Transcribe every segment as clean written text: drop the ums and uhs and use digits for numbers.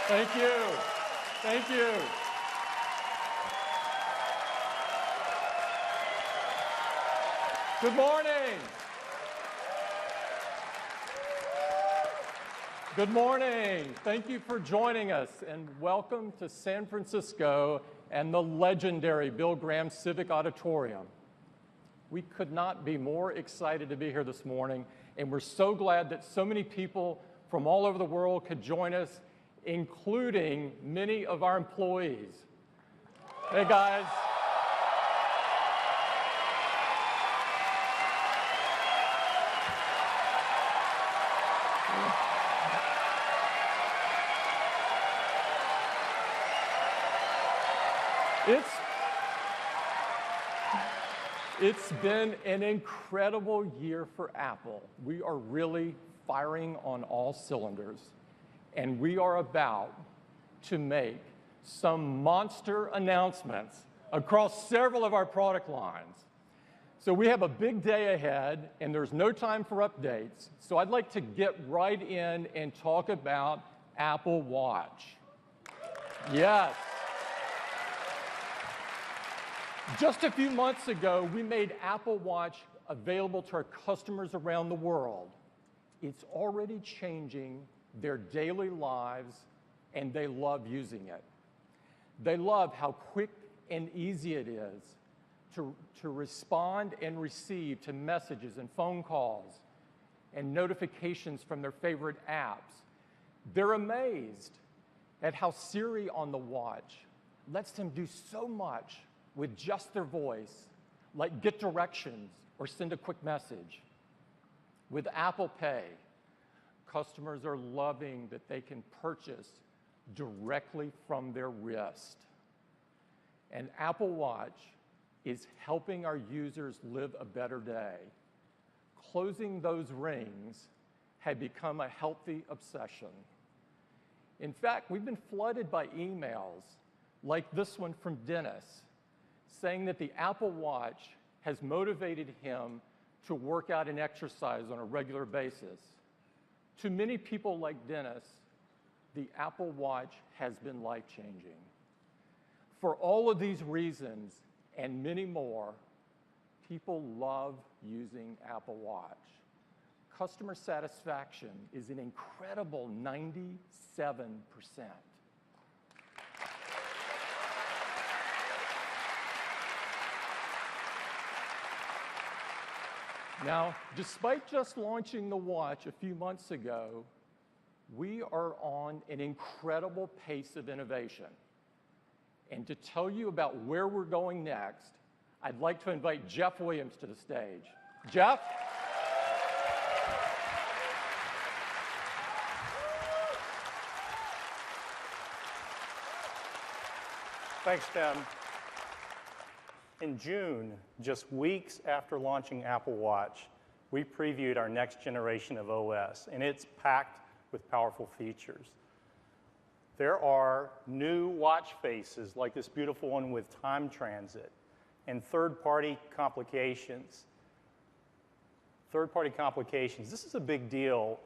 Thank you. Thank you. Good morning. Good morning. Thank you for joining us, and welcome to San Francisco and the legendary Bill Graham Civic Auditorium. We could not be more excited to be here this morning, and we're so glad that so many people from all over the world could join us, including many of our employees. Hey, guys. It's been an incredible year for Apple. We are really firing on all cylinders, and we are about to make some monster announcements across several of our product lines. So we have a big day ahead, and there's no time for updates. So I'd like to get right in and talk about Apple Watch. Yes. Just a few months ago, we made Apple Watch available to our customers around the world. It's already changing their daily lives, and they love using it. They love how quick and easy it is to respond and receive to messages and phone calls and notifications from their favorite apps. They're amazed at how Siri on the watch lets them do so much with just their voice, like get directions or send a quick message. With Apple Pay, customers are loving that they can purchase directly from their wrist. And Apple Watch is helping our users live a better day. Closing those rings had become a healthy obsession. In fact, we've been flooded by emails like this one from Dennis, saying that the Apple Watch has motivated him to work out and exercise on a regular basis. To many people like Dennis, the Apple Watch has been life-changing. For all of these reasons and many more, people love using Apple Watch. Customer satisfaction is an incredible 97%. Now, despite just launching the watch a few months ago, we are on an incredible pace of innovation. And to tell you about where we're going next, I'd like to invite Jeff Williams to the stage. Jeff? Thanks, Tim. In June, just weeks after launching Apple Watch, we previewed our next generation of OS, and it's packed with powerful features. There are new watch faces, like this beautiful one with time transit, and third-party complications. Third-party complications, this is a big deal.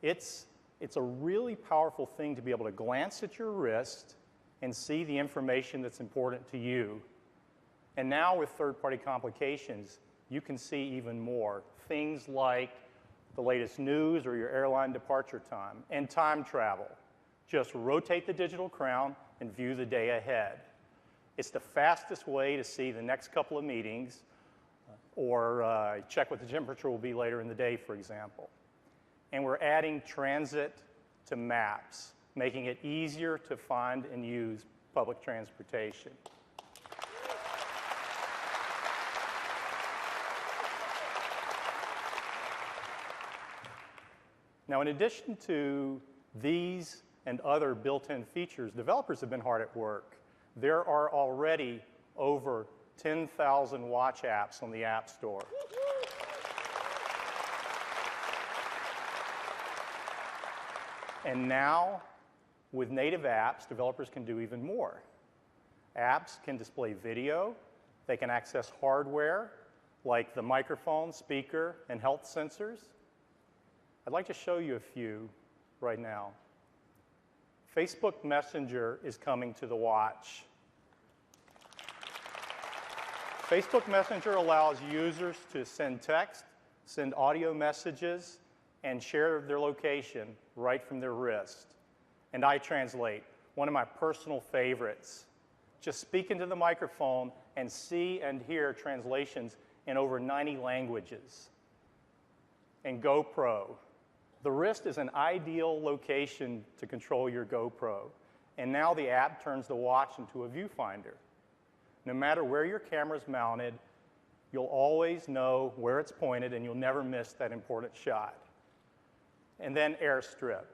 It's a really powerful thing to be able to glance at your wrist and see the information that's important to you. And now with third-party complications, you can see even more. Things like the latest news or your airline departure time and time travel. Just rotate the digital crown and view the day ahead. It's the fastest way to see the next couple of meetings or check what the temperature will be later in the day, for example. And we're adding transit to maps, making it easier to find and use public transportation. Now, in addition to these and other built-in features, developers have been hard at work. There are already over 10,000 watch apps on the App Store. And now, with native apps, developers can do even more. Apps can display video. They can access hardware, like the microphone, speaker, and health sensors. I'd like to show you a few right now. Facebook Messenger is coming to the watch. Facebook Messenger allows users to send text, send audio messages, and share their location right from their wrist. And iTranslate, one of my personal favorites. Just speak into the microphone and see and hear translations in over 90 languages. And GoPro. The wrist is an ideal location to control your GoPro. And now the app turns the watch into a viewfinder. No matter where your camera's mounted, you'll always know where it's pointed and you'll never miss that important shot. And then AirStrip.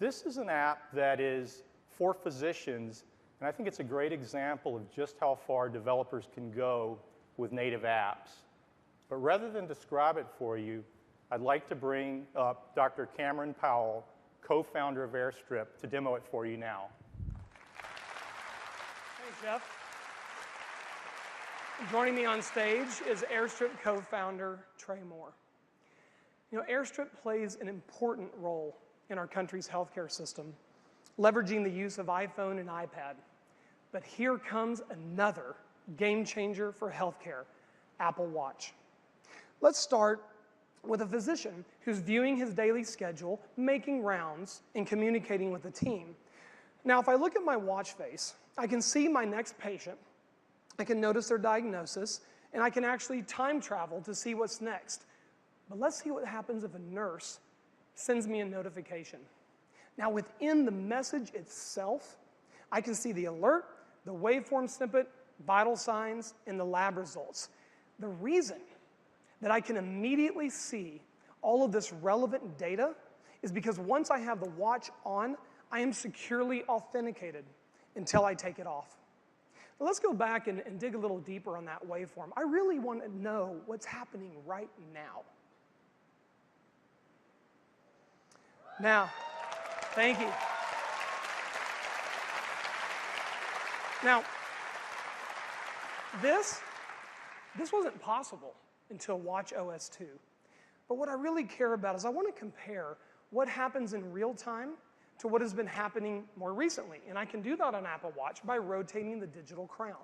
This is an app that is for physicians, and I think it's a great example of just how far developers can go with native apps. But rather than describe it for you, I'd like to bring up Dr. Cameron Powell, co-founder of AirStrip, to demo it for you now. Thanks, Jeff. Joining me on stage is AirStrip co-founder Trey Moore. You know, AirStrip plays an important role in our country's healthcare system, leveraging the use of iPhone and iPad. But here comes another game changer for healthcare, Apple Watch. Let's start with a physician who's viewing his daily schedule, making rounds, and communicating with the team. Now, if I look at my watch face, I can see my next patient, I can notice their diagnosis, and I can actually time travel to see what's next. But let's see what happens if a nurse sends me a notification. Now, within the message itself, I can see the alert, the waveform snippet, vital signs, and the lab results. The reason that I can immediately see all of this relevant data is because once I have the watch on, I am securely authenticated until I take it off. Now let's go back and dig a little deeper on that waveform. I really want to know what's happening right now. Now, thank you. Now, this wasn't possible until watchOS 2. But what I really care about is I want to compare what happens in real time to what has been happening more recently. And I can do that on Apple Watch by rotating the digital crown.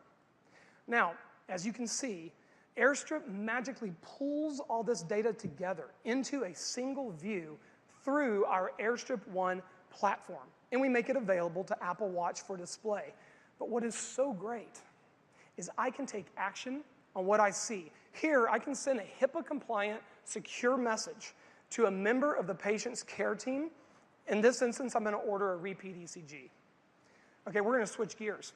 Now, as you can see, AirStrip magically pulls all this data together into a single view through our AirStrip One platform. And we make it available to Apple Watch for display. But what is so great is I can take action on what I see. Here, I can send a HIPAA-compliant, secure message to a member of the patient's care team. In this instance, I'm going to order a repeat ECG. Okay, we're going to switch gears.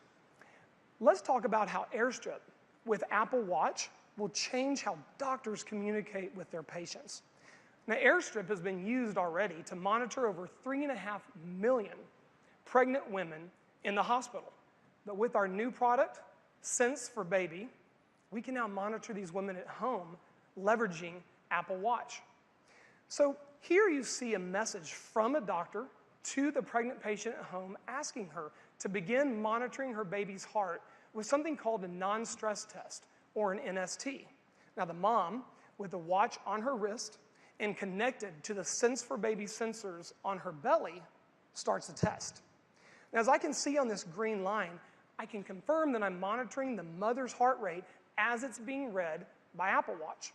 Let's talk about how AirStrip with Apple Watch will change how doctors communicate with their patients. Now, AirStrip has been used already to monitor over 3.5 million pregnant women in the hospital. But with our new product, Sense for Baby, we can now monitor these women at home leveraging Apple Watch. So here you see a message from a doctor to the pregnant patient at home asking her to begin monitoring her baby's heart with something called a non-stress test, or an NST. Now the mom, with the watch on her wrist and connected to the Sense for Baby sensors on her belly, starts the test. Now as I can see on this green line, I can confirm that I'm monitoring the mother's heart rate as it's being read by Apple Watch.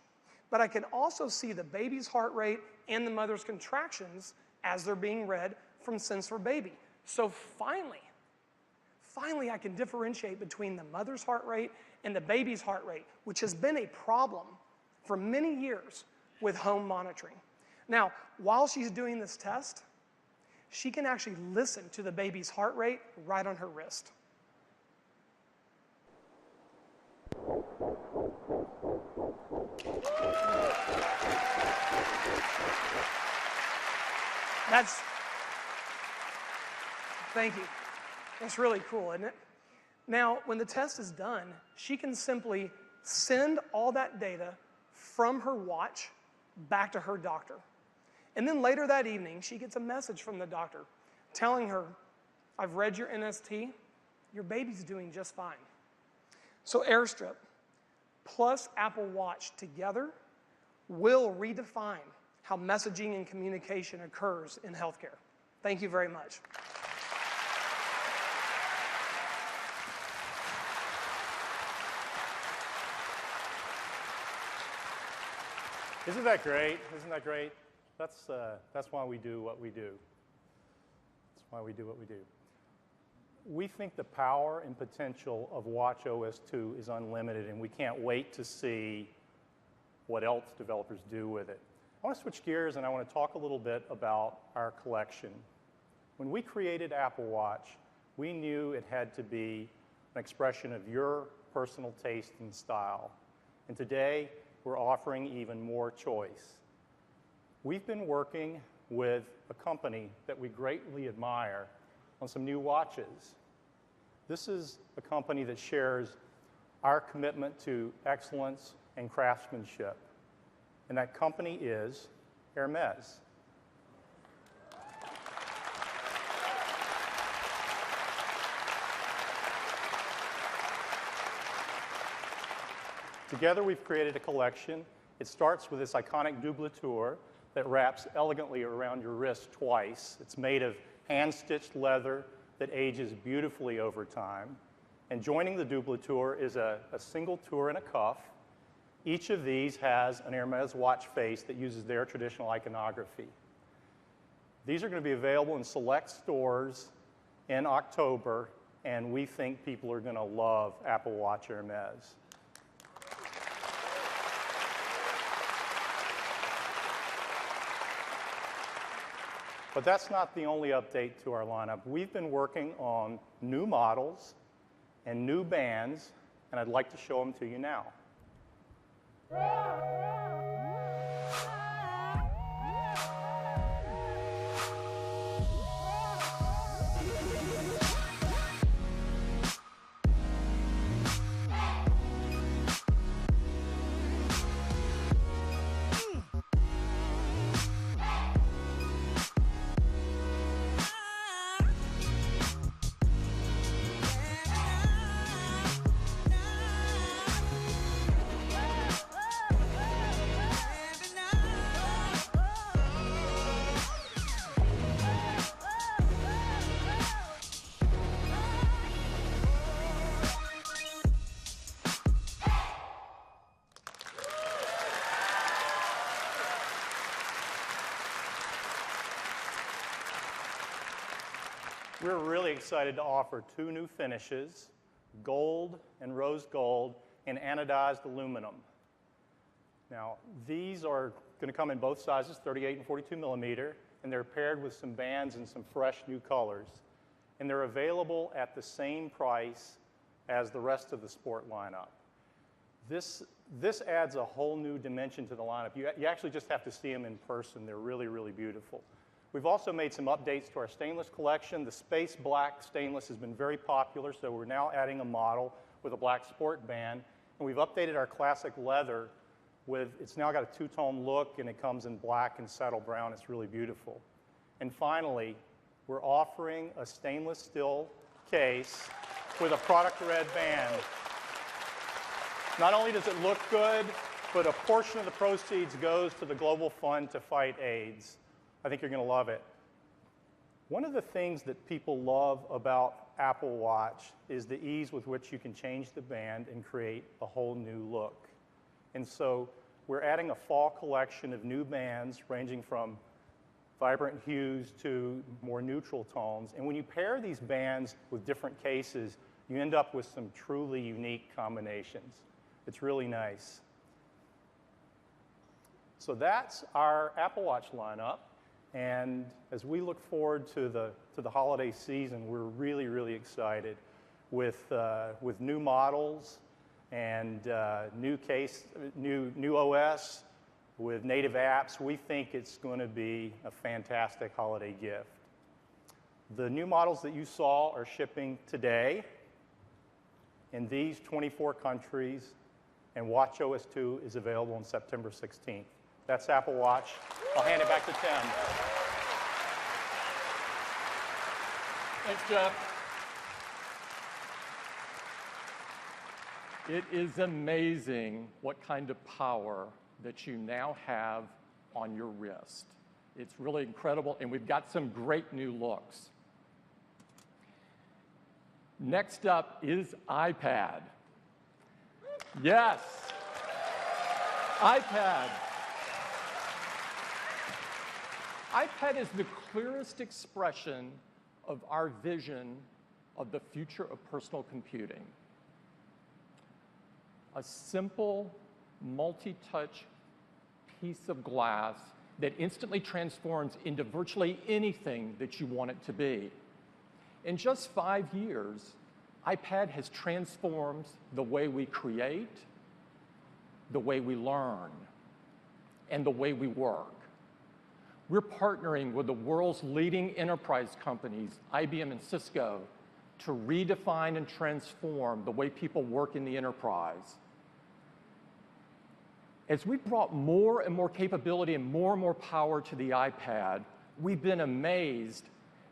But I can also see the baby's heart rate and the mother's contractions as they're being read from Sense for Baby. So finally I can differentiate between the mother's heart rate and the baby's heart rate, which has been a problem for many years with home monitoring. Now, while she's doing this test, she can actually listen to the baby's heart rate right on her wrist. Thank you. That's really cool, isn't it? Now, when the test is done, she can simply send all that data from her watch back to her doctor. And then later that evening, she gets a message from the doctor telling her, I've read your NST, your baby's doing just fine. So AirStrip plus Apple Watch together will redefine how messaging and communication occurs in healthcare. Thank you very much. Isn't that great? Isn't that great? That's why we do what we do. That's why we do what we do. We think the power and potential of watchOS 2 is unlimited, and we can't wait to see what else developers do with it. I want to switch gears, and I want to talk a little bit about our collection. When we created Apple Watch, we knew it had to be an expression of your personal taste and style. And today, we're offering even more choice. We've been working with a company that we greatly admire on some new watches. This is a company that shares our commitment to excellence and craftsmanship, and that company is Hermès. Together, we've created a collection. It starts with this iconic double tour that wraps elegantly around your wrist twice. It's made of hand-stitched leather that ages beautifully over time. And joining the double tour is a single tour and a cuff. Each of these has an Hermès watch face that uses their traditional iconography. These are going to be available in select stores in October, and we think people are going to love Apple Watch Hermès. But that's not the only update to our lineup. We've been working on new models and new bands, and I'd like to show them to you now. We're really excited to offer two new finishes, gold and rose gold and anodized aluminum. Now, these are going to come in both sizes, 38 and 42 millimeter, and they're paired with some bands and some fresh new colors. And they're available at the same price as the rest of the sport lineup. This adds a whole new dimension to the lineup. You actually just have to see them in person. They're really, really beautiful. We've also made some updates to our stainless collection. The Space Black stainless has been very popular, so we're now adding a model with a black sport band. And we've updated our classic leather with, it's now got a two-tone look, and it comes in black and saddle brown. It's really beautiful. And finally, we're offering a stainless steel case with a product red band. Not only does it look good, but a portion of the proceeds goes to the Global Fund to fight AIDS. I think you're going to love it. One of the things that people love about Apple Watch is the ease with which you can change the band and create a whole new look. And so we're adding a fall collection of new bands ranging from vibrant hues to more neutral tones. And when you pair these bands with different cases, you end up with some truly unique combinations. It's really nice. So that's our Apple Watch lineup. And as we look forward to the holiday season, we're really, really excited with new models and new OS with native apps. We think it's going to be a fantastic holiday gift. The new models that you saw are shipping today in these 24 countries, and watchOS 2 is available on September 16th. That's Apple Watch. I'll hand it back to Tim. Thanks, Jeff. It is amazing what kind of power that you now have on your wrist. It's really incredible, and we've got some great new looks. Next up is iPad. Yes, iPad. iPad is the clearest expression of our vision of the future of personal computing. A simple, multi-touch piece of glass that instantly transforms into virtually anything that you want it to be. In just 5 years, iPad has transformed the way we create, the way we learn, and the way we work. We're partnering with the world's leading enterprise companies, IBM and Cisco, to redefine and transform the way people work in the enterprise. As we've brought more and more capability and more power to the iPad, we've been amazed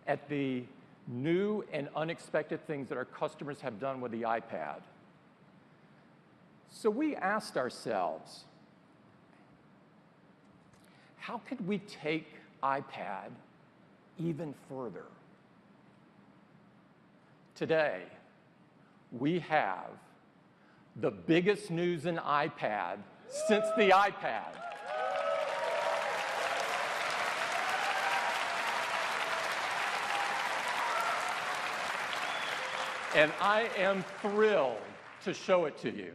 at the new and unexpected things that our customers have done with the iPad. So we asked ourselves, how could we take iPad even further? Today, we have the biggest news in iPad since the iPad. And I am thrilled to show it to you.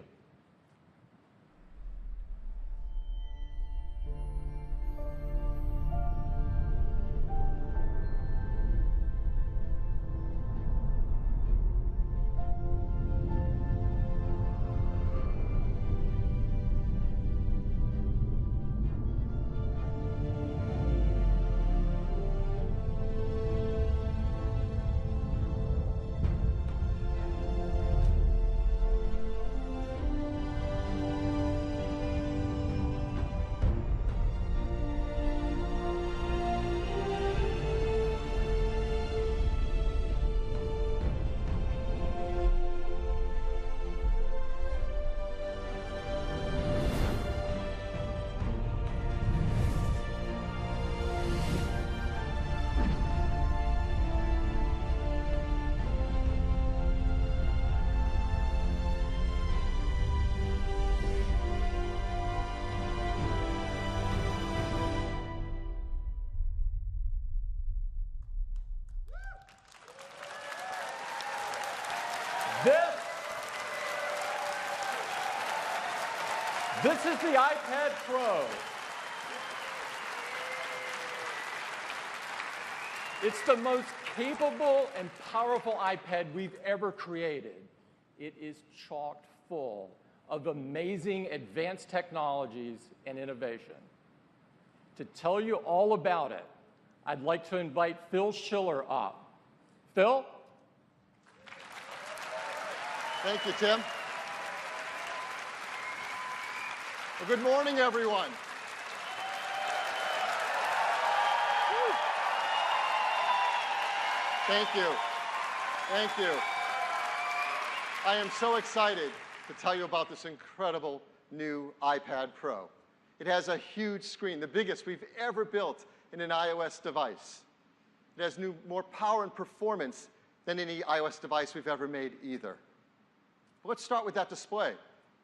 This is the iPad Pro. It's the most capable and powerful iPad we've ever created. It is chock full of amazing advanced technologies and innovation. To tell you all about it, I'd like to invite Phil Schiller up. Phil? Thank you, Tim. Well, good morning, everyone. Thank you. Thank you. I am so excited to tell you about this incredible new iPad Pro. It has a huge screen, the biggest we've ever built in an iOS device. It has more power and performance than any iOS device we've ever made either. But let's start with that display.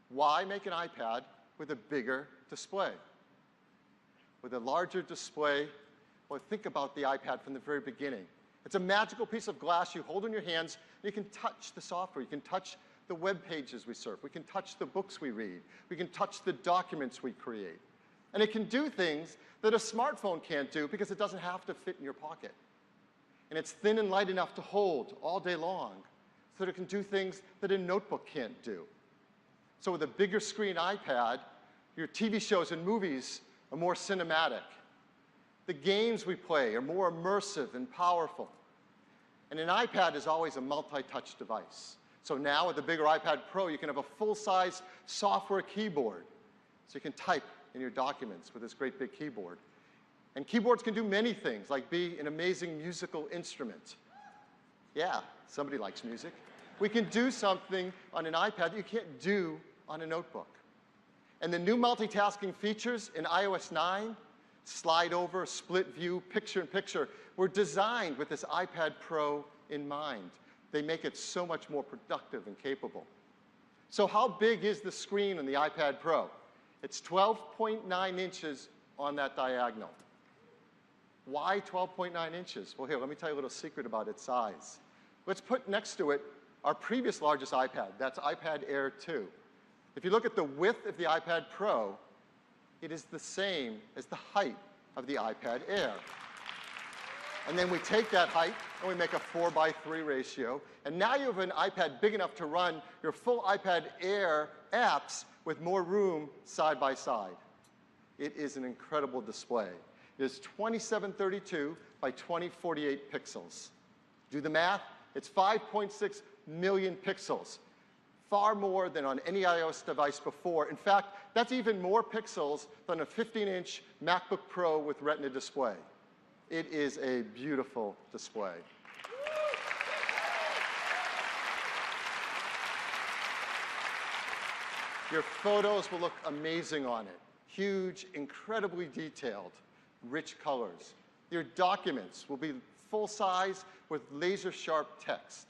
Why make an iPad with a bigger display? With a larger display, well, think about the iPad from the very beginning. It's a magical piece of glass you hold in your hands, and you can touch the software. You can touch the web pages we surf. We can touch the books we read. We can touch the documents we create. And it can do things that a smartphone can't do because it doesn't have to fit in your pocket. And it's thin and light enough to hold all day long so that it can do things that a notebook can't do. So with a bigger screen iPad, your TV shows and movies are more cinematic. The games we play are more immersive and powerful. And an iPad is always a multi-touch device. So now with the bigger iPad Pro, you can have a full-size software keyboard. So you can type in your documents with this great big keyboard. And keyboards can do many things, like be an amazing musical instrument. Yeah, somebody likes music. We can do something on an iPad that you can't do on a notebook. And the new multitasking features in iOS 9 slide over, split view, picture in picture, were designed with this iPad Pro in mind. They make it so much more productive and capable. So how big is the screen on the iPad Pro? It's 12.9 inches on that diagonal. Why 12.9 inches? Well, here, let me tell you a little secret about its size. Let's put next to it our previous largest iPad. That's iPad Air 2. If you look at the width of the iPad Pro, it is the same as the height of the iPad Air. And then we take that height and we make a 4:3 ratio. And now you have an iPad big enough to run your full iPad Air apps with more room side by side. It is an incredible display. It is 2732 by 2048 pixels. Do the math, it's 5.6 million pixels, far more than on any iOS device before. In fact, that's even more pixels than a 15-inch MacBook Pro with Retina display. It is a beautiful display. Your photos will look amazing on it. Huge, incredibly detailed, rich colors. Your documents will be full size with laser-sharp text.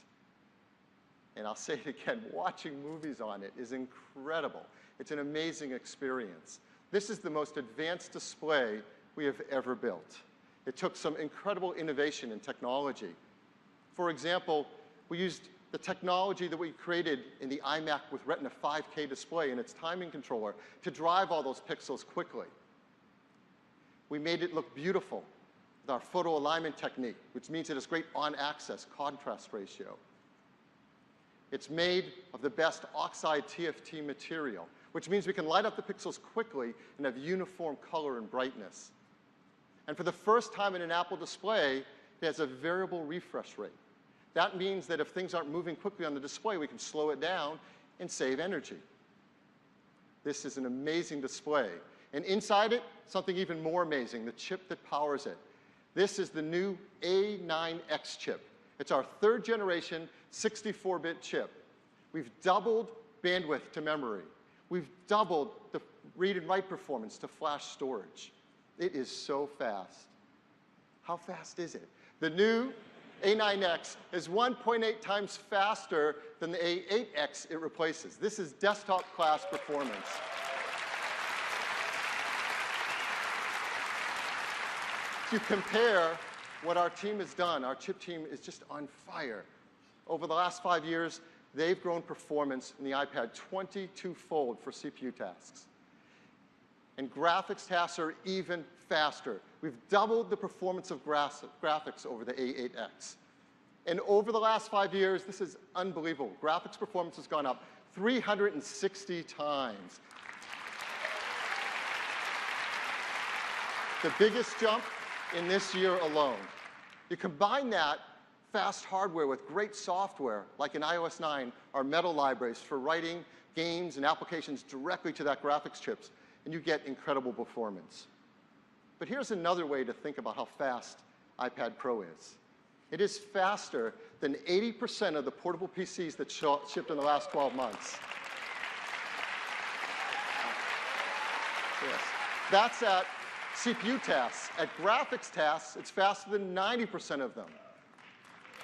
And I'll say it again, watching movies on it is incredible. It's an amazing experience. This is the most advanced display we have ever built. It took some incredible innovation in technology. For example, we used the technology that we created in the iMac with Retina 5K display and its timing controller to drive all those pixels quickly. We made it look beautiful with our photo alignment technique, which means it has great on-axis contrast ratio. It's made of the best oxide TFT material, which means we can light up the pixels quickly and have uniform color and brightness. And for the first time in an Apple display, it has a variable refresh rate. That means that if things aren't moving quickly on the display, we can slow it down and save energy. This is an amazing display. And inside it, something even more amazing, the chip that powers it. This is the new A9X chip. It's our third generation 64-bit chip. We've doubled bandwidth to memory. We've doubled the read and write performance to flash storage. It is so fast. How fast is it? The new A9X is 1.8 times faster than the A8X it replaces. This is desktop class performance. To compare what our team has done, our chip team is just on fire. Over the last 5 years, they've grown performance in the iPad 22-fold for CPU tasks. And graphics tasks are even faster. We've doubled the performance of graphics over the A8X. And over the last 5 years, this is unbelievable. Graphics performance has gone up 360 times. The biggest jump in this year alone. You combine that fast hardware with great software, like in iOS 9, our Metal libraries for writing games and applications directly to that graphics chips, and you get incredible performance. But here's another way to think about how fast iPad Pro is. It is faster than 80% of the portable PCs that shipped in the last 12 months. Yes. That's at CPU tasks. At graphics tasks, it's faster than 90% of them.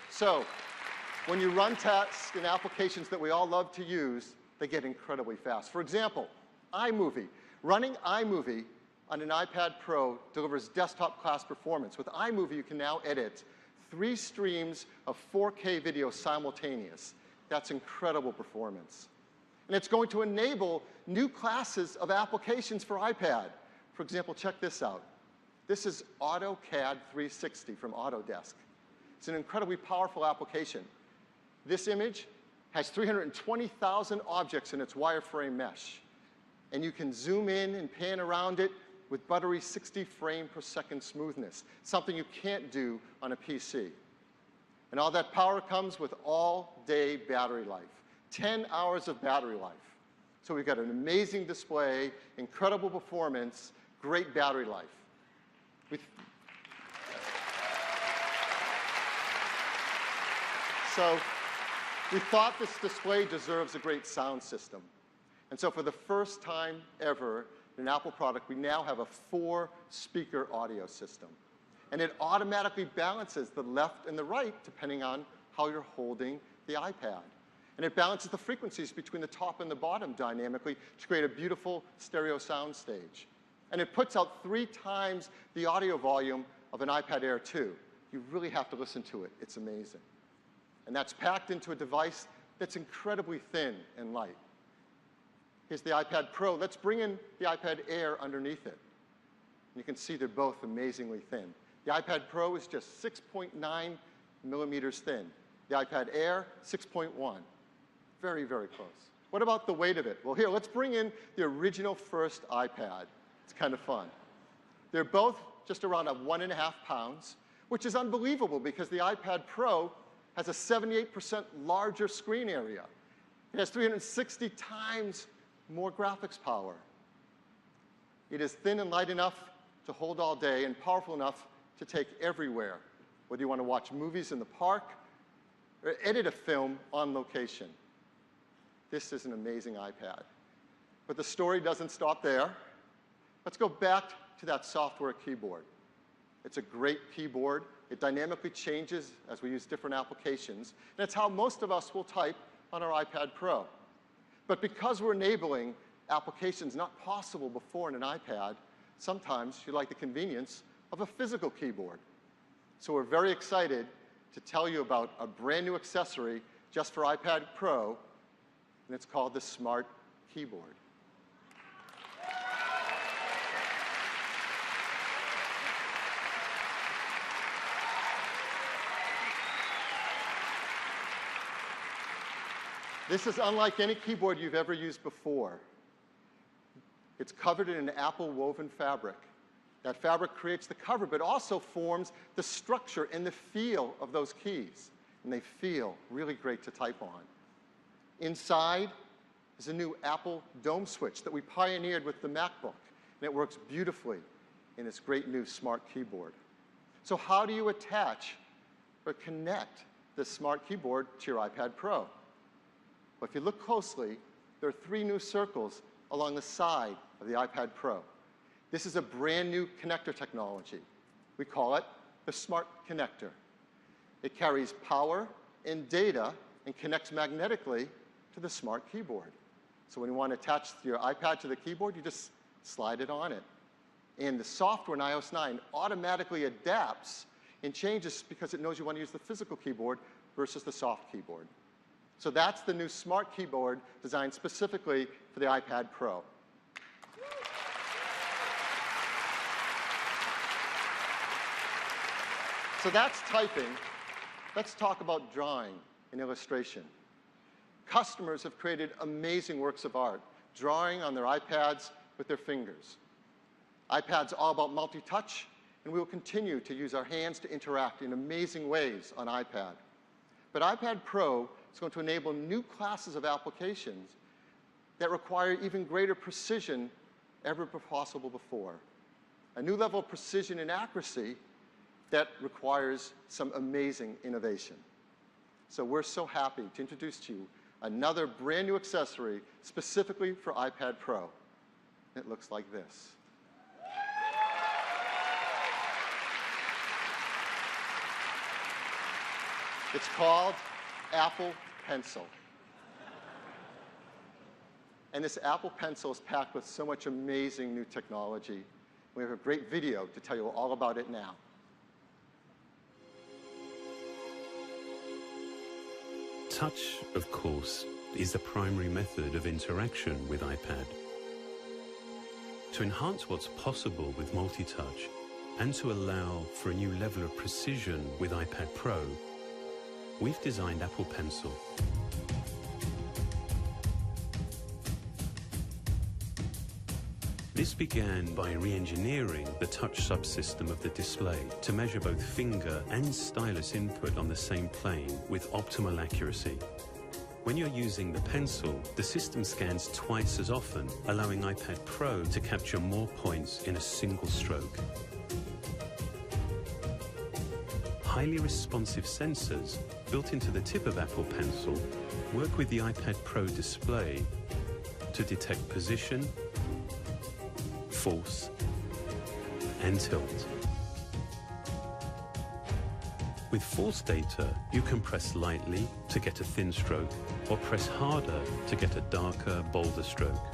So when you run tasks and applications that we all love to use, they get incredibly fast. For example, iMovie. Running iMovie on an iPad Pro delivers desktop class performance. With iMovie, you can now edit 3 streams of 4K video simultaneous. That's incredible performance. And it's going to enable new classes of applications for iPad. For example, check this out. This is AutoCAD 360 from Autodesk. It's an incredibly powerful application. This image has 320,000 objects in its wireframe mesh. And you can zoom in and pan around it with buttery 60 frame per second smoothness, something you can't do on a PC. And all that power comes with all-day battery life, 10 hours of battery life. So we've got an amazing display, incredible performance, great battery life. So we thought this display deserves a great sound system. And so for the first time ever, in an Apple product, we now have a 4-speaker audio system. And it automatically balances the left and the right depending on how you're holding the iPad. And it balances the frequencies between the top and the bottom dynamically to create a beautiful stereo sound stage. And it puts out 3 times the audio volume of an iPad Air 2. You really have to listen to it. It's amazing. And that's packed into a device that's incredibly thin and light. Here's the iPad Pro. Let's bring in the iPad Air underneath it. You can see they're both amazingly thin. The iPad Pro is just 6.9 millimeters thin. The iPad Air, 6.1. Very, very close. What about the weight of it? Well, here, let's bring in the original first iPad. It's kind of fun. They're both just around 1.5 pounds, which is unbelievable because the iPad Pro has a 78% larger screen area. It has 360 times more graphics power. It is thin and light enough to hold all day and powerful enough to take everywhere, whether you want to watch movies in the park or edit a film on location. This is an amazing iPad. But the story doesn't stop there. Let's go back to that software keyboard. It's a great keyboard. It dynamically changes as we use different applications. And it's how most of us will type on our iPad Pro. But because we're enabling applications not possible before in an iPad, sometimes you like the convenience of a physical keyboard. So we're very excited to tell you about a brand new accessory just for iPad Pro, and it's called the Smart Keyboard. This is unlike any keyboard you've ever used before. It's covered in an Apple woven fabric. That fabric creates the cover, but also forms the structure and the feel of those keys. And they feel really great to type on. Inside is a new Apple Dome switch that we pioneered with the MacBook. And it works beautifully in this great new Smart Keyboard. So how do you attach or connect this Smart Keyboard to your iPad Pro? Well, if you look closely, there are 3 new circles along the side of the iPad Pro. This is a brand new connector technology. We call it the Smart Connector. It carries power and data and connects magnetically to the Smart Keyboard. So when you want to attach your iPad to the keyboard, you just slide it on it. And the software in iOS 9 automatically adapts and changes because it knows you want to use the physical keyboard versus the soft keyboard. So that's the new Smart Keyboard designed specifically for the iPad Pro. So that's typing. Let's talk about drawing and illustration. Customers have created amazing works of art, drawing on their iPads with their fingers. iPad's all about multi-touch, and we will continue to use our hands to interact in amazing ways on iPad. But iPad Pro is going to enable new classes of applications that require even greater precision ever possible before. A new level of precision and accuracy that requires some amazing innovation. So we're so happy to introduce to you another brand new accessory specifically for iPad Pro. It looks like this. It's called Apple Pencil. And this Apple Pencil is packed with so much amazing new technology. We have a great video to tell you all about it now. Touch, of course, is the primary method of interaction with iPad. To enhance what's possible with multi-touch and to allow for a new level of precision with iPad Pro, we've designed Apple Pencil. This began by re-engineering the touch subsystem of the display to measure both finger and stylus input on the same plane with optimal accuracy. When you're using the pencil, the system scans twice as often, allowing iPad Pro to capture more points in a single stroke. Highly responsive sensors built into the tip of Apple Pencil work with the iPad Pro display to detect position, force, and tilt. With force data, you can press lightly to get a thin stroke, or press harder to get a darker, bolder stroke.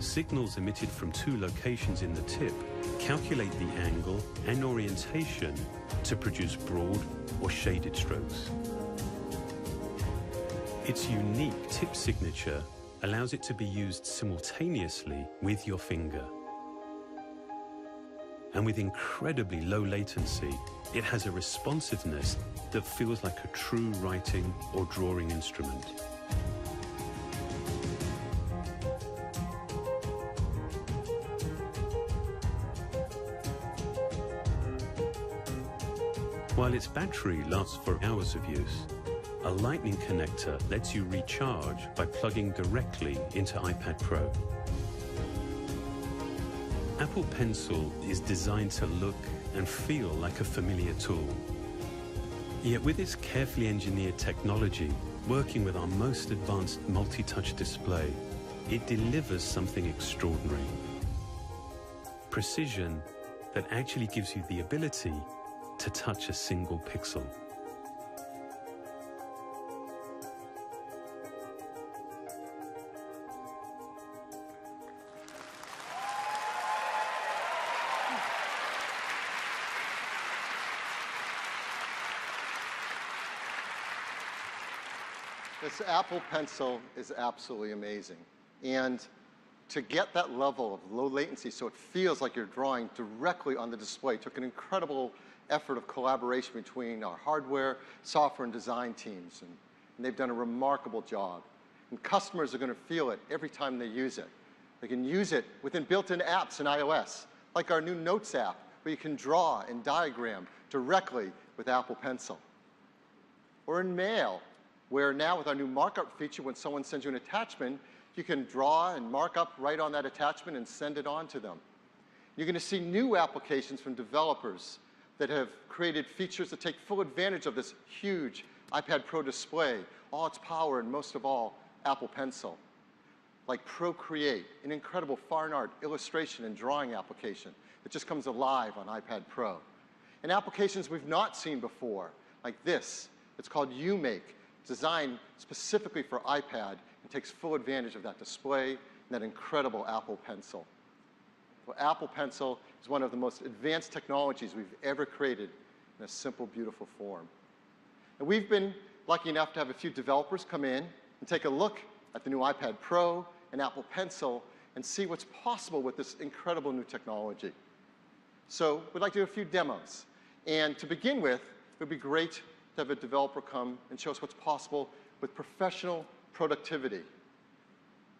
Signals emitted from two locations in the tip calculate the angle and orientation to produce broad or shaded strokes. Its unique tip signature allows it to be used simultaneously with your finger. And with incredibly low latency, it has a responsiveness that feels like a true writing or drawing instrument. While its battery lasts for hours of use, a Lightning connector lets you recharge by plugging directly into iPad Pro. Apple Pencil is designed to look and feel like a familiar tool. Yet with its carefully engineered technology, working with our most advanced multi-touch display, it delivers something extraordinary. Precision that actually gives you the ability to touch a single pixel. This Apple Pencil is absolutely amazing. And to get that level of low latency so it feels like you're drawing directly on the display took an incredible effort of collaboration between our hardware, software, and design teams. And they've done a remarkable job. And customers are going to feel it every time they use it. They can use it within built-in apps in iOS, like our new Notes app, where you can draw and diagram directly with Apple Pencil. Or in Mail, where now with our new markup feature, when someone sends you an attachment, you can draw and mark up right on that attachment and send it on to them. You're going to see new applications from developers that have created features that take full advantage of this huge iPad Pro display, all its power, and most of all, Apple Pencil. Like Procreate, an incredible fine art, illustration, and drawing application that just comes alive on iPad Pro. And applications we've not seen before, like this. It's called UMake, designed specifically for iPad and takes full advantage of that display and that incredible Apple Pencil. Well, Apple Pencil is one of the most advanced technologies we've ever created in a simple, beautiful form. And we've been lucky enough to have a few developers come in and take a look at the new iPad Pro and Apple Pencil and see what's possible with this incredible new technology. So we'd like to do a few demos. And to begin with, it would be great to have a developer come and show us what's possible with professional productivity.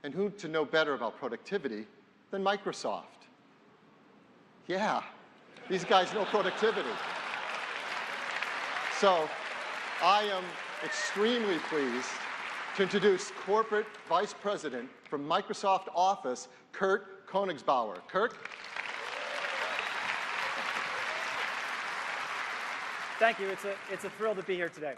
And who to know better about productivity than Microsoft? Yeah, these guys know productivity. So I am extremely pleased to introduce Corporate Vice President from Microsoft Office, Kurt Koenigsbauer. Kurt? Thank you. It's a thrill to be here today.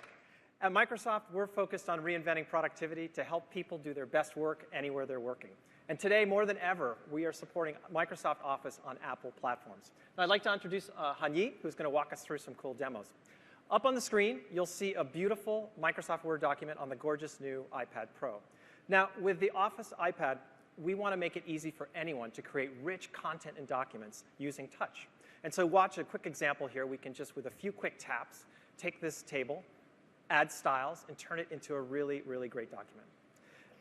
At Microsoft, we're focused on reinventing productivity to help people do their best work anywhere they're working. And today, more than ever, we are supporting Microsoft Office on Apple platforms. Now, I'd like to introduce Hanyi, who's going to walk us through some cool demos. Up on the screen, you'll see a beautiful Microsoft Word document on the gorgeous new iPad Pro. Now, with the Office iPad, we want to make it easy for anyone to create rich content and documents using touch. And so watch a quick example here. We can just, with a few quick taps, take this table, add styles, and turn it into a really, really great document.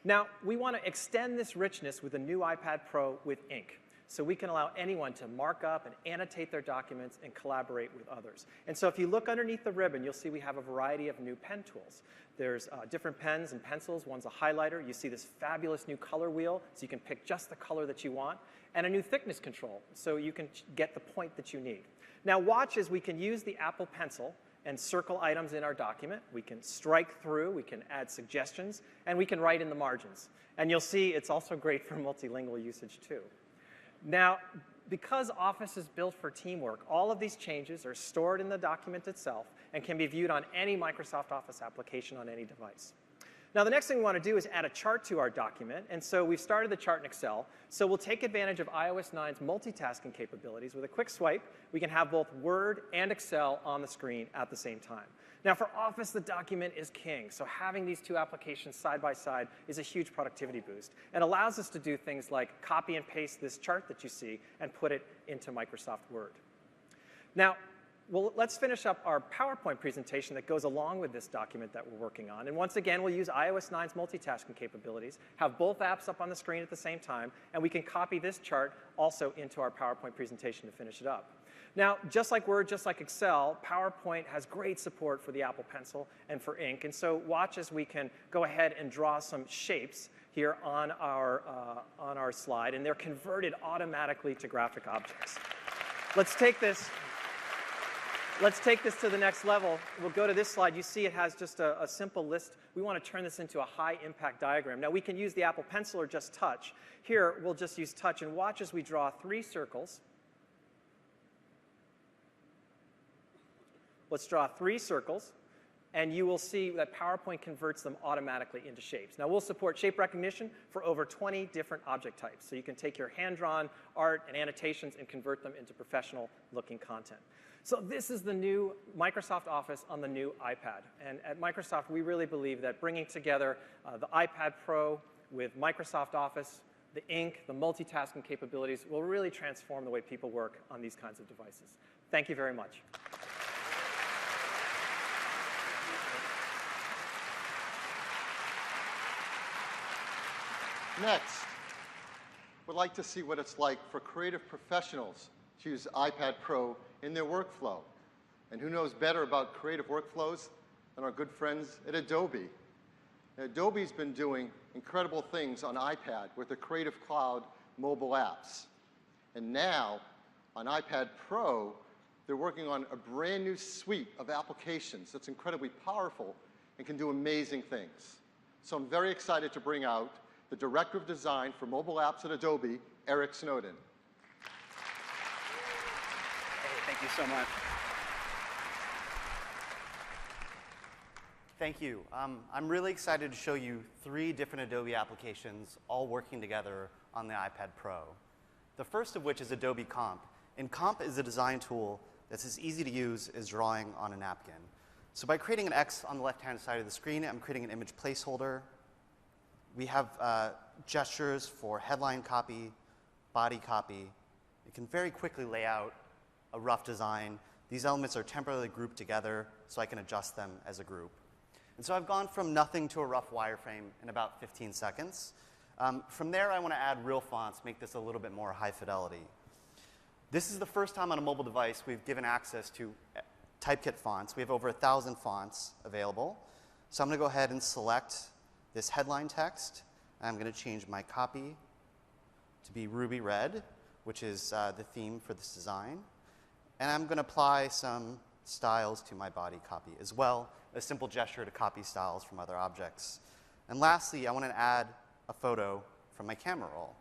Now, we want to extend this richness with the new iPad Pro with Ink. So we can allow anyone to mark up and annotate their documents and collaborate with others. And so if you look underneath the ribbon, you'll see we have a variety of new pen tools. There's different pens and pencils. One's a highlighter. You see this fabulous new color wheel, so you can pick just the color that you want. And a new thickness control, so you can get the point that you need. Now watch as we can use the Apple Pencil and circle items in our document. We can strike through, we can add suggestions, and we can write in the margins. And you'll see it's also great for multilingual usage too. Now, because Office is built for teamwork, all of these changes are stored in the document itself and can be viewed on any Microsoft Office application on any device. Now, the next thing we want to do is add a chart to our document, and so we've started the chart in Excel. So we'll take advantage of iOS 9's multitasking capabilities. With a quick swipe, we can have both Word and Excel on the screen at the same time. Now, for Office, the document is king, so having these two applications side by side is a huge productivity boost and allows us to do things like copy and paste this chart that you see and put it into Microsoft Word. Now, well, let's finish up our PowerPoint presentation that goes along with this document that we're working on. And once again, we'll use iOS 9's multitasking capabilities, have both apps up on the screen at the same time, and we can copy this chart also into our PowerPoint presentation to finish it up. Now, just like Word, just like Excel, PowerPoint has great support for the Apple Pencil and for ink. And so watch as we can go ahead and draw some shapes here on our slide, and they're converted automatically to graphic objects. Let's take this to the next level. We'll go to this slide. You see it has just a simple list. We want to turn this into a high-impact diagram. Now, we can use the Apple Pencil or just touch. Here, we'll just use touch, and watch as we draw 3 circles. Let's draw 3 circles, and you will see that PowerPoint converts them automatically into shapes. Now, we'll support shape recognition for over 20 different object types. So you can take your hand-drawn art and annotations and convert them into professional-looking content. So this is the new Microsoft Office on the new iPad. And at Microsoft, we really believe that bringing together the iPad Pro with Microsoft Office, the ink, the multitasking capabilities will really transform the way people work on these kinds of devices. Thank you very much. Next, we'd like to see what it's like for creative professionals to use iPad Pro in their workflow. And who knows better about creative workflows than our good friends at Adobe. Now, Adobe's been doing incredible things on iPad with the Creative Cloud mobile apps. And now, on iPad Pro, they're working on a brand new suite of applications that's incredibly powerful and can do amazing things. So I'm very excited to bring out the Director of Design for Mobile Apps at Adobe, Eric Snowden. Thank you so much. Thank you. I'm really excited to show you 3 different Adobe applications all working together on the iPad Pro. The first of which is Adobe Comp. And Comp is a design tool that's as easy to use as drawing on a napkin. So by creating an X on the left-hand side of the screen, I'm creating an image placeholder. We have gestures for headline copy, body copy. You can very quickly lay out a rough design. These elements are temporarily grouped together, so I can adjust them as a group. And so I've gone from nothing to a rough wireframe in about 15 seconds. From there, I want to add real fonts, make this a little bit more high fidelity. This is the first time on a mobile device we've given access to Typekit fonts. We have over 1,000 fonts available. So I'm going to go ahead and select this headline text. I'm going to change my copy to be ruby red, which is the theme for this design. And I'm going to apply some styles to my body copy as well, a simple gesture to copy styles from other objects. And lastly, I want to add a photo from my camera roll.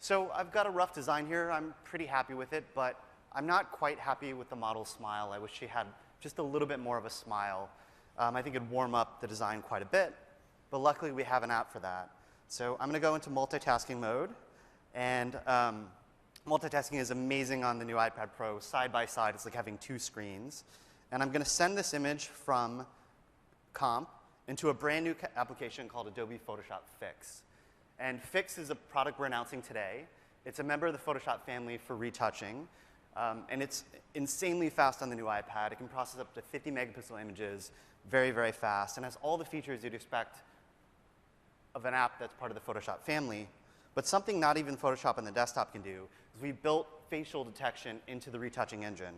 So I've got a rough design here. I'm pretty happy with it, but I'm not quite happy with the model's smile. I wish she had just a little bit more of a smile. I think it'd warm up the design quite a bit, but luckily we have an app for that. So I'm going to go into multitasking mode, and multitasking is amazing on the new iPad Pro. Side by side, it's like having 2 screens. And I'm going to send this image from Comp into a brand new application called Adobe Photoshop Fix. And Fix is a product we're announcing today. It's a member of the Photoshop family for retouching. And it's insanely fast on the new iPad. It can process up to 50 megapixel images very, very fast, and has all the features you'd expect of an app that's part of the Photoshop family. But something not even Photoshop on the desktop can do is we built facial detection into the retouching engine.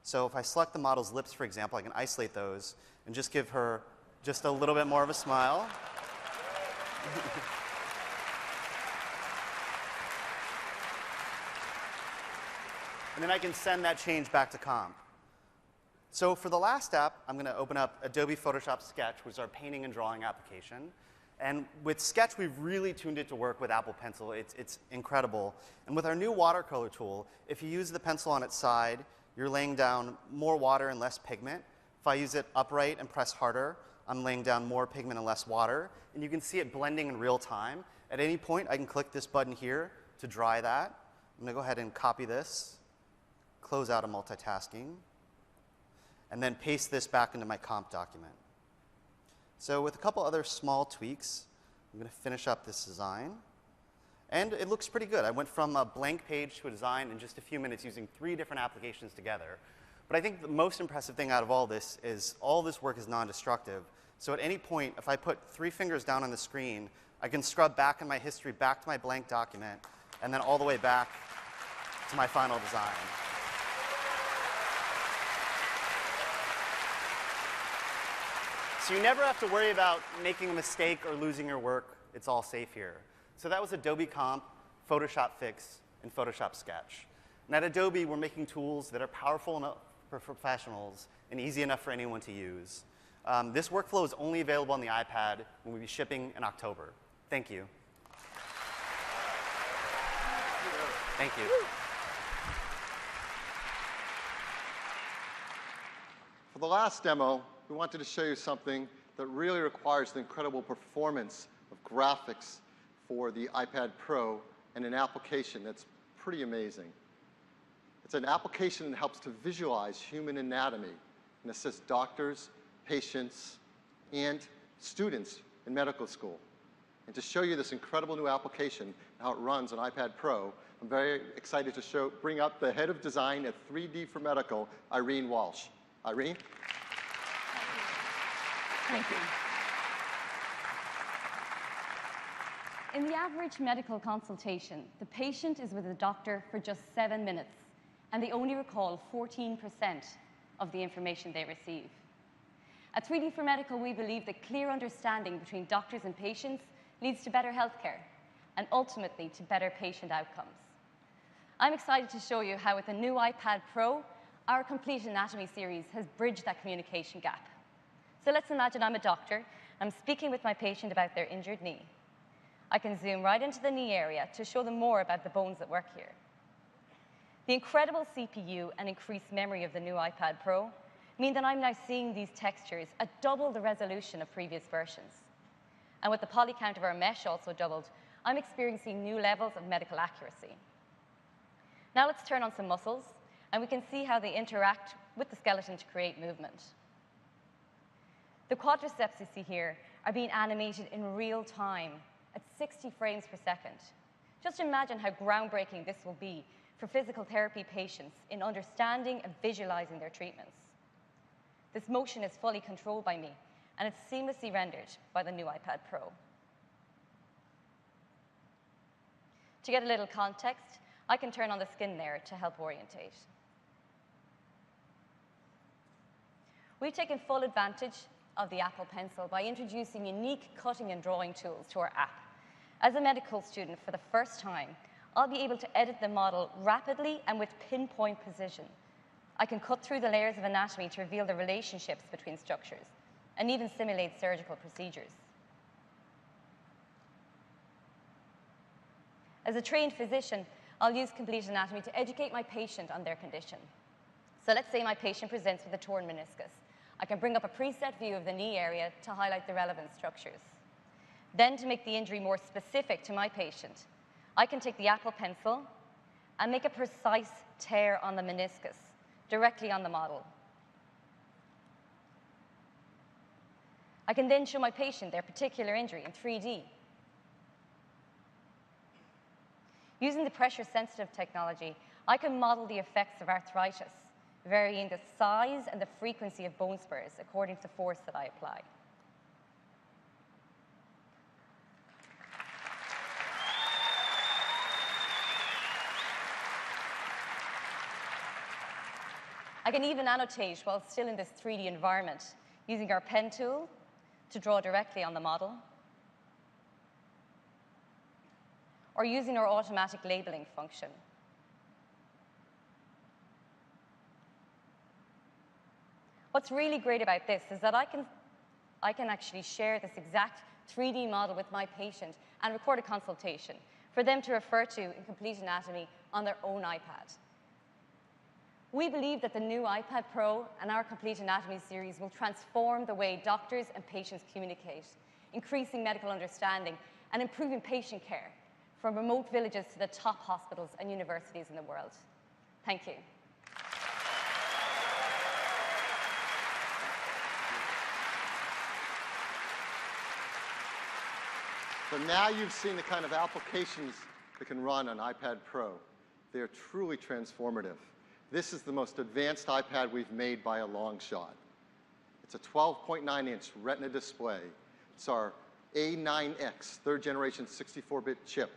So if I select the model's lips, for example, I can isolate those and just give her just a little bit more of a smile. And then I can send that change back to Comp. So for the last app, I'm going to open up Adobe Photoshop Sketch, which is our painting and drawing application. And with Sketch, we've really tuned it to work with Apple Pencil. It's incredible. And with our new watercolor tool, if you use the pencil on its side, you're laying down more water and less pigment. If I use it upright and press harder, I'm laying down more pigment and less water, and you can see it blending in real time. At any point, I can click this button here to dry that. I'm going to go ahead and copy this, close out of multitasking, and then paste this back into my comp document. So with a couple other small tweaks, I'm going to finish up this design. And it looks pretty good. I went from a blank page to a design in just a few minutes using 3 different applications together. But I think the most impressive thing out of all this is all this work is non-destructive. So at any point, if I put 3 fingers down on the screen, I can scrub back in my history, back to my blank document, and then all the way back to my final design. So you never have to worry about making a mistake or losing your work. It's all safe here. So that was Adobe Comp, Photoshop Fix, and Photoshop Sketch. And at Adobe, we're making tools that are powerful enough for professionals and easy enough for anyone to use. This workflow is only available on the iPad and will be shipping in October. Thank you. Thank you. For the last demo, we wanted to show you something that really requires the incredible performance of graphics for the iPad Pro and an application that's pretty amazing. It's an application that helps to visualize human anatomy and assists doctors, patients, and students in medical school. And to show you this incredible new application and how it runs on iPad Pro, I'm very excited to bring up the head of design at 3D for Medical, Irene Walsh. Irene? Thank you. In the average medical consultation, the patient is with the doctor for just 7 minutes, and they only recall 14% of the information they receive. At 3D for Medical, we believe that clear understanding between doctors and patients leads to better healthcare, and ultimately to better patient outcomes. I'm excited to show you how with the new iPad Pro, our Complete Anatomy series has bridged that communication gap. So let's imagine I'm a doctor. I'm speaking with my patient about their injured knee. I can zoom right into the knee area to show them more about the bones that work here. The incredible CPU and increased memory of the new iPad Pro mean that I'm now seeing these textures at double the resolution of previous versions. And with the poly count of our mesh also doubled, I'm experiencing new levels of medical accuracy. Now let's turn on some muscles, and we can see how they interact with the skeleton to create movement. The quadriceps you see here are being animated in real time at 60 frames per second. Just imagine how groundbreaking this will be for physical therapy patients in understanding and visualizing their treatments. This motion is fully controlled by me, and it's seamlessly rendered by the new iPad Pro. To get a little context, I can turn on the skin layer to help orientate. We've taken full advantage of the Apple Pencil by introducing unique cutting and drawing tools to our app. As a medical student, for the first time, I'll be able to edit the model rapidly and with pinpoint precision. I can cut through the layers of anatomy to reveal the relationships between structures, and even simulate surgical procedures. As a trained physician, I'll use Complete Anatomy to educate my patient on their condition. So let's say my patient presents with a torn meniscus. I can bring up a preset view of the knee area to highlight the relevant structures. Then, to make the injury more specific to my patient, I can take the Apple Pencil and make a precise tear on the meniscus directly on the model. I can then show my patient their particular injury in 3D. Using the pressure-sensitive technology, I can model the effects of arthritis, varying the size and the frequency of bone spurs according to the force that I apply. I can even annotate while still in this 3D environment, using our pen tool to draw directly on the model, or using our automatic labeling function. What's really great about this is that I can actually share this exact 3D model with my patient and record a consultation for them to refer to in Complete Anatomy on their own iPad. We believe that the new iPad Pro and our Complete Anatomy series will transform the way doctors and patients communicate, increasing medical understanding and improving patient care from remote villages to the top hospitals and universities in the world. Thank you. So now you've seen the kind of applications that can run on iPad Pro. They are truly transformative. This is the most advanced iPad we've made by a long shot. It's a 12.9-inch Retina display. It's our A9X, third generation 64-bit chip.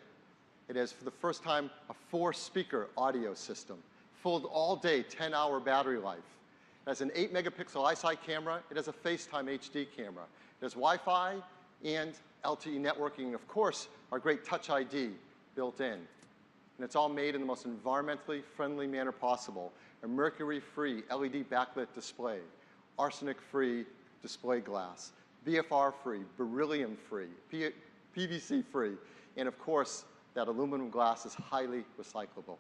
It has, for the first time, a 4-speaker audio system, full all-day, 10-hour battery life. It has an 8-megapixel iSight camera. It has a FaceTime HD camera. It has Wi-Fi and LTE networking, and of course, our great Touch ID built in. And it's all made in the most environmentally friendly manner possible. A mercury-free LED backlit display, arsenic-free display glass, BFR-free, beryllium-free, PVC-free, and of course, that aluminum glass is highly recyclable.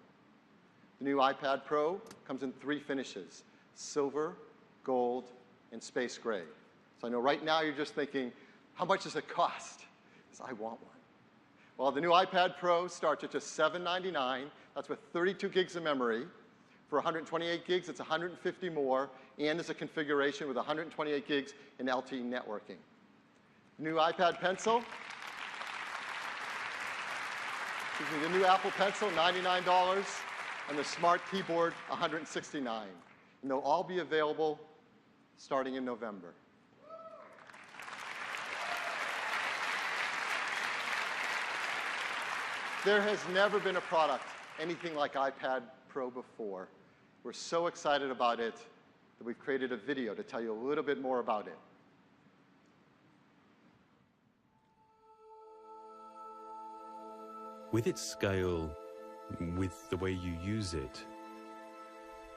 The new iPad Pro comes in 3 finishes: silver, gold, and space gray. So I know right now you're just thinking, how much does it cost? Because I want one. Well, the new iPad Pro starts at just $799. That's with 32 gigs of memory. For 128 gigs, it's 150 more, and there's a configuration with 128 gigs in LTE networking. New iPad Pencil. The new Apple Pencil, $99, and the Smart Keyboard, $169. And they'll all be available starting in November. There has never been a product anything like iPad Pro before. We're so excited about it that we've created a video to tell you a little bit more about it. With its scale, with the way you use it,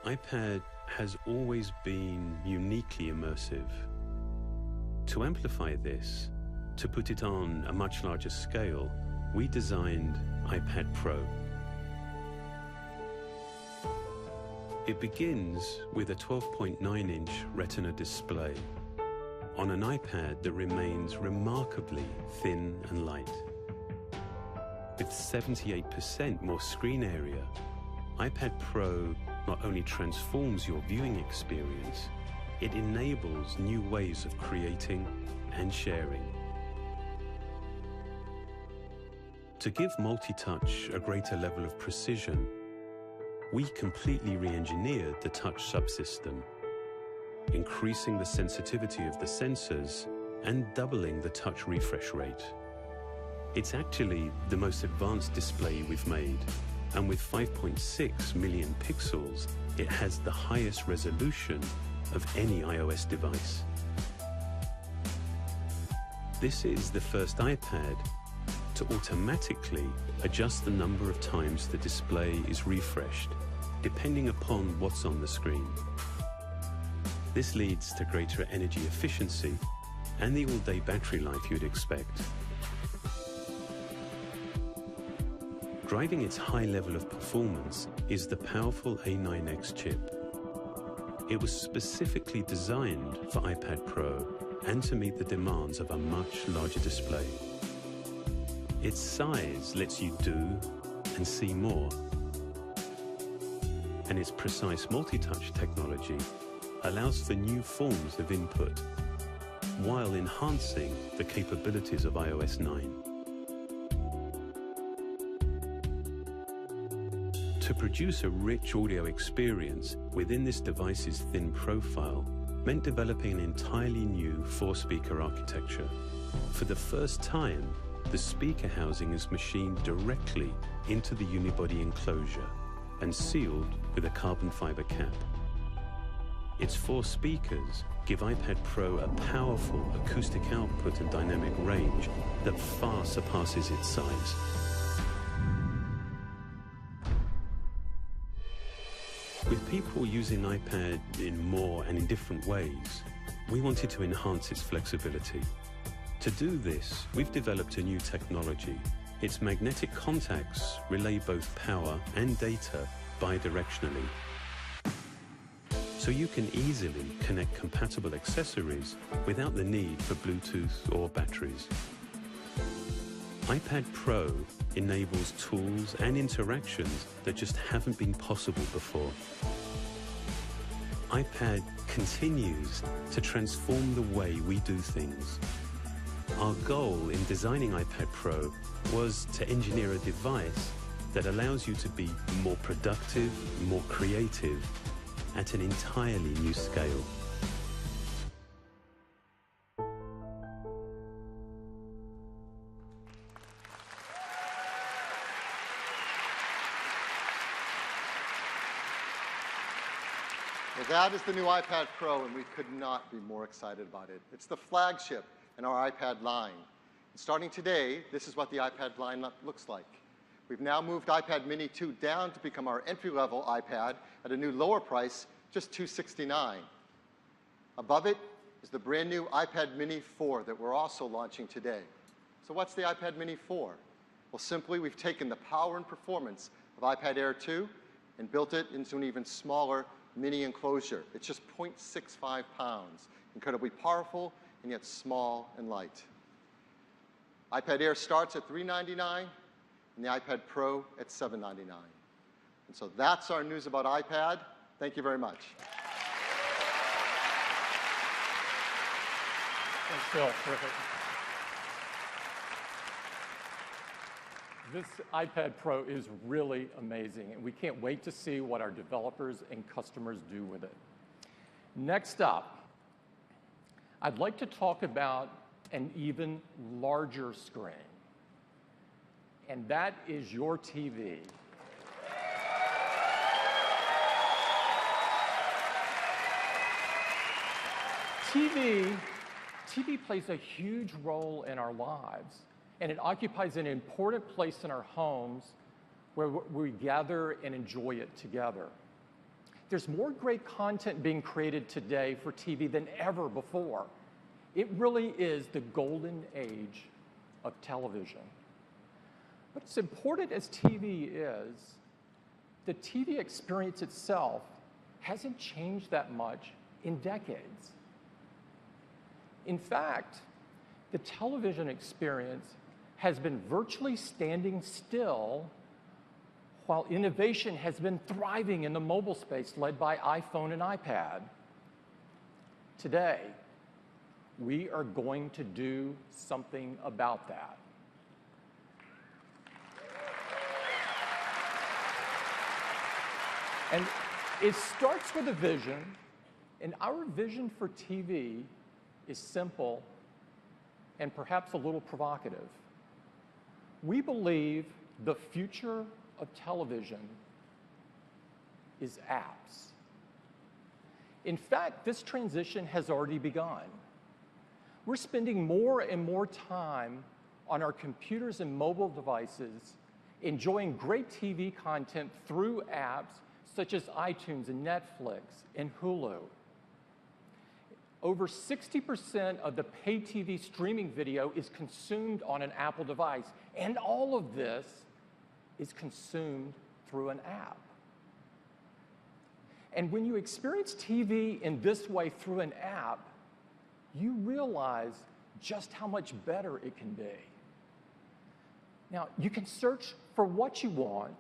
iPad has always been uniquely immersive. To amplify this, to put it on a much larger scale, we designed iPad Pro. It begins with a 12.9-inch Retina display on an iPad that remains remarkably thin and light. With 78% more screen area, iPad Pro not only transforms your viewing experience, it enables new ways of creating and sharing. To give multi-touch a greater level of precision, we completely re-engineered the touch subsystem, increasing the sensitivity of the sensors and doubling the touch refresh rate. It's actually the most advanced display we've made, and with 5.6 million pixels, it has the highest resolution of any iOS device. This is the first iPad to automatically adjust the number of times the display is refreshed, depending upon what's on the screen. This leads to greater energy efficiency and the all-day battery life you'd expect. Driving its high level of performance is the powerful A9X chip. It was specifically designed for iPad Pro and to meet the demands of a much larger display. Its size lets you do and see more, and its precise multi-touch technology allows for new forms of input while enhancing the capabilities of iOS 9. To produce a rich audio experience within this device's thin profile meant developing an entirely new 4-speaker architecture. For the first time, the speaker housing is machined directly into the unibody enclosure and sealed with a carbon fiber cap. Its 4 speakers give iPad Pro a powerful acoustic output and dynamic range that far surpasses its size. With people using iPad in more and in different ways, we wanted to enhance its flexibility. To do this, we've developed a new technology. Its magnetic contacts relay both power and data bidirectionally. so you can easily connect compatible accessories without the need for Bluetooth or batteries. iPad Pro enables tools and interactions that just haven't been possible before. iPad continues to transform the way we do things. Our goal in designing iPad Pro was to engineer a device that allows you to be more productive, more creative, at an entirely new scale. Well, that is the new iPad Pro, and we could not be more excited about it. It's the flagship in our iPad line. And starting today, this is what the iPad line looks like. We've now moved iPad Mini 2 down to become our entry-level iPad at a new lower price, just $269. Above it is the brand new iPad Mini 4 that we're also launching today. So what's the iPad Mini 4? Well, simply, we've taken the power and performance of iPad Air 2 and built it into an even smaller mini enclosure. It's just 0.65 pounds, incredibly powerful and yet small and light. iPad Air starts at $399 and the iPad Pro at $799. And so that's our news about iPad. Thank you very much. Thanks, Phil. Terrific. This iPad Pro is really amazing, and we can't wait to see what our developers and customers do with it. Next up, I'd like to talk about an even larger screen, and that is your TV. TV plays a huge role in our lives, and it occupies an important place in our homes where we gather and enjoy it together. There's more great content being created today for TV than ever before. It really is the golden age of television. But as important as TV is, the TV experience itself hasn't changed that much in decades. In fact, the television experience has been virtually standing still while innovation has been thriving in the mobile space led by iPhone and iPad. Today, we are going to do something about that. And it starts with a vision, and our vision for TV is simple and perhaps a little provocative. We believe the future of television is apps. In fact, this transition has already begun. We're spending more and more time on our computers and mobile devices enjoying great TV content through apps such as iTunes and Netflix and Hulu. Over 60% of the pay TV streaming video is consumed on an Apple device, and all of this is consumed through an app. And when you experience TV in this way through an app, you realize just how much better it can be. Now, you can search for what you want.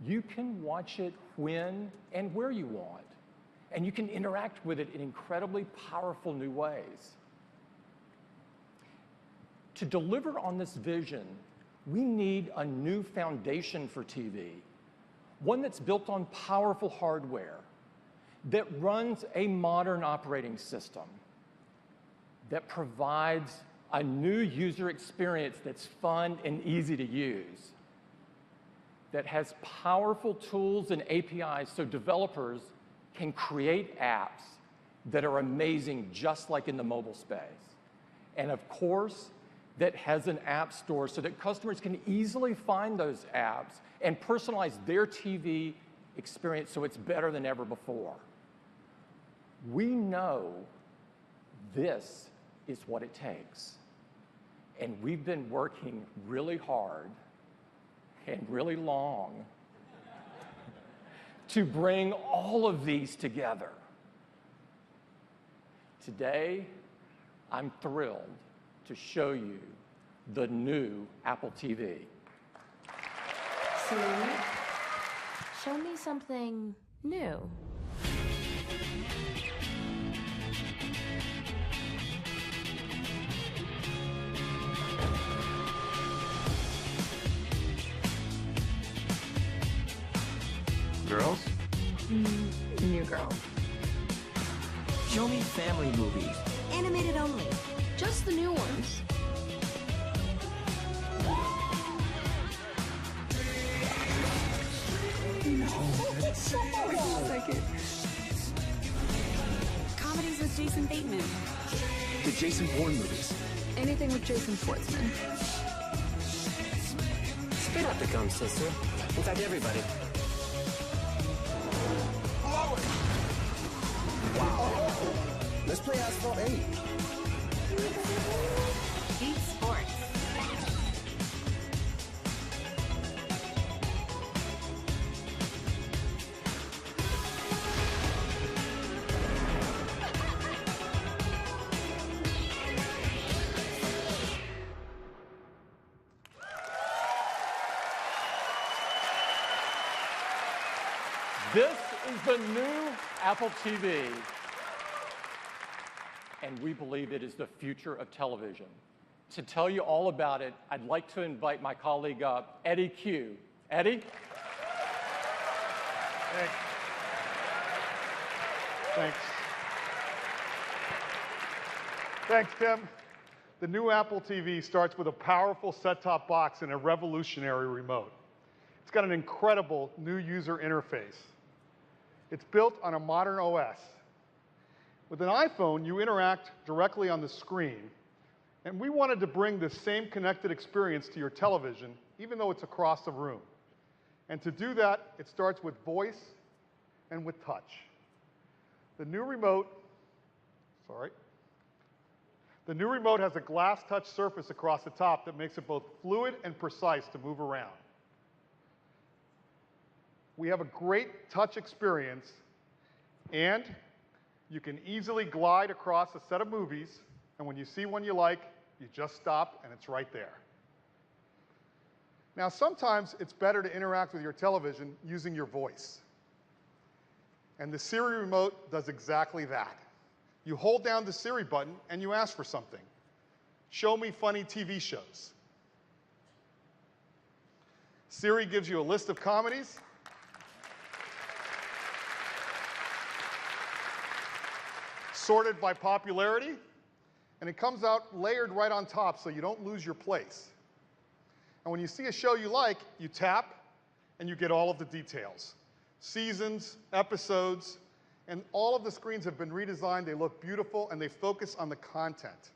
You can watch it when and where you want. And you can interact with it in incredibly powerful new ways. To deliver on this vision, we need a new foundation for TV, one that's built on powerful hardware, that runs a modern operating system, that provides a new user experience that's fun and easy to use, that has powerful tools and APIs so developers can create apps that are amazing just like in the mobile space. And of course, that has an app store so that customers can easily find those apps and personalize their TV experience so it's better than ever before. We know this is what it takes. And we've been working really hard and really long to bring all of these together. Today, I'm thrilled to show you the new Apple TV. Siri, show me something new. Girls? New girl. Show me family movies. Animated only. Just the new ones. Comedies with Jason Bateman. The Jason Bourne movies. Anything with Jason Schwartzman. Spit up the gum, sister. In fact, everybody. Wow. Let's play Asphalt 8. Beat Sports. This is the new Apple TV, and we believe it is the future of television. To tell you all about it, I'd like to invite my colleague, Eddie Q. Eddie? Thanks. Thanks, Tim. The new Apple TV starts with a powerful set-top box and a revolutionary remote. It's got an incredible new user interface. It's built on a modern OS. With an iPhone, you interact directly on the screen, and we wanted to bring the same connected experience to your television, even though it's across the room. And to do that, it starts with voice and with touch. The new remote has a glass touch surface across the top that makes it both fluid and precise to move around. We have a great touch experience, and you can easily glide across a set of movies, and when you see one you like, you just stop and it's right there. Now, sometimes it's better to interact with your television using your voice. And the Siri remote does exactly that. You hold down the Siri button and you ask for something. Show me funny TV shows. Siri gives you a list of comedies. Sorted by popularity, and it comes out layered right on top so you don't lose your place. And when you see a show you like, you tap and you get all of the details. Seasons, episodes, and all of the screens have been redesigned. They look beautiful and they focus on the content.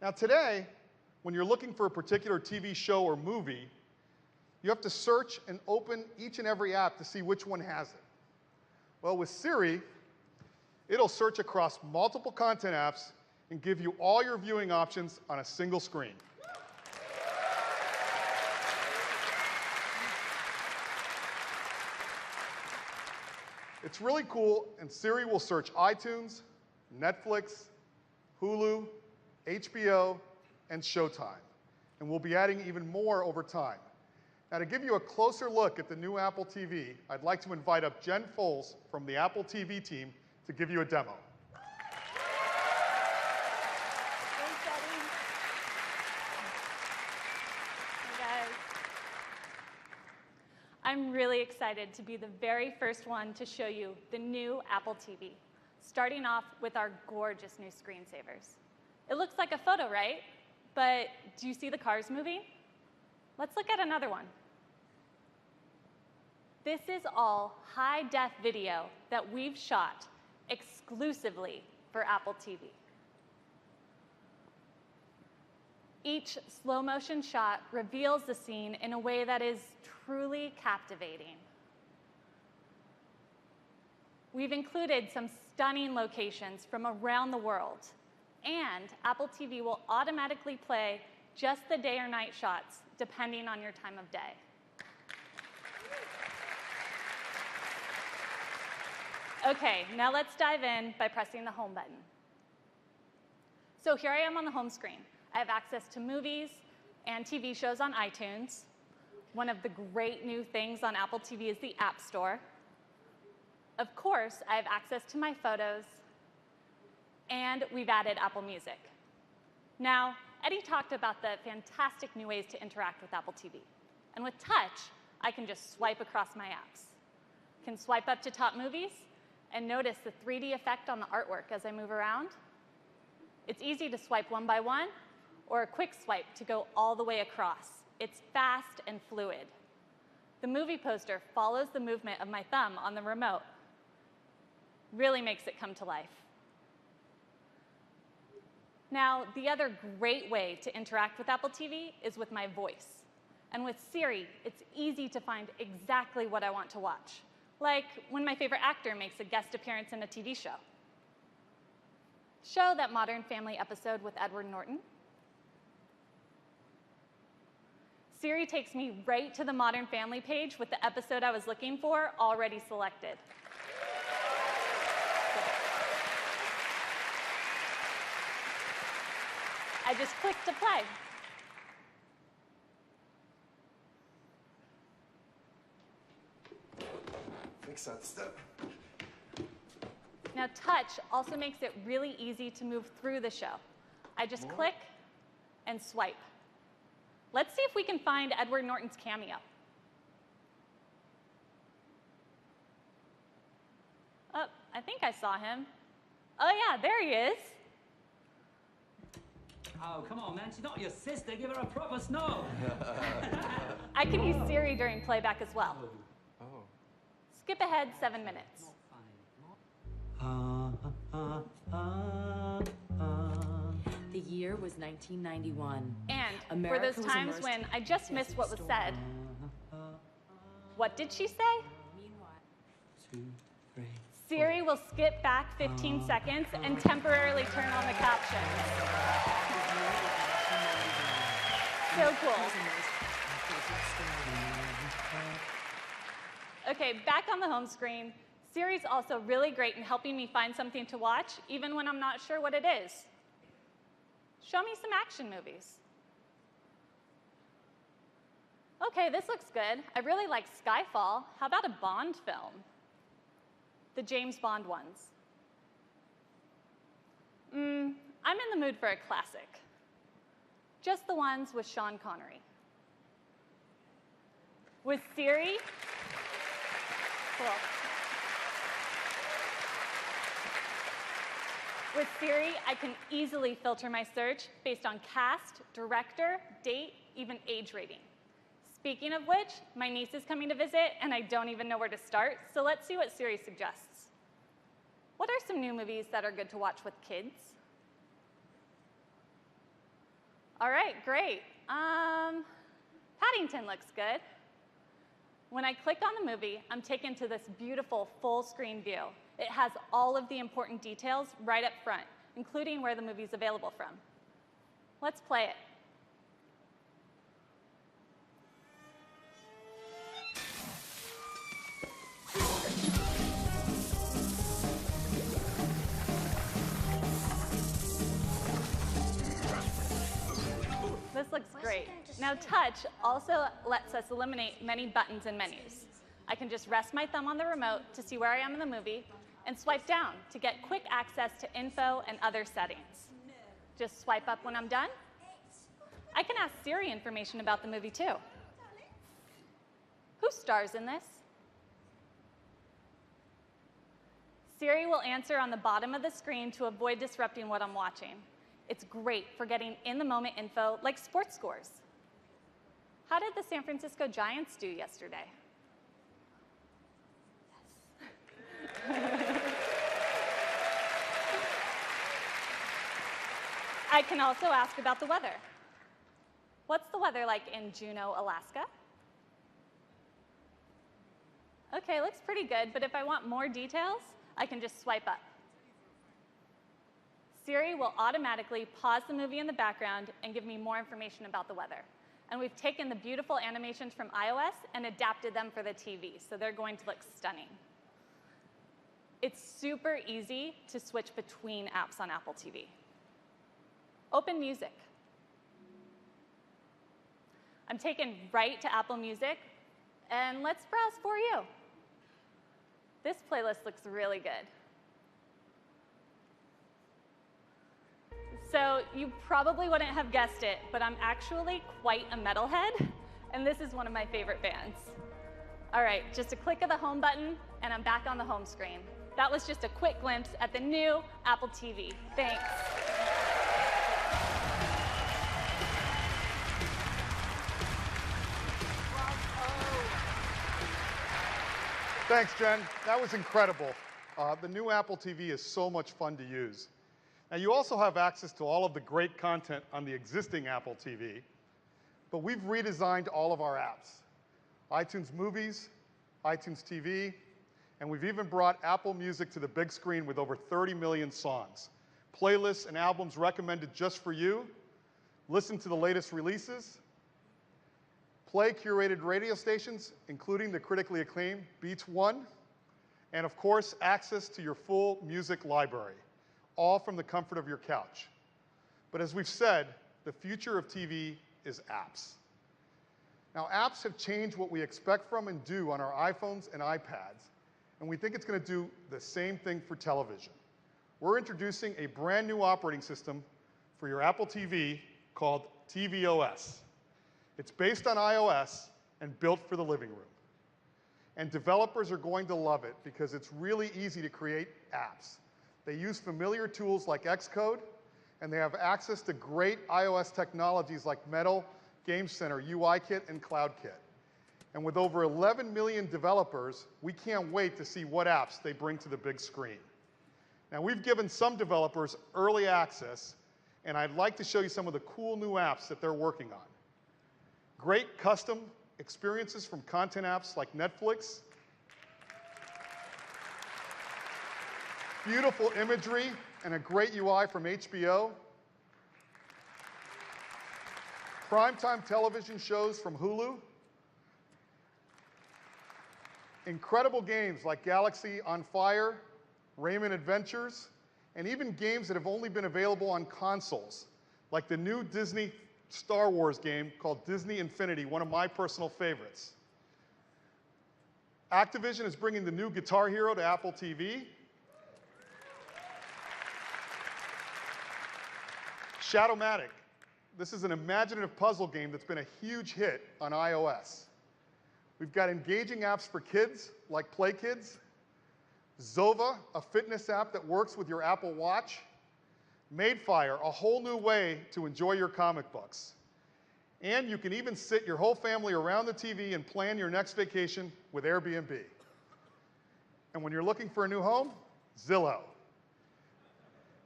Now today, when you're looking for a particular TV show or movie, you have to search and open each and every app to see which one has it. Well, with Siri, it'll search across multiple content apps and give you all your viewing options on a single screen. It's really cool, and Siri will search iTunes, Netflix, Hulu, HBO, and Showtime. And we'll be adding even more over time. Now, to give you a closer look at the new Apple TV, I'd like to invite up Jen Foles from the Apple TV team to give you a demo. Thanks, Eddie. Hey, guys. I'm really excited to be the very first one to show you the new Apple TV, starting off with our gorgeous new screensavers. It looks like a photo, right? But do you see the cars moving? Let's look at another one. This is all high-def video that we've shot exclusively for Apple TV. Each slow-motion shot reveals the scene in a way that is truly captivating. We've included some stunning locations from around the world, and Apple TV will automatically play just the day or night shots, depending on your time of day. Okay, now let's dive in by pressing the home button. So here I am on the home screen. I have access to movies and TV shows on iTunes. One of the great new things on Apple TV is the App Store. Of course, I have access to my photos, and we've added Apple Music. Now, Eddie talked about the fantastic new ways to interact with Apple TV. And with touch, I can just swipe across my apps. I can swipe up to top movies and notice the 3D effect on the artwork as I move around. It's easy to swipe one by one, or a quick swipe to go all the way across. It's fast and fluid. The movie poster follows the movement of my thumb on the remote. Really makes it come to life. Now, the other great way to interact with Apple TV is with my voice. And with Siri, it's easy to find exactly what I want to watch, like when my favorite actor makes a guest appearance in a TV show. Show that Modern Family episode with Edward Norton. Siri takes me right to the Modern Family page with the episode I was looking for already selected. I just click to play. Fix that step. Now, touch also makes it really easy to move through the show. I just click and swipe. Let's see if we can find Edward Norton's cameo. Oh, I think I saw him. Oh yeah, there he is. Oh, come on, man. She's not your sister. Give her a proper snow. I can use Siri during playback as well. Oh. Skip ahead 7 minutes. The year was 1991. And America for those was times immersed when I just missed what was said, what did she say? Siri will skip back 15 seconds and temporarily turn on the captions. So cool. Okay, back on the home screen, Siri's also really great in helping me find something to watch, even when I'm not sure what it is. Show me some action movies. Okay, this looks good. I really like Skyfall. How about a Bond film? The James Bond ones. I'm in the mood for a classic. Just the ones with Sean Connery. With Siri, cool. With Siri, I can easily filter my search based on cast, director, date, even age rating. Speaking of which, my niece is coming to visit, and I don't even know where to start, so let's see what Siri suggests. What are some new movies that are good to watch with kids? All right, great. Paddington looks good. When I click on the movie, I'm taken to this beautiful full-screen view. It has all of the important details right up front, including where the movie's available from. Let's play it. This looks great. Now, touch also lets us eliminate many buttons and menus. I can just rest my thumb on the remote to see where I am in the movie and swipe down to get quick access to info and other settings. Just swipe up when I'm done. I can ask Siri information about the movie too. Who stars in this? Siri will answer on the bottom of the screen to avoid disrupting what I'm watching. It's great for getting in-the-moment info like sports scores. How did the San Francisco Giants do yesterday? Yes. I can also ask about the weather. What's the weather like in Juneau, Alaska? Okay, looks pretty good, but if I want more details, I can just swipe up. Siri will automatically pause the movie in the background and give me more information about the weather. And we've taken the beautiful animations from iOS and adapted them for the TV, so they're going to look stunning. it's super easy to switch between apps on Apple TV. Open Music. I'm taken right to Apple Music, and let's browse for you. This playlist looks really good. So you probably wouldn't have guessed it, but I'm actually quite a metalhead, and this is one of my favorite bands. All right, just a click of the home button, and I'm back on the home screen. That was just a quick glimpse at the new Apple TV. Thanks. Thanks, Jen. That was incredible. The new Apple TV is so much fun to use. Now, you also have access to all of the great content on the existing Apple TV, but we've redesigned all of our apps. iTunes Movies, iTunes TV, and we've even brought Apple Music to the big screen with over 30 million songs. Playlists and albums recommended just for you. Listen to the latest releases. Play curated radio stations, including the critically acclaimed Beats One. And of course, access to your full music library, all from the comfort of your couch. But as we've said, the future of TV is apps. Now, apps have changed what we expect from and do on our iPhones and iPads, and we think it's going to do the same thing for television. We're introducing a brand new operating system for your Apple TV called tvOS. It's based on iOS and built for the living room. And developers are going to love it because it's really easy to create apps. They use familiar tools like Xcode, and they have access to great iOS technologies like Metal, Game Center, UIKit, and CloudKit. And with over 11 million developers, we can't wait to see what apps they bring to the big screen. Now, we've given some developers early access, and I'd like to show you some of the cool new apps that they're working on. Great custom experiences from content apps like Netflix. Beautiful imagery and a great UI from HBO. Primetime television shows from Hulu. Incredible games like Galaxy on Fire, Rayman Adventures, and even games that have only been available on consoles, like the new Disney Star Wars game called Disney Infinity, one of my personal favorites. Activision is bringing the new Guitar Hero to Apple TV. Shadowmatic. This is an imaginative puzzle game that's been a huge hit on iOS. We've got engaging apps for kids, like Play Kids. Zova, a fitness app that works with your Apple Watch. Madefire, a whole new way to enjoy your comic books. And you can even sit your whole family around the TV and plan your next vacation with Airbnb. And when you're looking for a new home, Zillow.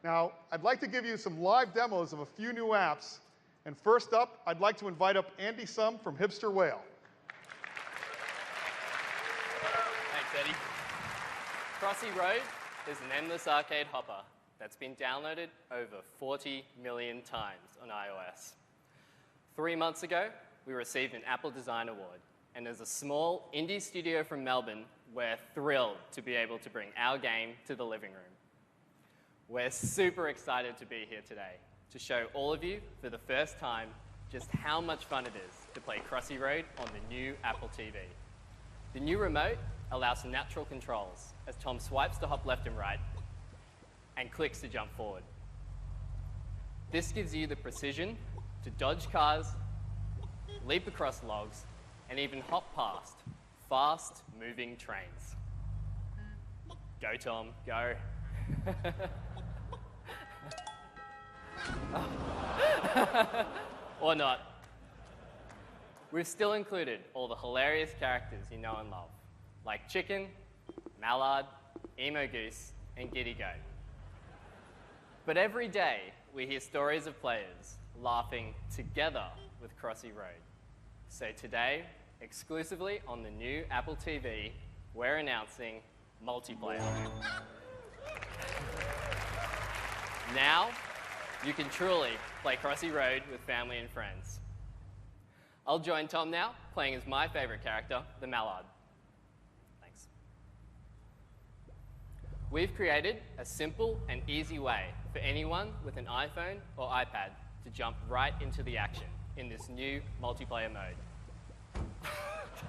Now, I'd like to give you some live demos of a few new apps. And first up, I'd like to invite up Andy Sum from Hipster Whale. Thanks, Eddie. Crossy Road is an endless arcade hopper that's been downloaded over 40 million times on iOS. 3 months ago, we received an Apple Design Award, and as a small indie studio from Melbourne, we're thrilled to be able to bring our game to the living room. We're super excited to be here today to show all of you for the first time just how much fun it is to play Crossy Road on the new Apple TV. The new remote allows natural controls as Tom swipes to hop left and right and clicks to jump forward. This gives you the precision to dodge cars, leap across logs, and even hop past fast-moving trains. Go, Tom, go. Or not. We've still included all the hilarious characters you know and love, like Chicken, Mallard, Emo Goose, and Giddy Goat. But every day, we hear stories of players laughing together with Crossy Road. So today, exclusively on the new Apple TV, we're announcing multiplayer. Now, you can truly play Crossy Road with family and friends. I'll join Tom now, playing as my favorite character, the Mallard. Thanks. We've created a simple and easy way for anyone with an iPhone or iPad to jump right into the action in this new multiplayer mode.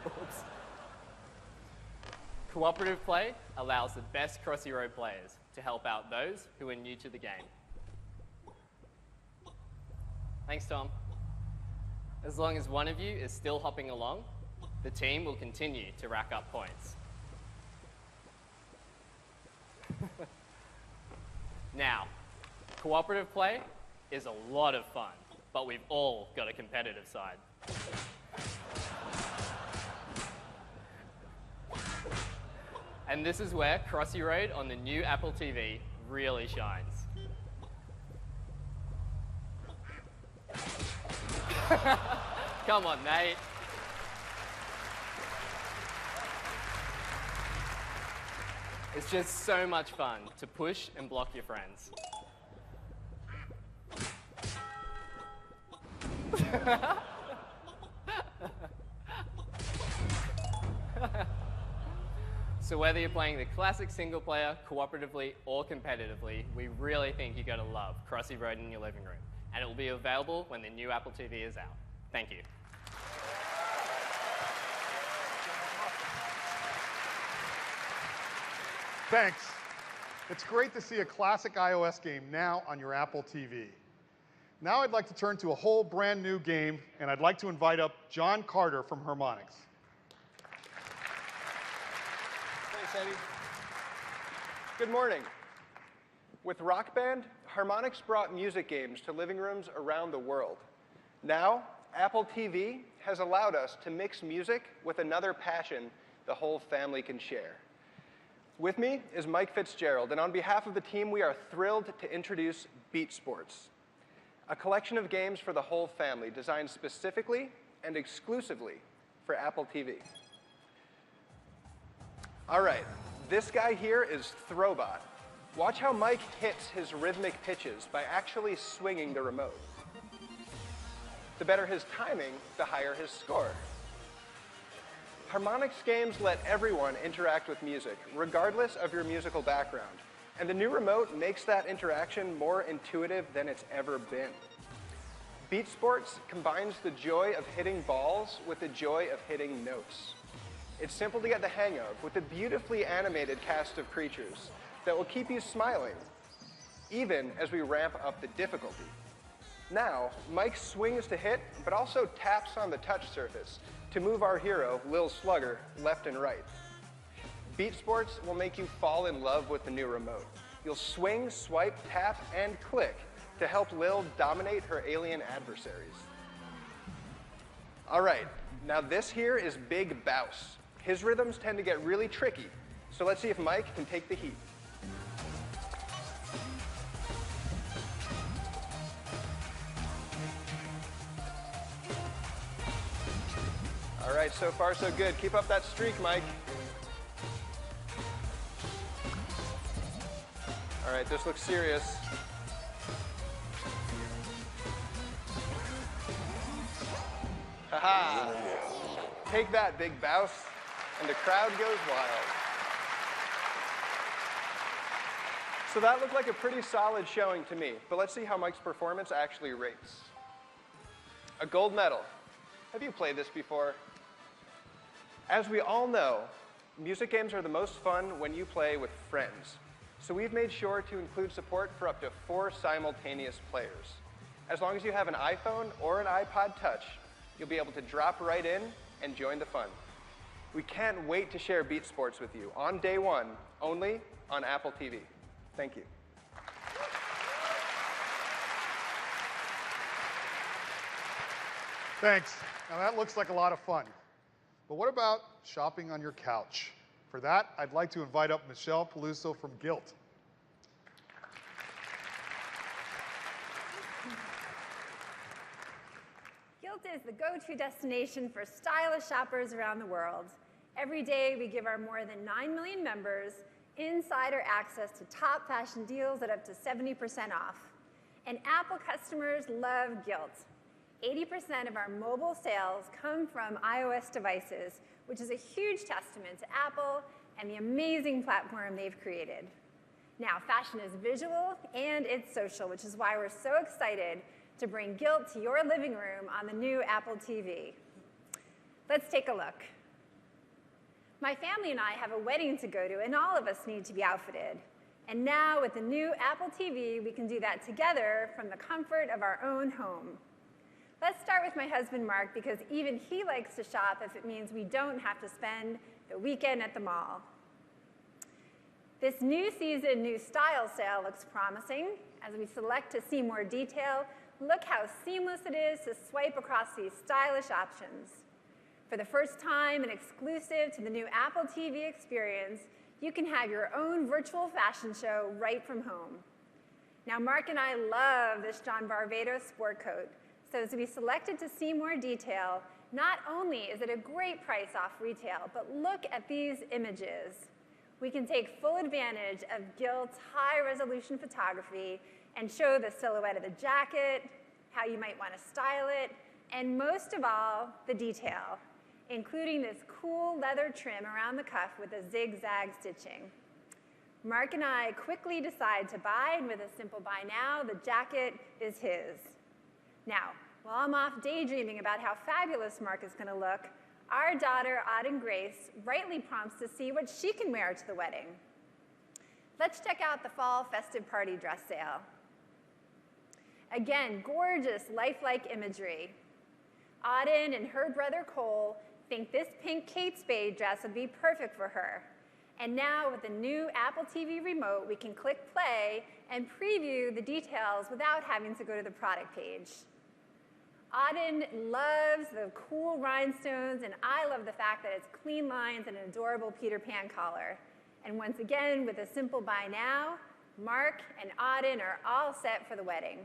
Oops. Cooperative play allows the best Crossy Road players to help out those who are new to the game. Thanks, Tom. As long as one of you is still hopping along, the team will continue to rack up points. Now, cooperative play is a lot of fun, but we've all got a competitive side. And this is where Crossy Road on the new Apple TV really shines. Come on, mate. It's just so much fun to push and block your friends. So whether you're playing the classic single player, cooperatively, or competitively, we really think you're going to love Crossy Road in your living room. And it will be available when the new Apple TV is out. Thank you. Thanks. It's great to see a classic iOS game now on your Apple TV. Now I'd like to turn to a whole brand new game, and I'd like to invite up John Carter from Harmonix. Thanks, Eddie. Good morning. With Rock Band, Harmonix brought music games to living rooms around the world. Now, Apple TV has allowed us to mix music with another passion the whole family can share. With me is Mike Fitzgerald, and on behalf of the team, we are thrilled to introduce Beat Sports, a collection of games for the whole family designed specifically and exclusively for Apple TV. All right, this guy here is Throwbot. Watch how Mike hits his rhythmic pitches by actually swinging the remote. The better his timing, the higher his score. Harmonix games let everyone interact with music, regardless of your musical background. And the new remote makes that interaction more intuitive than it's ever been. Beat Sports combines the joy of hitting balls with the joy of hitting notes. It's simple to get the hang of, with a beautifully animated cast of creatures that will keep you smiling, even as we ramp up the difficulty. Now, Mike swings to hit, but also taps on the touch surface to move our hero, Lil Slugger, left and right. Beat Sports will make you fall in love with the new remote. You'll swing, swipe, tap, and click to help Lil dominate her alien adversaries. All right, now this here is Big Bouse. His rhythms tend to get really tricky, so let's see if Mike can take the heat. All right, so far so good. Keep up that streak, Mike. All right, this looks serious. Haha! Take that, Big Bouse. And the crowd goes wild. So that looked like a pretty solid showing to me, but let's see how Mike's performance actually rates. A gold medal. Have you played this before? As we all know, music games are the most fun when you play with friends. So we've made sure to include support for up to 4 simultaneous players. As long as you have an iPhone or an iPod Touch, you'll be able to drop right in and join the fun. We can't wait to share Beat Sports with you on day 1, only on Apple TV. Thank you. Thanks. Now that looks like a lot of fun. But what about shopping on your couch? For that, I'd like to invite up Michelle Peluso from Gilt. Gilt is the go-to destination for stylish shoppers around the world. Every day, we give our more than 9 million members insider access to top fashion deals at up to 70% off. And Apple customers love Gilt. 80% of our mobile sales come from iOS devices, which is a huge testament to Apple and the amazing platform they've created. Now, fashion is visual and it's social, which is why we're so excited to bring guilt to your living room on the new Apple TV. Let's take a look. My family and I have a wedding to go to, and all of us need to be outfitted. And now, with the new Apple TV, we can do that together from the comfort of our own home. Let's start with my husband, Mark, because even he likes to shop if it means we don't have to spend the weekend at the mall. This new season, new style sale looks promising. As we select to see more detail, look how seamless it is to swipe across these stylish options. For the first time and exclusive to the new Apple TV experience, you can have your own virtual fashion show right from home. Now, Mark and I love this John Varvatos sport coat, so as we selected to see more detail, not only is it a great price off retail, but look at these images. We can take full advantage of Gilt's high-resolution photography and show the silhouette of the jacket, how you might want to style it, and most of all, the detail, including this cool leather trim around the cuff with a zigzag stitching. Mark and I quickly decide to buy, and with a simple buy now, the jacket is his. Now, while I'm off daydreaming about how fabulous Mark is going to look, our daughter, Auden Grace, rightly prompts to see what she can wear to the wedding. Let's check out the fall festive party dress sale. Again, gorgeous, lifelike imagery. Auden and her brother Cole think this pink Kate Spade dress would be perfect for her. And now with the new Apple TV remote, we can click play and preview the details without having to go to the product page. Auden loves the cool rhinestones, and I love the fact that it's clean lines and an adorable Peter Pan collar. And once again, with a simple buy now, Mark and Auden are all set for the wedding.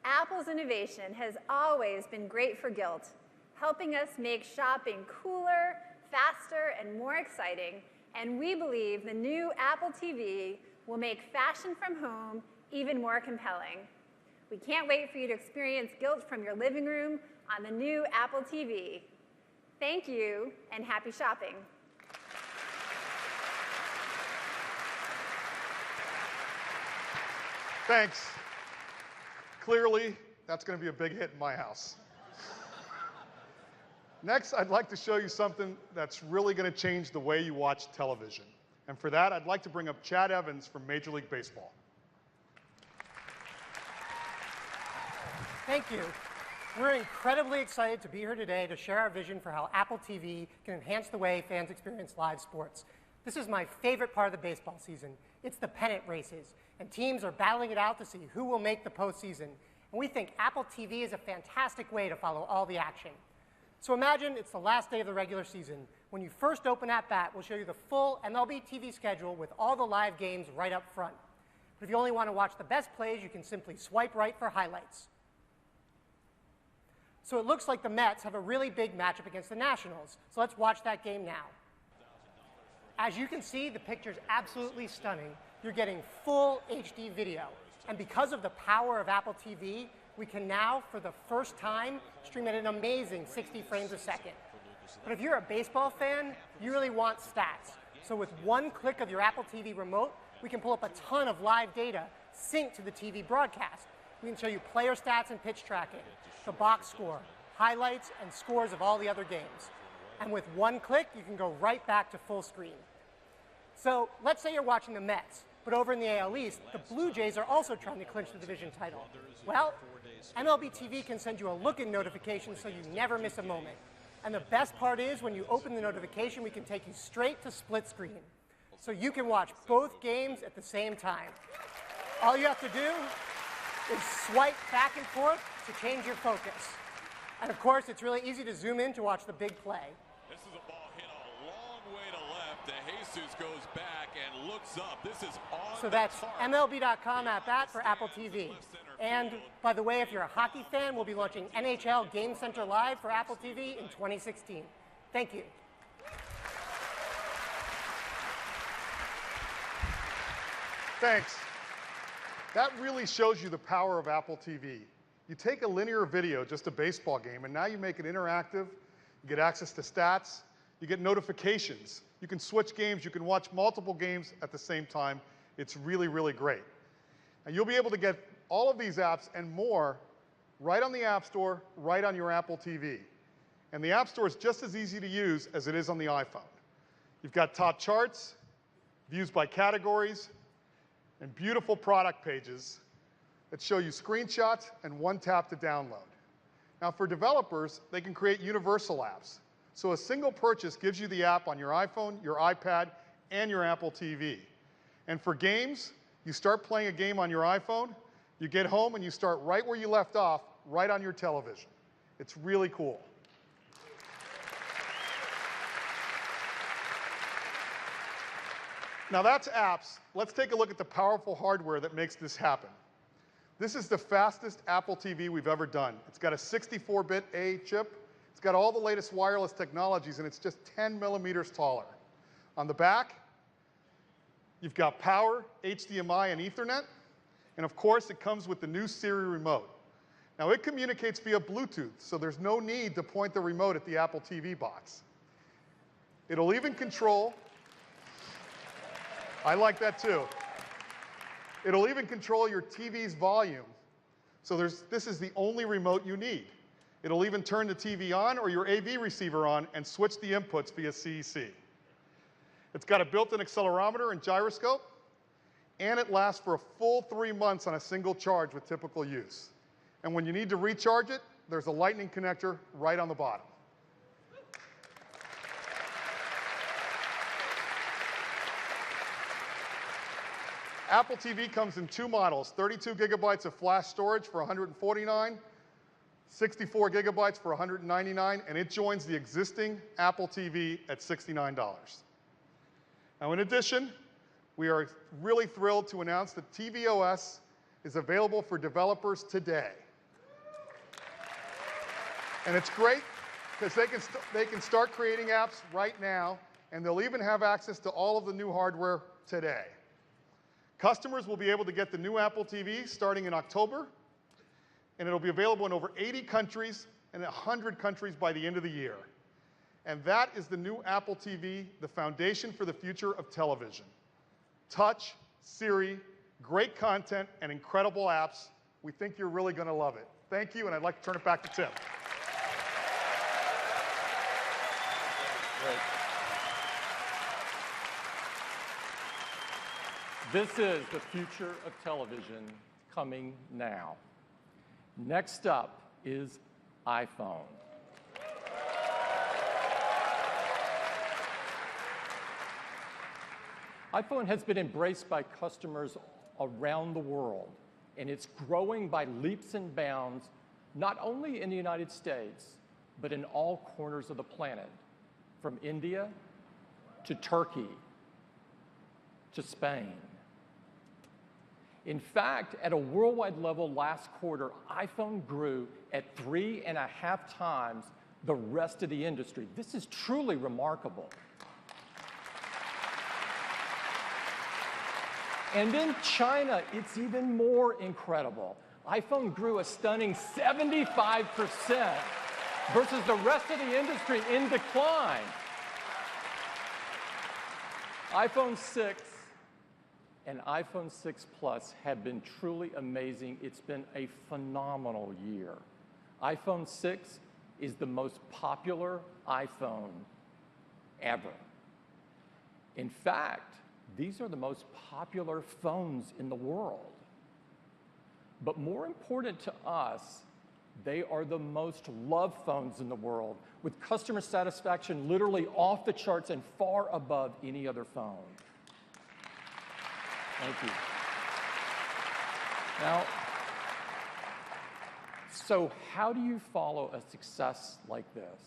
Apple's innovation has always been great for Gilt, helping us make shopping cooler, faster, and more exciting, and we believe the new Apple TV will make fashion from home even more compelling. We can't wait for you to experience Gilt from your living room on the new Apple TV. Thank you, and happy shopping. Thanks. Clearly, that's going to be a big hit in my house. Next, I'd like to show you something that's really going to change the way you watch television. And for that, I'd like to bring up Chad Evans from Major League Baseball. Thank you. We're incredibly excited to be here today to share our vision for how Apple TV can enhance the way fans experience live sports. This is my favorite part of the baseball season. It's the pennant races, and teams are battling it out to see who will make the postseason. And we think Apple TV is a fantastic way to follow all the action. So imagine it's the last day of the regular season. When you first open at bat, we'll show you the full MLB TV schedule with all the live games right up front. But if you only want to watch the best plays, you can simply swipe right for highlights. So it looks like the Mets have a really big matchup against the Nationals. So let's watch that game now. As you can see, the picture's absolutely stunning. You're getting full HD video. And because of the power of Apple TV, we can now, for the first time, stream at an amazing 60 frames a second. But if you're a baseball fan, you really want stats. So with one click of your Apple TV remote, we can pull up a ton of live data synced to the TV broadcast. We can show you player stats and pitch tracking, the box score, highlights, and scores of all the other games. And with one click, you can go right back to full screen. So let's say you're watching the Mets, but over in the AL East, the Blue Jays are also trying to clinch the division title. Well, MLB TV can send you a look-in notification so you never miss a moment. And the best part is, when you open the notification, we can take you straight to split screen. So you can watch both games at the same time. All you have to do is swipe back and forth to change your focus. And of course, it's really easy to zoom in to watch the big play. This is a ball hit a long way to left. De Jesus goes back and looks up. This is on So that's MLB.com at bat for Apple TV. And by the way, if you're a hockey fan, we'll be launching NHL Game Center Live for Apple TV in 2016. Thank you. Thanks. That really shows you the power of Apple TV. You take a linear video, just a baseball game, and now you make it interactive. You get access to stats. You get notifications. You can switch games. You can watch multiple games at the same time. It's really, really great. And you'll be able to get all of these apps and more right on the App Store, right on your Apple TV. And the App Store is just as easy to use as it is on the iPhone. You've got top charts, views by categories, and beautiful product pages that show you screenshots and one tap to download. Now for developers, they can create universal apps. So a single purchase gives you the app on your iPhone, your iPad, and your Apple TV. And for games, you start playing a game on your iPhone, you get home and you start right where you left off, right on your television. It's really cool. Now that's apps. Let's take a look at the powerful hardware that makes this happen. This is the fastest Apple TV we've ever done. It's got a 64-bit A chip. It's got all the latest wireless technologies, and it's just 10 millimeters taller. On the back, you've got power, HDMI, and Ethernet. And of course, it comes with the new Siri remote. Now it communicates via Bluetooth, so there's no need to point the remote at the Apple TV box. It'll even control, I like that too. It'll even control your TV's volume. So this is the only remote you need. It'll even turn the TV on or your AV receiver on and switch the inputs via CEC. It's got a built-in accelerometer and gyroscope, and it lasts for a full 3 months on a single charge with typical use. And when you need to recharge it, there's a lightning connector right on the bottom. Apple TV comes in 2 models, 32 gigabytes of flash storage for $149, 64 gigabytes for $199, and it joins the existing Apple TV at $69. Now in addition, we are really thrilled to announce that tvOS is available for developers today. And it's great because they can start creating apps right now, and they'll even have access to all of the new hardware today. Customers will be able to get the new Apple TV starting in October, and it'll be available in over 80 countries and 100 countries by the end of the year. And that is the new Apple TV, the foundation for the future of television. Touch, Siri, great content, and incredible apps. We think you're really going to love it. Thank you, and I'd like to turn it back to Tim. Great. This is the future of television coming now. Next up is iPhone. iPhone has been embraced by customers around the world, and it's growing by leaps and bounds, not only in the United States, but in all corners of the planet, from India to Turkey to Spain. In fact, at a worldwide level last quarter, iPhone grew at 3.5 times the rest of the industry. This is truly remarkable. And in China, it's even more incredible. iPhone grew a stunning 75% versus the rest of the industry in decline. iPhone 6 and iPhone 6 Plus have been truly amazing. It's been a phenomenal year. iPhone 6 is the most popular iPhone ever. In fact, these are the most popular phones in the world. But more important to us, they are the most loved phones in the world, with customer satisfaction literally off the charts and far above any other phone. Thank you. Now, so how do you follow a success like this?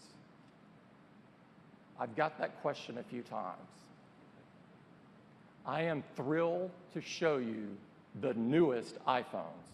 I've got that question a few times. I am thrilled to show you the newest iPhones.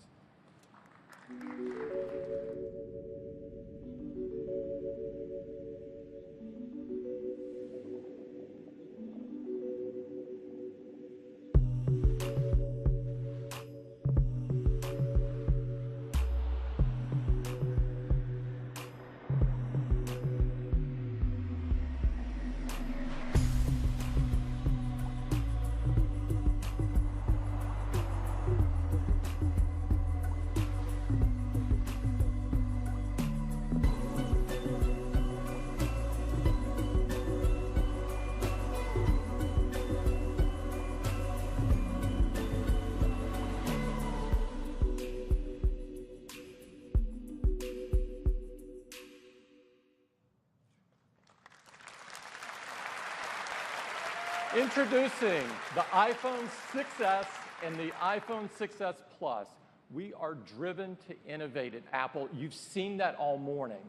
Introducing the iPhone 6s and the iPhone 6s Plus. We are driven to innovate at Apple. You've seen that all morning.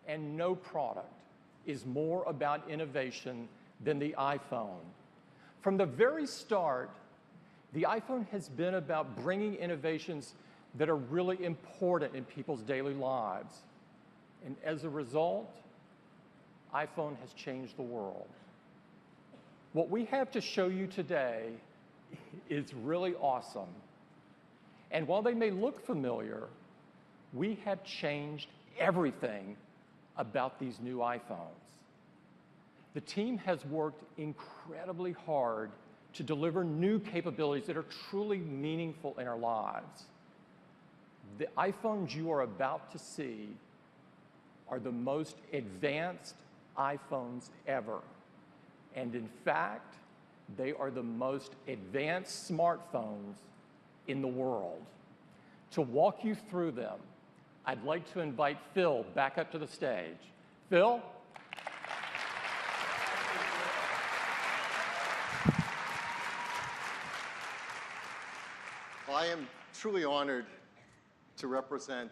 And no product is more about innovation than the iPhone. From the very start, the iPhone has been about bringing innovations that are really important in people's daily lives. And as a result, iPhone has changed the world. What we have to show you today is really awesome. And while they may look familiar, we have changed everything about these new iPhones. The team has worked incredibly hard to deliver new capabilities that are truly meaningful in our lives. The iPhones you are about to see are the most advanced iPhones ever. And in fact, they are the most advanced smartphones in the world. To walk you through them, I'd like to invite Phil back up to the stage. Phil? Well, I am truly honored to represent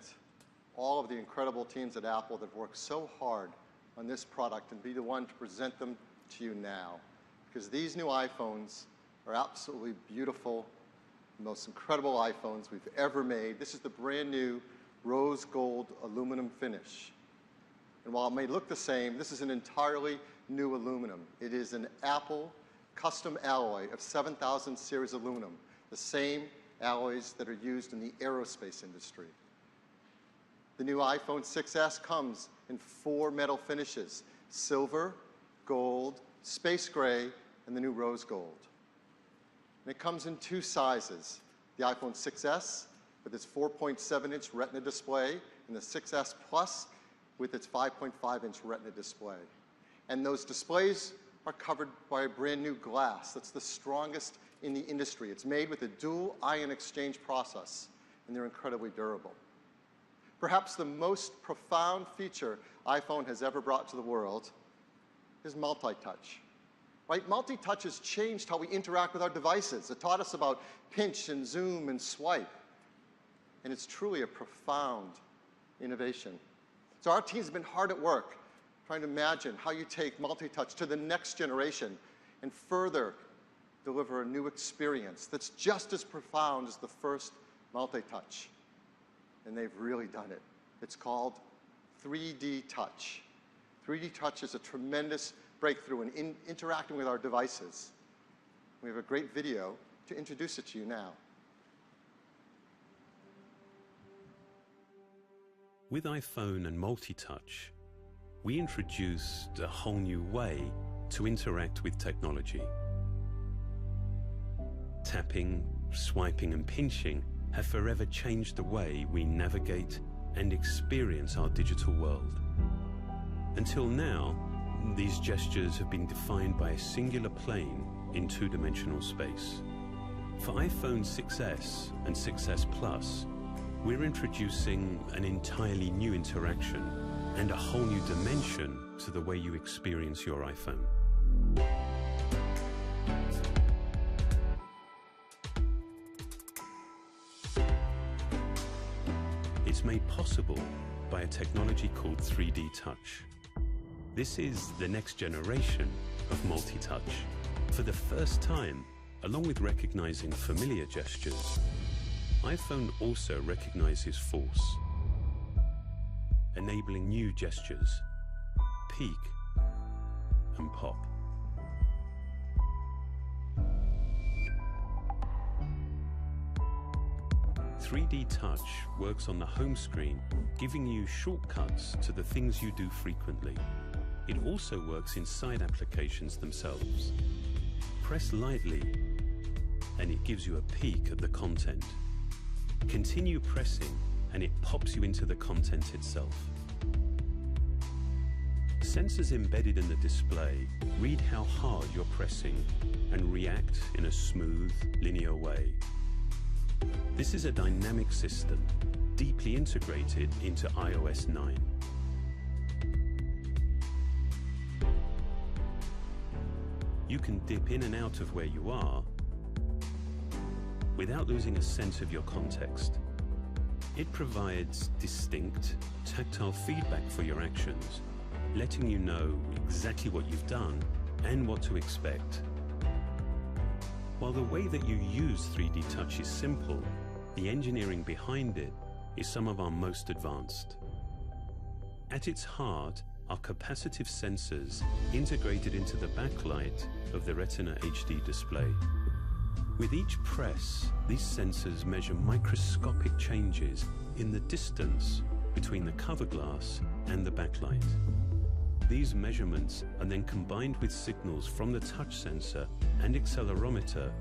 all of the incredible teams at Apple that worked so hard on this product and be the one to present them to you now. Because these new iPhones are absolutely beautiful, the most incredible iPhones we've ever made. This is the brand new rose gold aluminum finish. And while it may look the same, this is an entirely new aluminum. It is an Apple custom alloy of 7000 series aluminum, the same alloys that are used in the aerospace industry. The new iPhone 6s comes in 4 metal finishes: silver, gold, space gray, and the new rose gold. And it comes in 2 sizes: the iPhone 6s with its 4.7-inch Retina display, and the 6s Plus with its 5.5-inch Retina display. And those displays are covered by a brand new glass that's the strongest in the industry. It's made with a dual ion exchange process, and they're incredibly durable. Perhaps the most profound feature iPhone has ever brought to the world is multi-touch. Right? Multi-touch has changed how we interact with our devices. It taught us about pinch and zoom and swipe. And it's truly a profound innovation. So our team's been hard at work trying to imagine how you take multi-touch to the next generation and further deliver a new experience that's just as profound as the first multi-touch. And they've really done it. It's called 3D Touch. 3D Touch is a tremendous breakthrough in interacting with our devices. We have a great video to introduce it to you now. With iPhone and multi-touch, we introduced a whole new way to interact with technology. Tapping, swiping, and pinching have forever changed the way we navigate and experience our digital world. Until now, these gestures have been defined by a singular plane in 2-dimensional space. For iPhone 6s and 6s Plus, we're introducing an entirely new interaction and a whole new dimension to the way you experience your iPhone. It's made possible by a technology called 3D Touch. This is the next generation of multi-touch. For the first time, along with recognizing familiar gestures, iPhone also recognizes force, enabling new gestures, peek and pop. .3D Touch works on the home screen, giving you shortcuts to the things you do frequently. It also works inside applications themselves. Press lightly, and it gives you a peek at the content. Continue pressing, and it pops you into the content itself. Sensors embedded in the display read how hard you're pressing and react in a smooth, linear way. This is a dynamic system, deeply integrated into iOS 9. you can dip in and out of where you are without losing a sense of your context. It provides distinct, tactile feedback for your actions, letting you know exactly what you've done and what to expect. While the way that you use 3D Touch is simple, the engineering behind it is some of our most advanced. At its heart are capacitive sensors integrated into the backlight of the Retina HD display. With each press, these sensors measure microscopic changes in the distance between the cover glass and the backlight. These measurements are then combined with signals from the touch sensor and accelerometer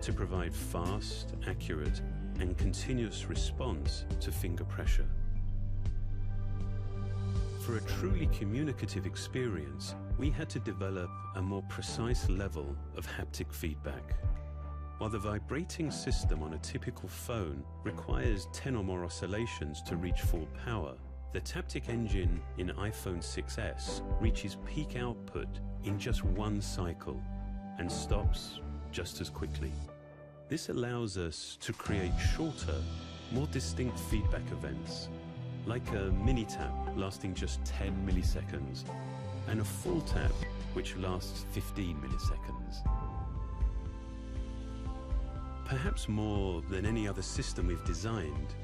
to provide fast, accurate, and continuous response to finger pressure. For a truly communicative experience, we had to develop a more precise level of haptic feedback. While the vibrating system on a typical phone requires 10 or more oscillations to reach full power, the Taptic engine in iPhone 6s reaches peak output in just one cycle and stops just as quickly. This allows us to create shorter, more distinct feedback events, like a mini tap lasting just 10 milliseconds and a full tap which lasts 15 milliseconds. Perhaps more than any other system we've designed,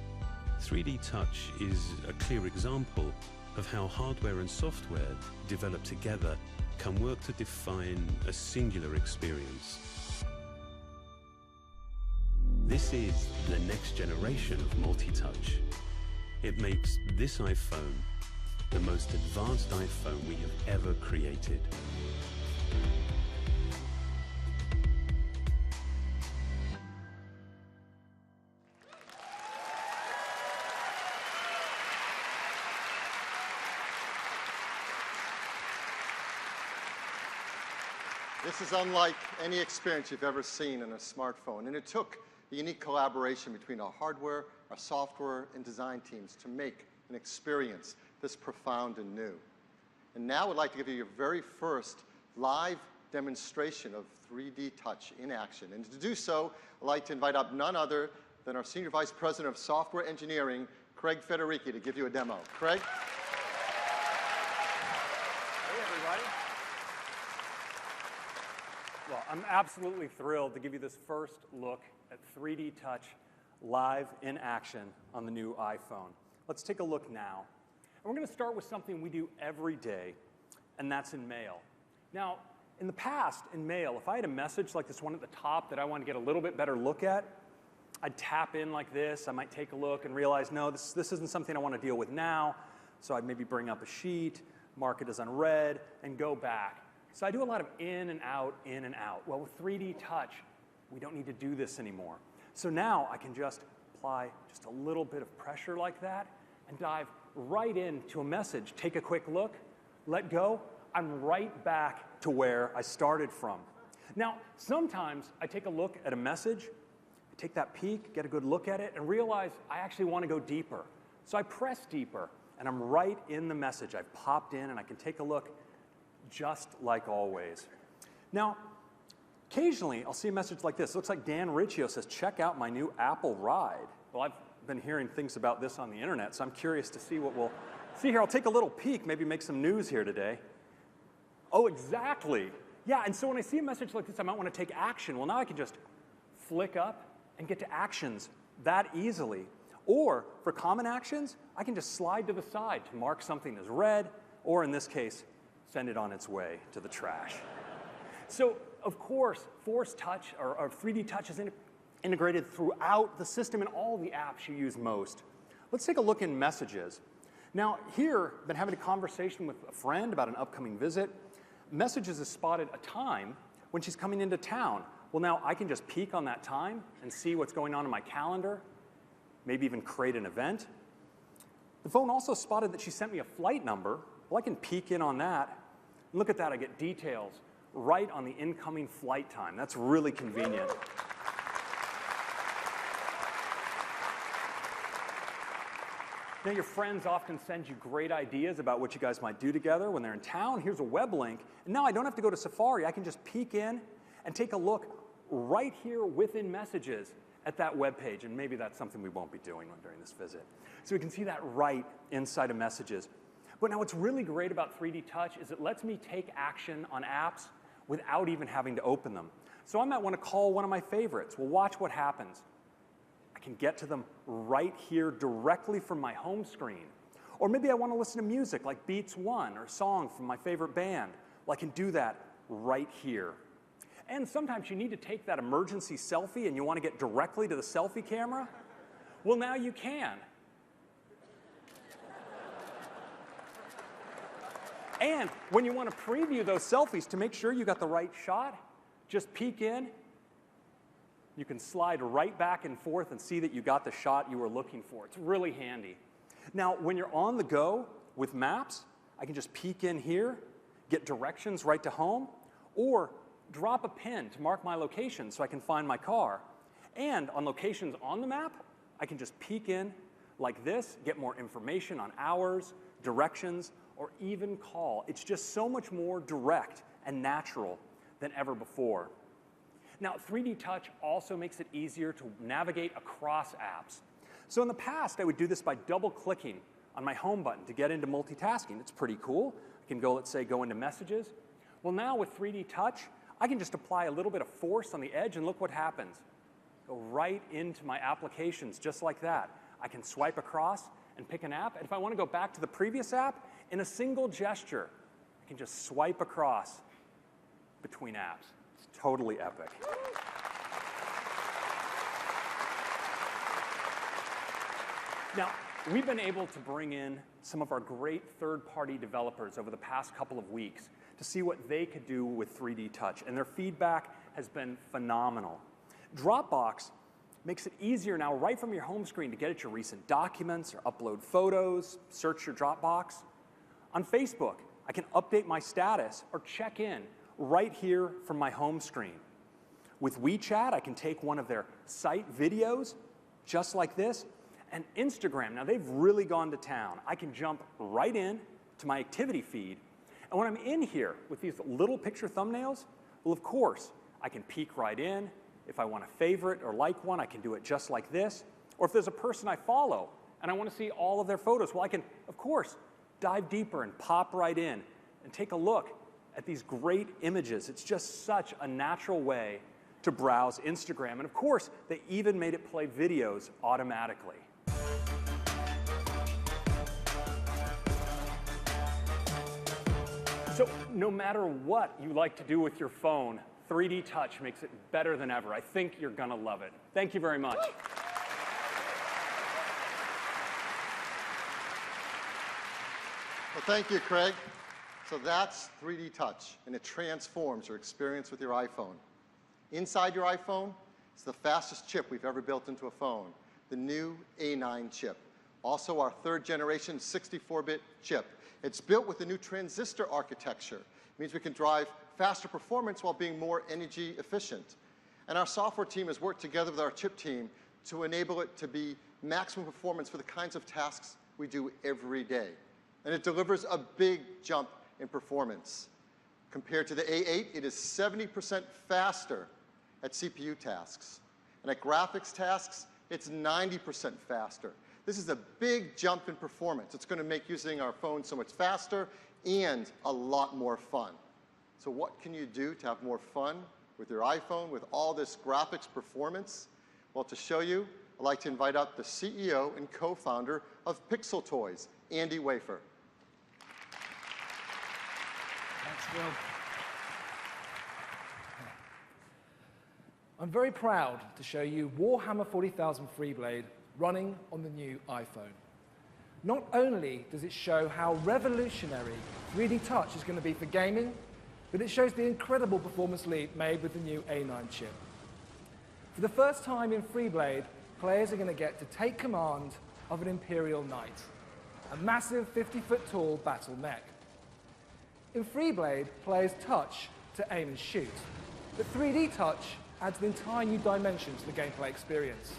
3D Touch is a clear example of how hardware and software developed together can work to define a singular experience. This is the next generation of multi-touch. It makes this iPhone the most advanced iPhone we have ever created. This is unlike any experience you've ever seen in a smartphone, and it took a unique collaboration between our hardware, our software, and design teams to make an experience this profound and new. And now I'd like to give you your very first live demonstration of 3D Touch in action. And to do so, I'd like to invite up none other than our Senior Vice President of Software Engineering, Craig Federighi, to give you a demo. Craig? Hey, everybody. Well, I'm absolutely thrilled to give you this first look at 3D Touch live in action on the new iPhone. Let's take a look now. And we're going to start with something we do every day, and that's in Mail. Now, in the past, in Mail, if I had a message like this one at the top that I wanted to get a little bit better look at, I'd tap in like this. I might take a look and realize, no, this isn't something I want to deal with now. So I'd maybe bring up a sheet, mark it as unread, and go back. So I do a lot of in and out, in and out. Well, with 3D Touch, we don't need to do this anymore. So now I can just apply just a little bit of pressure like that and dive right into a message. Take a quick look, let go. I'm right back to where I started from. Now, sometimes I take a look at a message, I take that peek, get a good look at it, and realize I actually want to go deeper. So I press deeper, and I'm right in the message. I've popped in, and I can take a look just like always. Now, occasionally, I'll see a message like this. It looks like Dan Riccio says, check out my new Apple Ride. Well, I've been hearing things about this on the internet, so I'm curious to see what we'll see here. I'll take a little peek, maybe make some news here today. Oh, exactly. Yeah, and so when I see a message like this, I might want to take action. Well, now I can just flick up and get to actions that easily. Or for common actions, I can just slide to the side to mark something as read, or in this case, send it on its way to the trash. So, of course, Force Touch or 3D Touch is integrated throughout the system in all the apps you use most. Let's take a look in Messages. Now, here, I've been having a conversation with a friend about an upcoming visit. Messages has spotted a time when she's coming into town. Well, now I can just peek on that time and see what's going on in my calendar, maybe even create an event. The phone also spotted that she sent me a flight number. Well, I can peek in on that. And look at that, I get details right on the incoming flight time. That's really convenient. Now, your friends often send you great ideas about what you guys might do together when they're in town. Here's a web link. And now I don't have to go to Safari. I can just peek in and take a look right here within Messages at that web page. And maybe that's something we won't be doing during this visit. So we can see that right inside of Messages. But now what's really great about 3D Touch is it lets me take action on apps without even having to open them. So I might want to call one of my favorites. Well, watch what happens. I can get to them right here directly from my home screen. Or maybe I want to listen to music like Beats One or a song from my favorite band. Well, I can do that right here. And sometimes you need to take that emergency selfie and you want to get directly to the selfie camera. Well, now you can. And when you want to preview those selfies to make sure you got the right shot, just peek in. You can slide right back and forth and see that you got the shot you were looking for. It's really handy. Now, when you're on the go with Maps, I can just peek in here, get directions right to home, or drop a pin to mark my location so I can find my car. And on locations on the map, I can just peek in like this, get more information on hours, directions, or even call. It's just so much more direct and natural than ever before. Now, 3D Touch also makes it easier to navigate across apps. So in the past, I would do this by double-clicking on my home button to get into multitasking. It's pretty cool. I can go, let's say, go into Messages. Well, now with 3D Touch, I can just apply a little bit of force on the edge, and look what happens. Go right into my applications, just like that. I can swipe across and pick an app, and if I want to go back to the previous app, in a single gesture, I can just swipe across between apps. It's totally epic. Now, we've been able to bring in some of our great third-party developers over the past couple of weeks to see what they could do with 3D Touch, and their feedback has been phenomenal. Dropbox makes it easier now right from your home screen to get at your recent documents or upload photos, search your Dropbox. On Facebook, I can update my status or check in right here from my home screen. With WeChat, I can take one of their site videos, just like this. And Instagram, now they've really gone to town. I can jump right in to my activity feed. And when I'm in here with these little picture thumbnails, well, of course, I can peek right in. If I want to favorite or like one, I can do it just like this. Or if there's a person I follow and I want to see all of their photos, well, I can, of course, dive deeper and pop right in and take a look at these great images. It's just such a natural way to browse Instagram. And of course, they even made it play videos automatically. So no matter what you like to do with your phone, 3D Touch makes it better than ever. I think you're gonna love it. Thank you very much. Well, thank you, Craig. So that's 3D Touch, and it transforms your experience with your iPhone. Inside your iPhone is the fastest chip we've ever built into a phone, the new A9 chip. Also our third generation 64-bit chip. It's built with a new transistor architecture. It means we can drive faster performance while being more energy efficient. And our software team has worked together with our chip team to enable it to be maximum performance for the kinds of tasks we do every day. And it delivers a big jump in performance. Compared to the A8, it is 70% faster at CPU tasks. And at graphics tasks, it's 90% faster. This is a big jump in performance. It's going to make using our phone so much faster and a lot more fun. So what can you do to have more fun with your iPhone with all this graphics performance? Well, to show you, I'd like to invite up the CEO and co-founder of Pixel Toys, Andy Wafer. Thanks, Will. I'm very proud to show you Warhammer 40,000 Freeblade running on the new iPhone. Not only does it show how revolutionary 3D Touch is going to be for gaming, but it shows the incredible performance leap made with the new A9 chip. For the first time in Freeblade, players are going to get to take command of an Imperial Knight, a massive 50-foot tall battle mech. In Freeblade, players touch to aim and shoot, but 3D Touch adds an entire new dimension to the gameplay experience.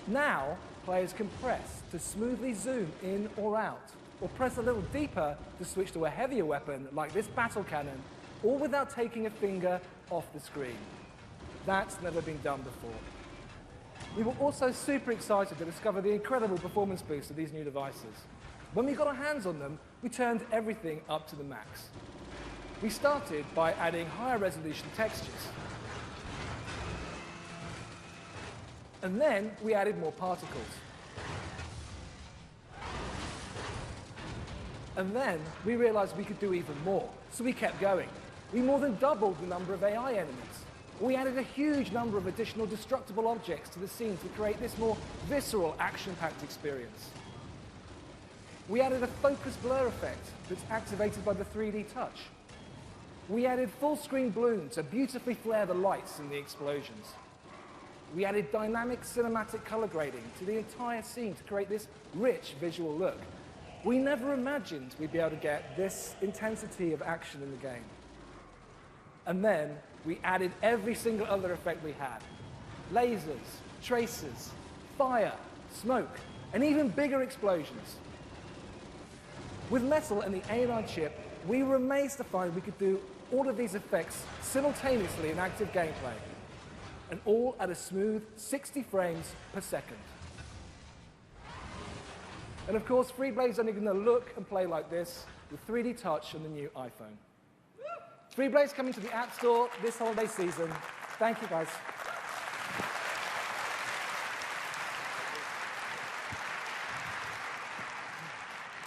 Now, players can press to smoothly zoom in or out, or press a little deeper to switch to a heavier weapon like this battle cannon, all without taking a finger off the screen. That's never been done before. We were also super excited to discover the incredible performance boost of these new devices. When we got our hands on them, we turned everything up to the max. We started by adding higher resolution textures. And then we added more particles. And then we realized we could do even more, so we kept going. We more than doubled the number of AI enemies. We added a huge number of additional destructible objects to the scene to create this more visceral, action-packed experience. We added a focus blur effect that's activated by the 3D touch. We added full-screen bloom to beautifully flare the lights and the explosions. We added dynamic cinematic color grading to the entire scene to create this rich visual look. We never imagined we'd be able to get this intensity of action in the game. And then we added every single other effect we had. Lasers, tracers, fire, smoke, and even bigger explosions. With Metal and the A9 chip, we were amazed to find we could do all of these effects simultaneously in active gameplay, and all at a smooth 60 frames per second. And of course, Freeblade's only going to look and play like this with 3D touch on the new iPhone. Freeblade's coming to the App Store this holiday season. Thank you, guys.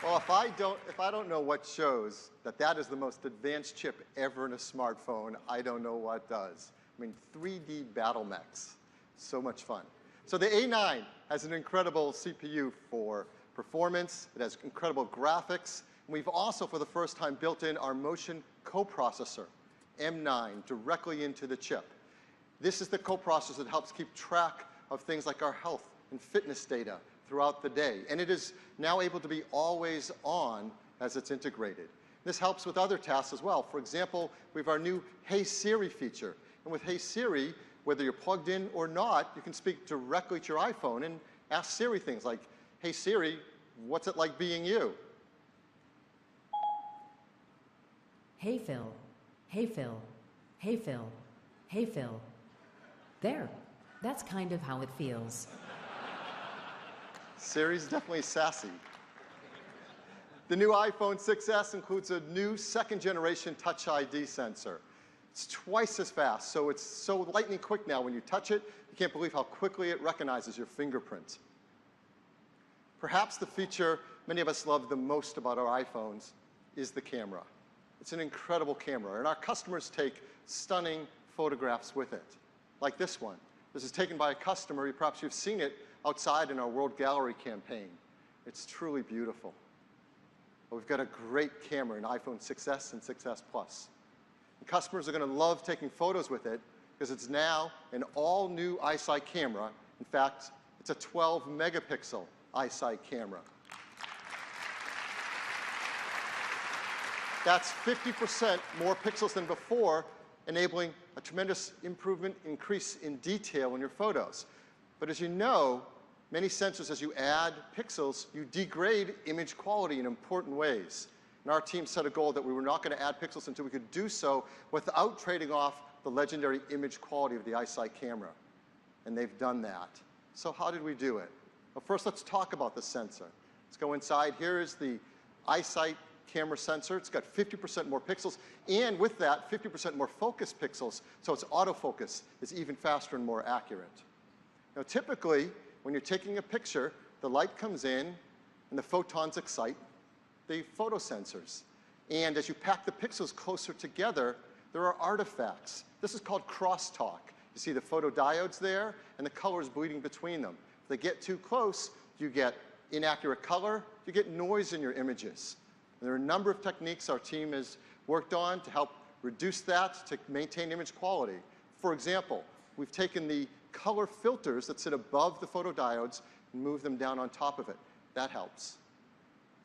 Well, if I don't know what shows that is the most advanced chip ever in a smartphone, I don't know what does. I mean, 3D battle mechs, so much fun. So the A9 has an incredible CPU for performance. It has incredible graphics. And we've also, for the first time, built in our motion coprocessor, M9, directly into the chip. This is the coprocessor that helps keep track of things like our health and fitness data throughout the day. And it is now able to be always on as it's integrated. This helps with other tasks as well. For example, we have our new Hey Siri feature. And with Hey Siri, whether you're plugged in or not, you can speak directly to your iPhone and ask Siri things like, hey Siri, what's it like being you? Hey Phil, hey Phil, hey Phil, hey Phil. There, that's kind of how it feels. Siri's definitely sassy. The new iPhone 6s includes a new second-generation Touch ID sensor. It's twice as fast, so it's so lightning quick now. When you touch it, you can't believe how quickly it recognizes your fingerprint. Perhaps the feature many of us love the most about our iPhones is the camera. It's an incredible camera, and our customers take stunning photographs with it, like this one. This is taken by a customer. Perhaps you've seen it outside in our World Gallery campaign. It's truly beautiful. But we've got a great camera in iPhone 6s and 6s Plus. And customers are going to love taking photos with it because it's now an all-new iSight camera. In fact, it's a 12-megapixel iSight camera. That's 50% more pixels than before, enabling a tremendous increase in detail in your photos. But as you know, many sensors, as you add pixels, you degrade image quality in important ways. And our team set a goal that we were not going to add pixels until we could do so without trading off the legendary image quality of the iSight camera. And they've done that. So how did we do it? Well, first, let's talk about the sensor. Let's go inside. Here is the iSight camera sensor. It's got 50% more pixels, and with that, 50% more focus pixels, so its autofocus is even faster and more accurate. Now, typically, when you're taking a picture, the light comes in, and the photons excite the photosensors. And as you pack the pixels closer together, there are artifacts. This is called crosstalk. You see the photodiodes there, and the colors bleeding between them. If they get too close, you get inaccurate color, you get noise in your images. And there are a number of techniques our team has worked on to help reduce that, to maintain image quality. For example, we've taken the color filters that sit above the photodiodes and moved them down on top of it. That helps.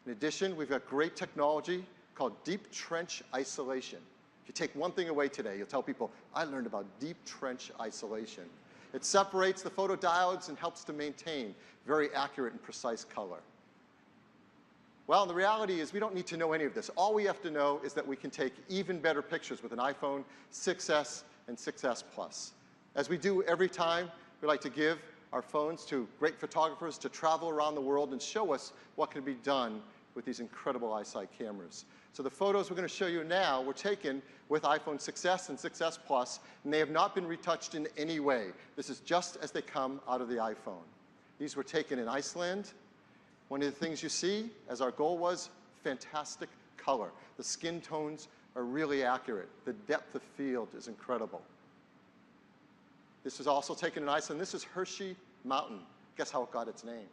In addition, we've got great technology called deep trench isolation. If you take one thing away today, you'll tell people, I learned about deep trench isolation. It separates the photodiodes and helps to maintain very accurate and precise color. Well, the reality is we don't need to know any of this. All we have to know is that we can take even better pictures with an iPhone 6S and 6S Plus. As we do every time, we like to give our phones to great photographers to travel around the world and show us what can be done with these incredible iSight cameras. So the photos we're going to show you now were taken with iPhone 6S and 6S Plus, and they have not been retouched in any way. This is just as they come out of the iPhone. These were taken in Iceland. One of the things you see, as our goal was, fantastic color. The skin tones are really accurate. The depth of field is incredible. This was also taken in Iceland. This is Hershey Mountain. Guess how it got its name?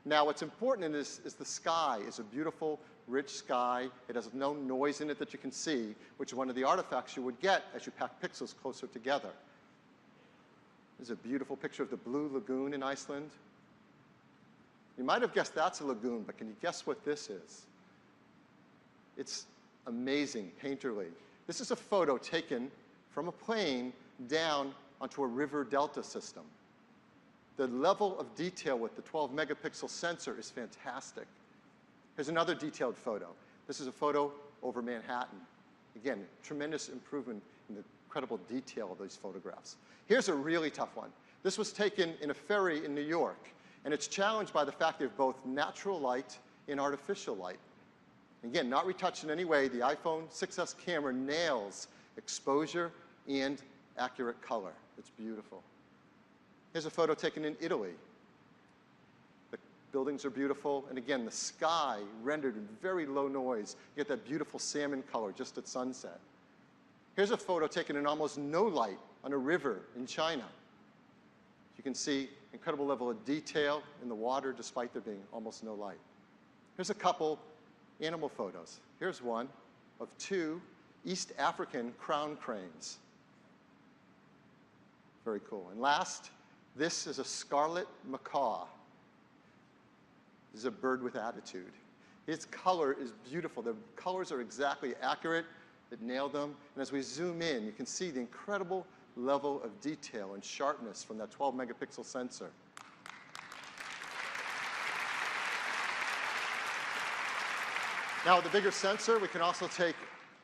Now, what's important in this is the sky is a beautiful, rich sky. It has no noise in it that you can see, which is one of the artifacts you would get as you pack pixels closer together. This is a beautiful picture of the Blue Lagoon in Iceland. You might have guessed that's a lagoon, but can you guess what this is? It's amazing, painterly. This is a photo taken from a plane down onto a river delta system. The level of detail with the 12 megapixel sensor is fantastic. Here's another detailed photo. This is a photo over Manhattan. Again, tremendous improvement in the incredible detail of these photographs. Here's a really tough one. This was taken in a ferry in New York, and it's challenged by the fact they have both natural light and artificial light. Again, not retouched in any way, the iPhone 6S camera nails exposure and accurate color. It's beautiful. Here's a photo taken in Italy. The buildings are beautiful, and again, the sky rendered in very low noise. You get that beautiful salmon color just at sunset. Here's a photo taken in almost no light on a river in China. You can see incredible level of detail in the water despite there being almost no light. Here's a couple animal photos. Here's one of two East African crown cranes. Very cool. And last, this is a scarlet macaw. This is a bird with attitude. Its color is beautiful. The colors are exactly accurate. It nailed them. And as we zoom in, you can see the incredible level of detail and sharpness from that 12 megapixel sensor. Now, with the bigger sensor, we can also take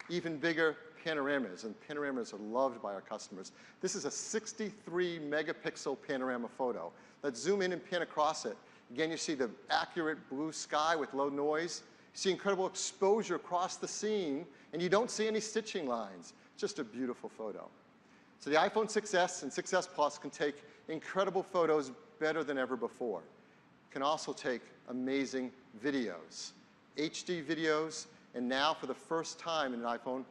even bigger panoramas, and panoramas are loved by our customers. This is a 63 megapixel panorama photo. Let's zoom in and pan across it. Again, you see the accurate blue sky with low noise. You see incredible exposure across the scene, and you don't see any stitching lines. Just a beautiful photo. So the iPhone 6S and 6S Plus can take incredible photos better than ever before. It can also take amazing videos, HD videos, and now for the first time in an iPhone,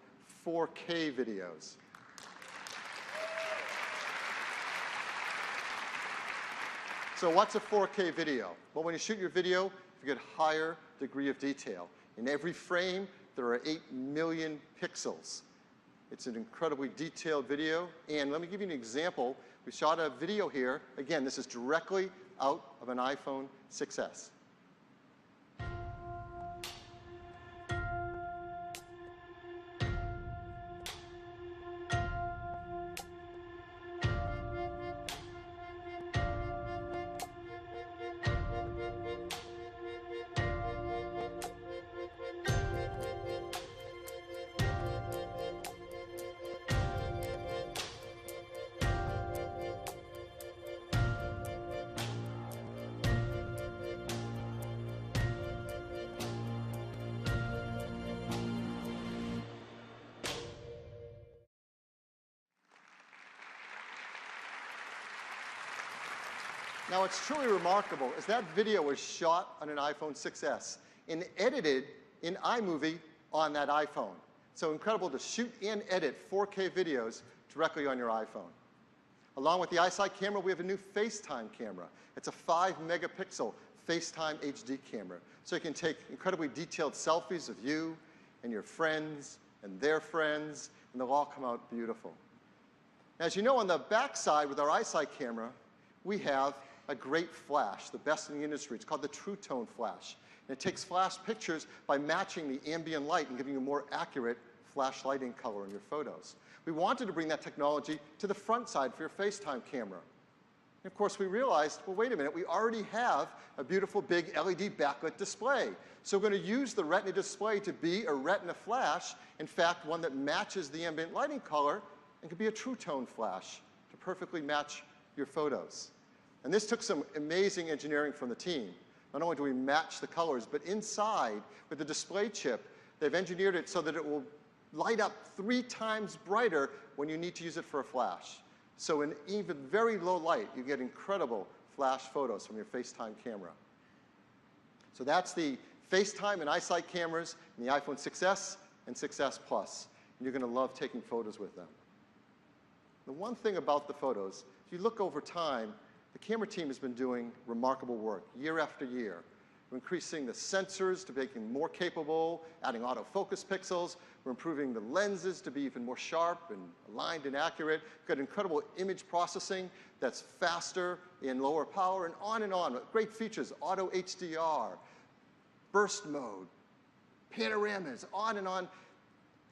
4K videos. So what's a 4K video? Well, when you shoot your video, you get a higher degree of detail. In every frame, there are 8 million pixels. It's an incredibly detailed video. And let me give you an example. We shot a video here. Again, this is directly out of an iPhone 6S. Now, what's truly remarkable is that video was shot on an iPhone 6S and edited in iMovie on that iPhone. So incredible to shoot and edit 4K videos directly on your iPhone. Along with the iSight camera, we have a new FaceTime camera. It's a 5 megapixel FaceTime HD camera. So you can take incredibly detailed selfies of you and your friends and their friends, and they'll all come out beautiful. As you know, on the back side with our iSight camera, we have a great flash, the best in the industry. It's called the True Tone Flash. And it takes flash pictures by matching the ambient light and giving you a more accurate flash lighting color in your photos. We wanted to bring that technology to the front side for your FaceTime camera. And of course, we realized, well, wait a minute, we already have a beautiful big LED backlit display. So we're going to use the Retina display to be a Retina flash, in fact, one that matches the ambient lighting color and could be a true tone flash to perfectly match your photos. And this took some amazing engineering from the team. Not only do we match the colors, but inside with the display chip, they've engineered it so that it will light up 3 times brighter when you need to use it for a flash. So in even very low light, you get incredible flash photos from your FaceTime camera. So that's the FaceTime and iSight cameras in the iPhone 6s and 6s Plus. And you're going to love taking photos with them. The one thing about the photos, if you look over time, the camera team has been doing remarkable work year after year. We're increasing the sensors to make them more capable, adding autofocus pixels. We're improving the lenses to be even more sharp and aligned and accurate. We've got incredible image processing that's faster and lower power, and on. Great features, auto HDR, burst mode, panoramas, on.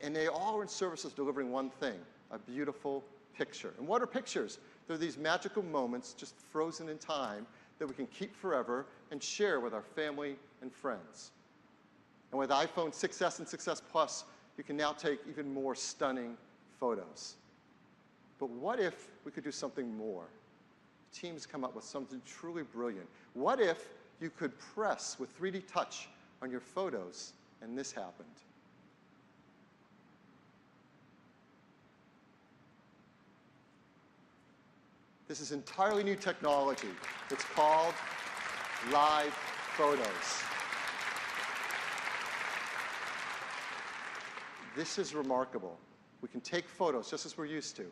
And they all are in service of delivering one thing, a beautiful picture. And what are pictures? They're these magical moments just frozen in time that we can keep forever and share with our family and friends. And with iPhone 6s and 6s Plus, you can now take even more stunning photos. But what if we could do something more? Teams come up with something truly brilliant. What if you could press with 3D touch on your photos and this happened? This is entirely new technology. It's called Live Photos. This is remarkable. We can take photos just as we're used to,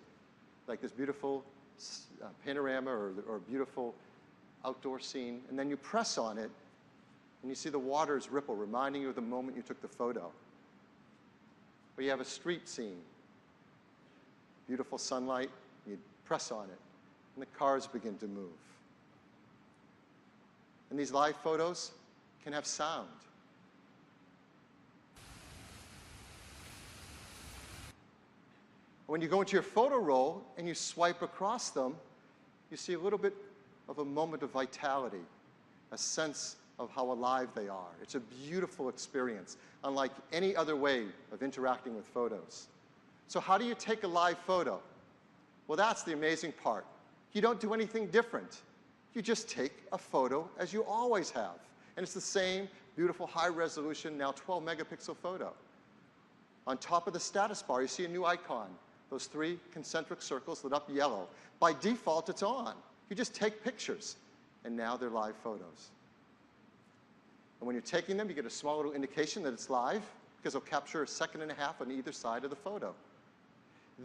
like this beautiful panorama or beautiful outdoor scene, and then you press on it, and you see the waters ripple, reminding you of the moment you took the photo. Or you have a street scene, beautiful sunlight, you press on it, and the cars begin to move. And these live photos can have sound. When you go into your photo roll and you swipe across them, you see a little bit of a moment of vitality, a sense of how alive they are. It's a beautiful experience, unlike any other way of interacting with photos. So how do you take a live photo? Well, that's the amazing part. You don't do anything different. You just take a photo as you always have. And it's the same beautiful high-resolution, now 12-megapixel photo. On top of the status bar, you see a new icon. Those 3 concentric circles lit up yellow. By default, it's on. You just take pictures, and now they're live photos. And when you're taking them, you get a small little indication that it's live, because it'll capture 1.5 seconds on either side of the photo.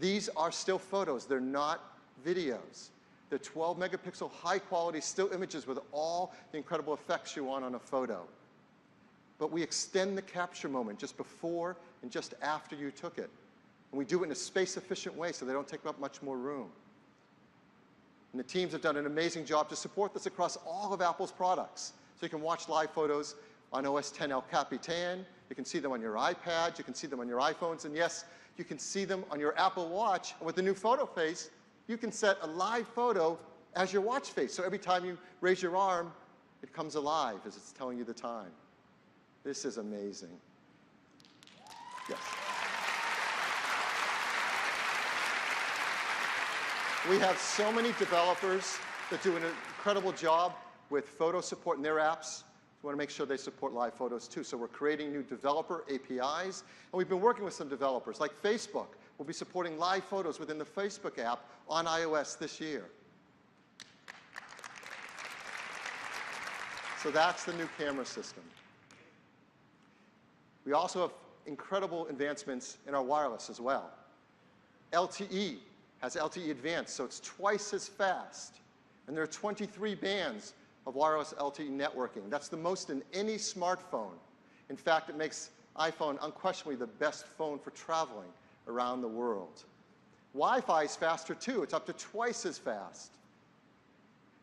These are still photos. They're not videos. They're 12-megapixel, high-quality still images with all the incredible effects you want on a photo. But we extend the capture moment just before and just after you took it. And we do it in a space-efficient way so they don't take up much more room. And the teams have done an amazing job to support this across all of Apple's products. So you can watch live photos on OS X El Capitan. You can see them on your iPads. You can see them on your iPhones. And yes, you can see them on your Apple Watch. And with the new photo face, you can set a live photo as your watch face. So every time you raise your arm, it comes alive as it's telling you the time. This is amazing. Yes. We have so many developers that do an incredible job with photo support in their apps. We want to make sure they support live photos too. So we're creating new developer APIs. And we've been working with some developers, like Facebook. We'll be supporting live photos within the Facebook app on iOS this year. So that's the new camera system. We also have incredible advancements in our wireless as well. LTE has LTE Advanced, so it's twice as fast. And there are 23 bands of wireless LTE networking. That's the most in any smartphone. In fact, it makes iPhone unquestionably the best phone for traveling around the world. Wi-Fi is faster too. It's up to twice as fast.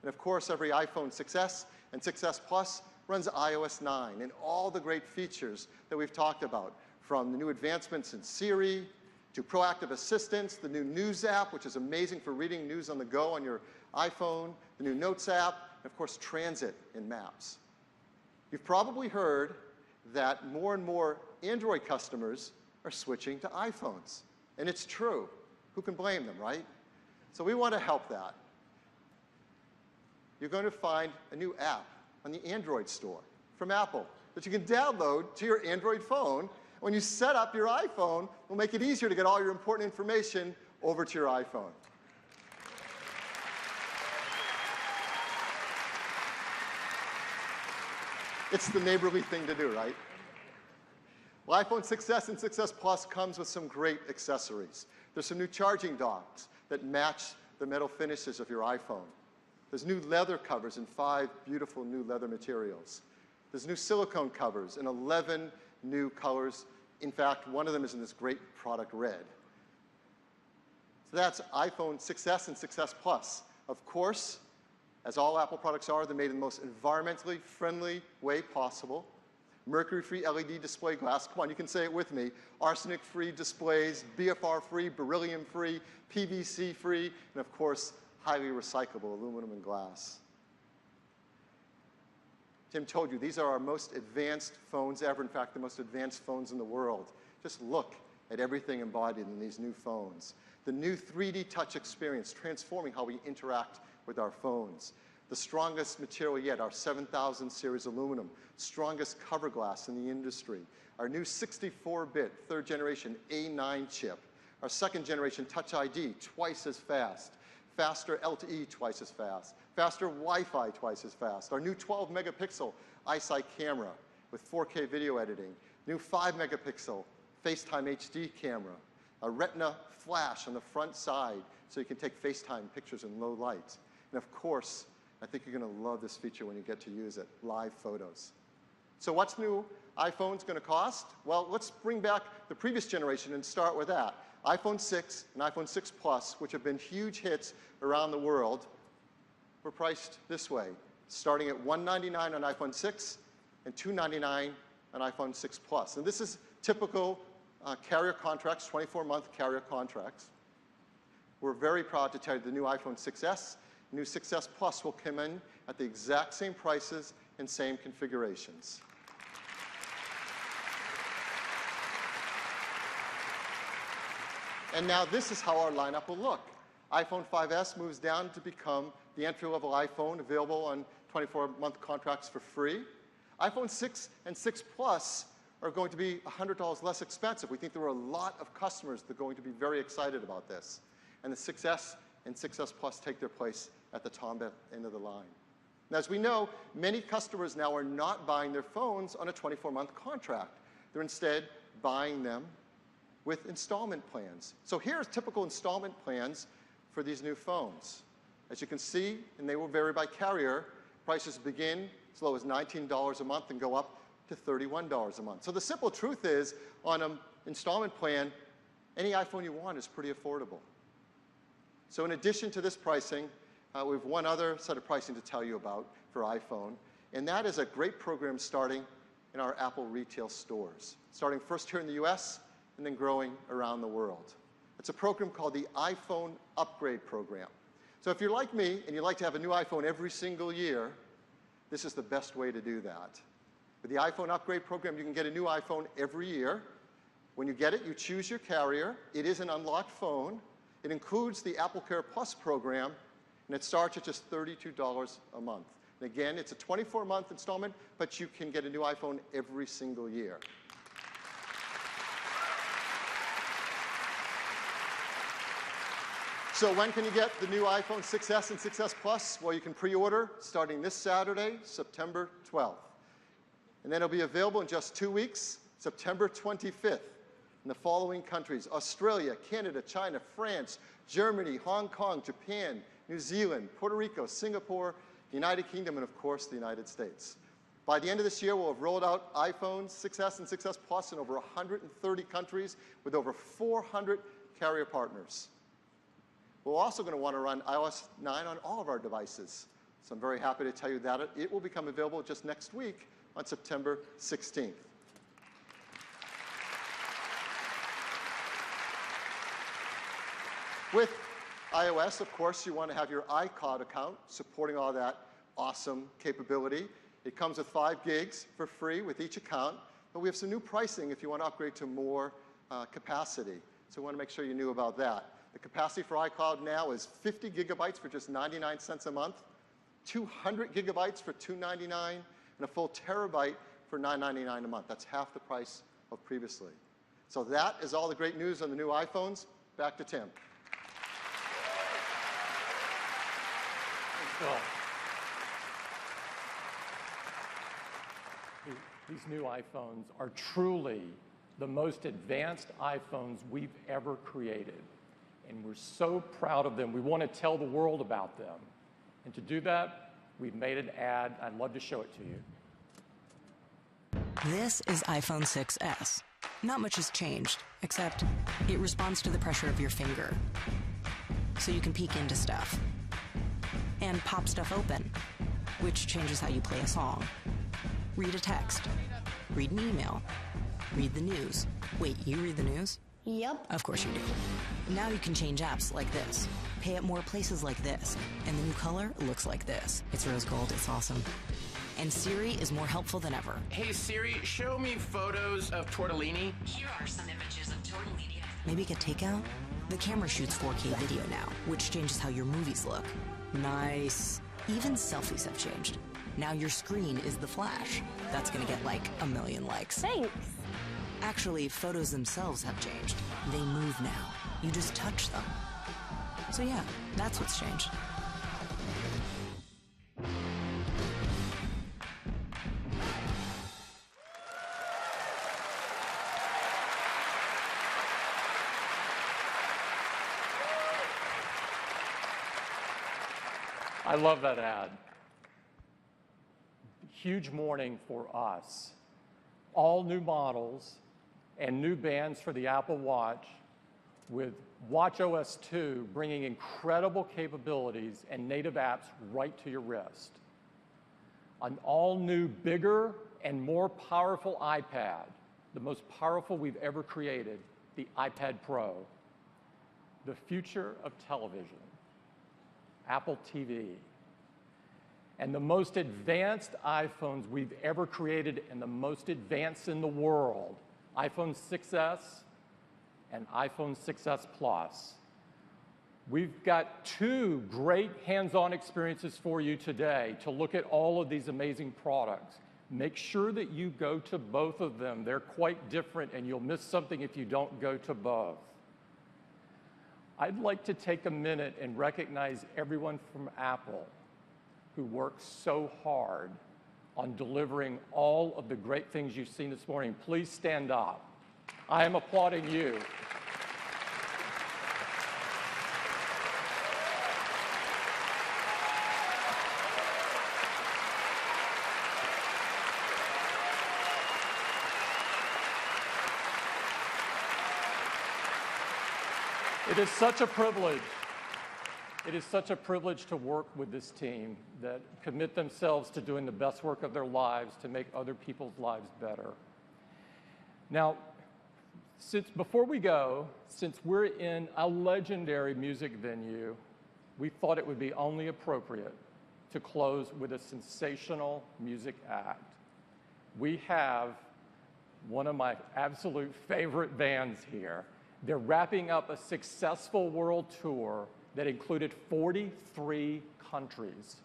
And of course, every iPhone 6s and 6s Plus runs iOS 9 and all the great features that we've talked about, from the new advancements in Siri to proactive assistance, the new News app, which is amazing for reading news on the go on your iPhone, the new Notes app, and of course, Transit and Maps. You've probably heard that more and more Android customers are switching to iPhones. And it's true. Who can blame them, right? So we want to help that. You're going to find a new app on the Android store from Apple that you can download to your Android phone. When you set up your iPhone, it'll make it easier to get all your important information over to your iPhone. It's the neighborly thing to do, right? Well, iPhone 6s and 6s Plus comes with some great accessories. There's some new charging docks that match the metal finishes of your iPhone. There's new leather covers in 5 beautiful new leather materials. There's new silicone covers in 11 new colors. In fact, one of them is in this great product red. So that's iPhone 6s and 6s Plus. Of course, as all Apple products are, they're made in the most environmentally friendly way possible. Mercury-free LED display glass. Come on, you can say it with me. Arsenic-free displays, BFR-free, beryllium-free, PVC-free, and of course, highly recyclable aluminum and glass. Tim told you, these are our most advanced phones ever. In fact, the most advanced phones in the world. Just look at everything embodied in these new phones. The new 3D touch experience, transforming how we interact with our phones. The strongest material yet, our 7000 series aluminum, strongest cover glass in the industry. Our new 64-bit, 3rd generation A9 chip. Our 2nd generation Touch ID, twice as fast. Faster LTE, twice as fast. Faster Wi-Fi, twice as fast. Our new 12-megapixel iSight camera with 4K video editing. New 5-megapixel FaceTime HD camera. A Retina flash on the front side so you can take FaceTime pictures in low light. And of course, I think you're going to love this feature when you get to use it, live photos. So what's new iPhone's going to cost? Well, let's bring back the previous generation and start with that. iPhone 6 and iPhone 6 Plus, which have been huge hits around the world, were priced this way, starting at $199 on iPhone 6 and $299 on iPhone 6 Plus. And this is typical carrier contracts, 24-month carrier contracts. We're very proud to tell you the new iPhone 6s, new 6s Plus will come in at the exact same prices and same configurations. And now this is how our lineup will look. iPhone 5s moves down to become the entry-level iPhone, available on 24-month contracts for free. iPhone 6 and 6 Plus are going to be $100 less expensive. We think there are a lot of customers that are going to be very excited about this. And the 6s and 6s Plus take their place at the top end of the line. Now, as we know, many customers now are not buying their phones on a 24-month contract. They're instead buying them with installment plans. So here's typical installment plans for these new phones. As you can see, and they will vary by carrier, prices begin as low as $19 a month and go up to $31 a month. So the simple truth is, on an installment plan, any iPhone you want is pretty affordable. So in addition to this pricing, we have one other set of pricing to tell you about for iPhone, and that is a great program starting in our Apple retail stores, starting first here in the US and then growing around the world. It's a program called the iPhone Upgrade Program. So if you're like me and you like to have a new iPhone every single year, this is the best way to do that. With the iPhone Upgrade Program, you can get a new iPhone every year. When you get it, you choose your carrier. It is an unlocked phone. It includes the AppleCare Plus program, and it starts at just $32 a month. And again, it's a 24-month installment, but you can get a new iPhone every single year. So when can you get the new iPhone 6s and 6s Plus? Well, you can pre-order starting this Saturday, September 12th. And then it'll be available in just 2 weeks, September 25th, in the following countries: Australia, Canada, China, France, Germany, Hong Kong, Japan, New Zealand, Puerto Rico, Singapore, the United Kingdom, and of course, the United States. By the end of this year, we'll have rolled out iPhone 6s and 6s Plus in over 130 countries with over 400 carrier partners. We're also going to want to run iOS 9 on all of our devices. So I'm very happy to tell you that it will become available just next week on September 16th. With iOS, of course, you want to have your iCloud account supporting all that awesome capability. It comes with 5 gigs for free with each account, but we have some new pricing if you want to upgrade to more capacity. So we want to make sure you knew about that. The capacity for iCloud now is 50 gigabytes for just 99 cents a month, 200 gigabytes for $2.99, and a full terabyte for $9.99 a month. That's half the price of previously. So that is all the great news on the new iPhones. Back to Tim. Thanks, Phil. These new iPhones are truly the most advanced iPhones we've ever created. And we're so proud of them. We want to tell the world about them. And to do that, we've made an ad. I'd love to show it to you. This is iPhone 6s. Not much has changed, except it responds to the pressure of your finger. So you can peek into stuff. And pop stuff open, which changes how you play a song. Read a text. Read an email. Read the news. Wait, you read the news? Yep. Of course you do. Now you can change apps like this, pay at more places like this, and the new color looks like this. It's rose gold, it's awesome. And Siri is more helpful than ever. Hey Siri, show me photos of tortellini. Here are some images of tortellini. Maybe get takeout? The camera shoots 4K video now, which changes how your movies look. Nice. Even selfies have changed. Now your screen is the flash. That's gonna get like 1 million likes. Thanks. Actually, photos themselves have changed. They move now. You just touch them. So yeah, that's what's changed. I love that ad. Huge morning for us. All new models and new bands for the Apple Watch, with watchOS 2 bringing incredible capabilities and native apps right to your wrist. An all-new, bigger and more powerful iPad, the most powerful we've ever created, the iPad Pro. The future of television, Apple TV. And the most advanced iPhones we've ever created, and the most advanced in the world, iPhone 6s and iPhone 6s Plus. We've got 2 great hands-on experiences for you today to look at all of these amazing products. Make sure that you go to both of them. They're quite different, and you'll miss something if you don't go to both. I'd like to take a minute and recognize everyone from Apple who worked so hard on delivering all of the great things you've seen this morning. Please stand up. I am applauding you. It is such a privilege. It is such a privilege to work with this team that commit themselves to doing the best work of their lives to make other people's lives better. Now, before we go, since we're in a legendary music venue, we thought it would be only appropriate to close with a sensational music act. We have one of my absolute favorite bands here. They're wrapping up a successful world tour that included 43 countries.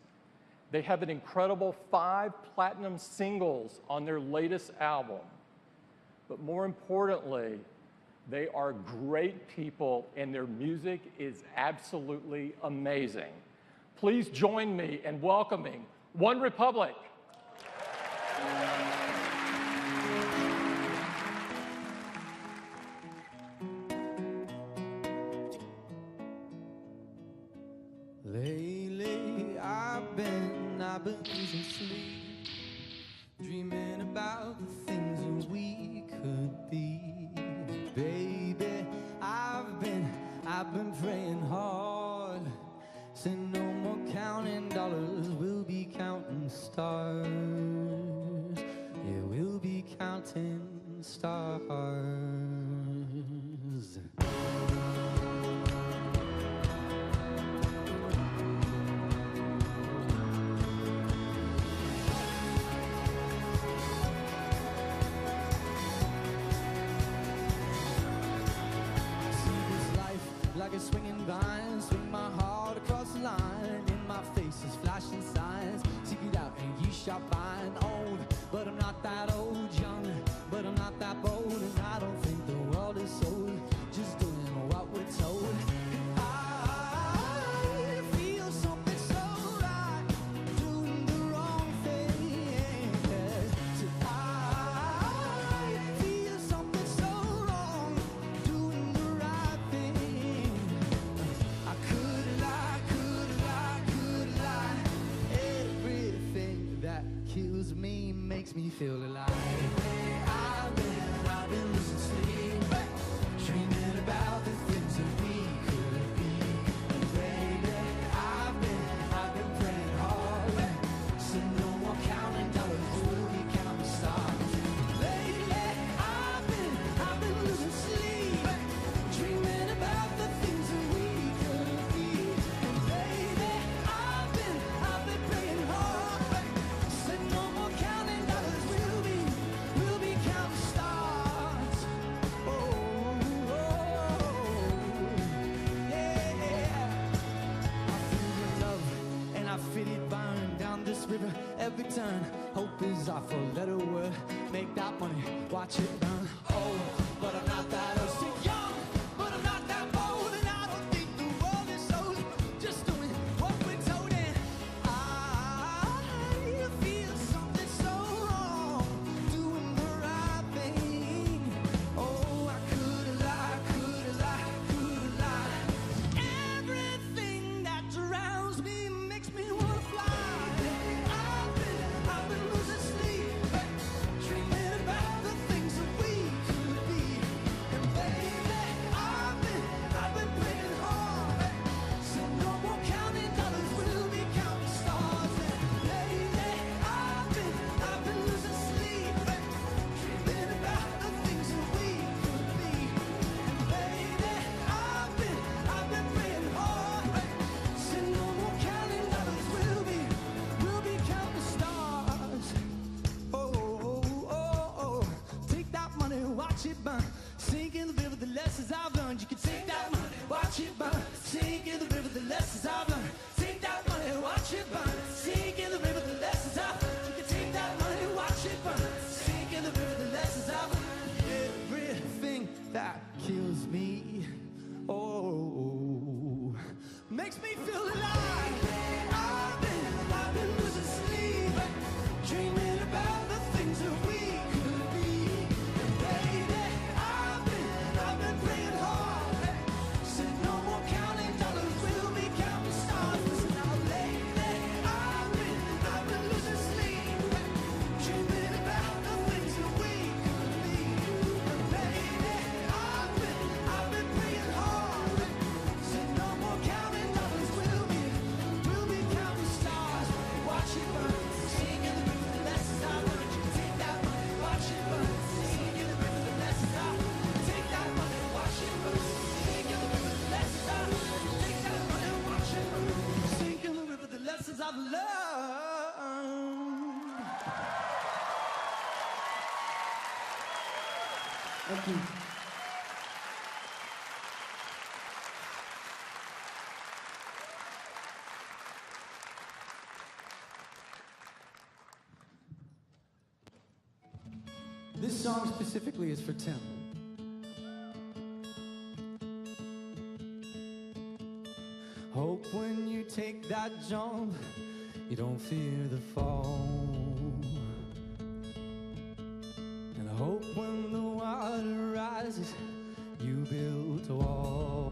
They have an incredible 5 platinum singles on their latest album. But more importantly, they are great people and their music is absolutely amazing. Please join me in welcoming OneRepublic. Lately, I've been losing sleep, dreaming about the things that we could be. Baby, I've been praying hard. Say no more counting dollars, we'll be counting stars. Yeah, we'll be counting stars. turn. Hope is our four-letter word. Make that money, watch it burn. Oh, but I'm not that old. Still young, but I'm not that bold. And I don't think the world is sold. Just doing what we're told. And I feel something so wrong. Doing the right thing. Oh, I could've lied, could've lied, could've lied. Everything that surrounds me makes me wanna fly. I've been losing sleep, dreaming about the things that we could be. And baby, I've been playing hard. So no more counting dollars, we'll be counting stars. And lately, I've been losing sleep, dreaming about the things that we could be. And baby, I've been playing hard. So no more counting dollars, we'll be counting stars. Oh, oh, oh, oh. Take that money, watch it burn. Sink in the river, the lessons I've learned. You can take that money, watch it burn. Sink in the river, the lessons I've learned. Take that money, watch it burn. Sink in the river, the lessons I've learned. You can take that money, watch it burn. Sink in the river, the lessons I've learned. Everything that kills me, oh, makes me feel alive. I've been losing sleep, dreaming about the things that we could be. And baby, I've been praying hard. Said no more counting dollars, we'll be counting stars. Listen now, lately, I've been losing sleep, dreaming about the things that we could be. And baby, I've been praying hard. Said no more counting dollars, we'll be counting stars. Watch it burn, sing in the river, the lessons I learned. You can take that money, watch it burn, sing in the river, the lessons I learned. Take that money, watch it burn, sing in the river, the lessons I learned. Take that money, watch it burn, sing in the river, the lessons I've learned. Thank you. This song specifically is for Tim. Hope when you take that jump, you don't fear the fall. And hope when the water rises, you build a wall.